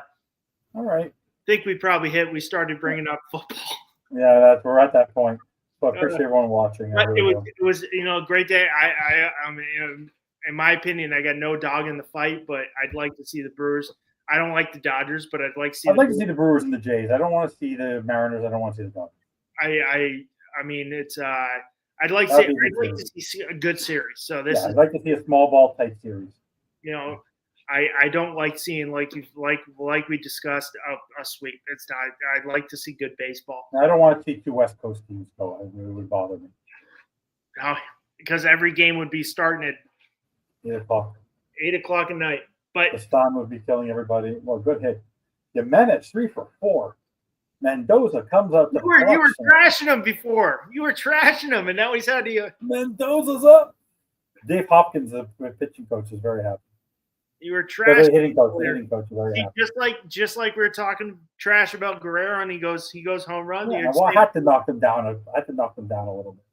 All right. I think we probably we started bringing up football. Yeah, we're at that point. So I appreciate everyone watching. It was a great day. I mean, in my opinion, I got no dog in the fight, but I'd like to see the Brewers. I don't like the Dodgers, but I'd like to see. I'd like to see the Brewers and the Jays. I don't want to see the Mariners. I don't want to see the Dodgers. I mean, it's. I'd like to see a good series. So I'd like to see a small ball type series. I don't like seeing like we discussed a sweep. It's not. I'd like to see good baseball. I don't want to see 2 West Coast teams go. It would bother me. No, because every game would be starting at 8 o'clock. 8 o'clock at night. But the Stan would be killing everybody. Well, good hit. Jimenez 3 for 4. Mendoza comes up. You were trashing him before. You were trashing him, and now he's had to. Mendoza's up. Dave Hopkins, the pitching coach, is very happy. You were trashing. The hitting coach, is very happy. Just like we were talking trash about Guerrero, and he goes home run. Yeah, I had to knock him down. I had to knock him down a little bit.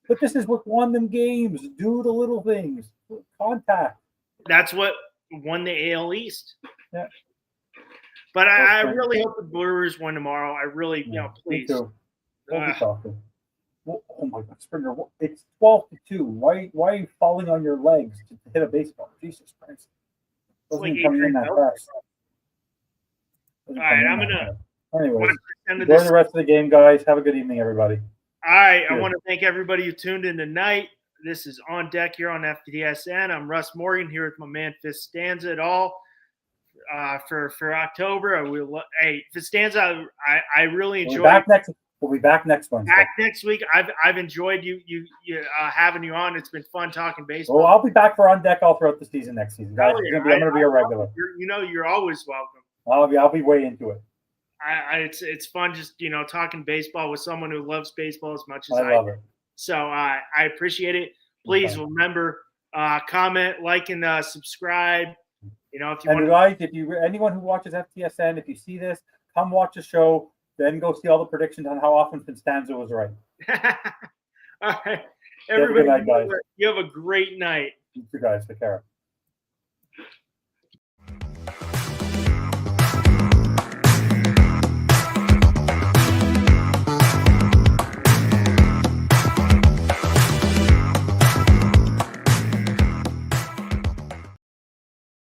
But this is what won them games. Do the little things. Contact. That's what won the AL East. Yeah. But I really hope the Brewers win tomorrow. I really, please. Me too. We'll be talking. Well, oh my God, Springer! It's 12-2. Why are you falling on your legs to hit a baseball? Jesus Christ! Doesn't come in that fast. All right, I'm gonna. Anyways, enjoy the rest of the game, guys. Have a good evening, everybody. All right, I want to thank everybody who tuned in tonight. This is On Deck here on FTSN. I'm Russ Morgan here with my man Fistanza et al. For October. Fistanza, I really enjoyed. We'll be back next Wednesday. Back next week. I've enjoyed you having you on. It's been fun talking baseball. Well, I'll be back for On Deck all throughout the season next season, guys. I'm going to be a regular. You're always welcome. I'll be way into it. It's fun just talking baseball with someone who loves baseball as much as I love it. So I appreciate it. Please remember, comment, like, and subscribe. If you anyone who watches FTSN, if you see this, come watch the show. Then go see all the predictions on how often Constanza was right. All right, everybody. Good night, guys. You have a great night. You guys, take care.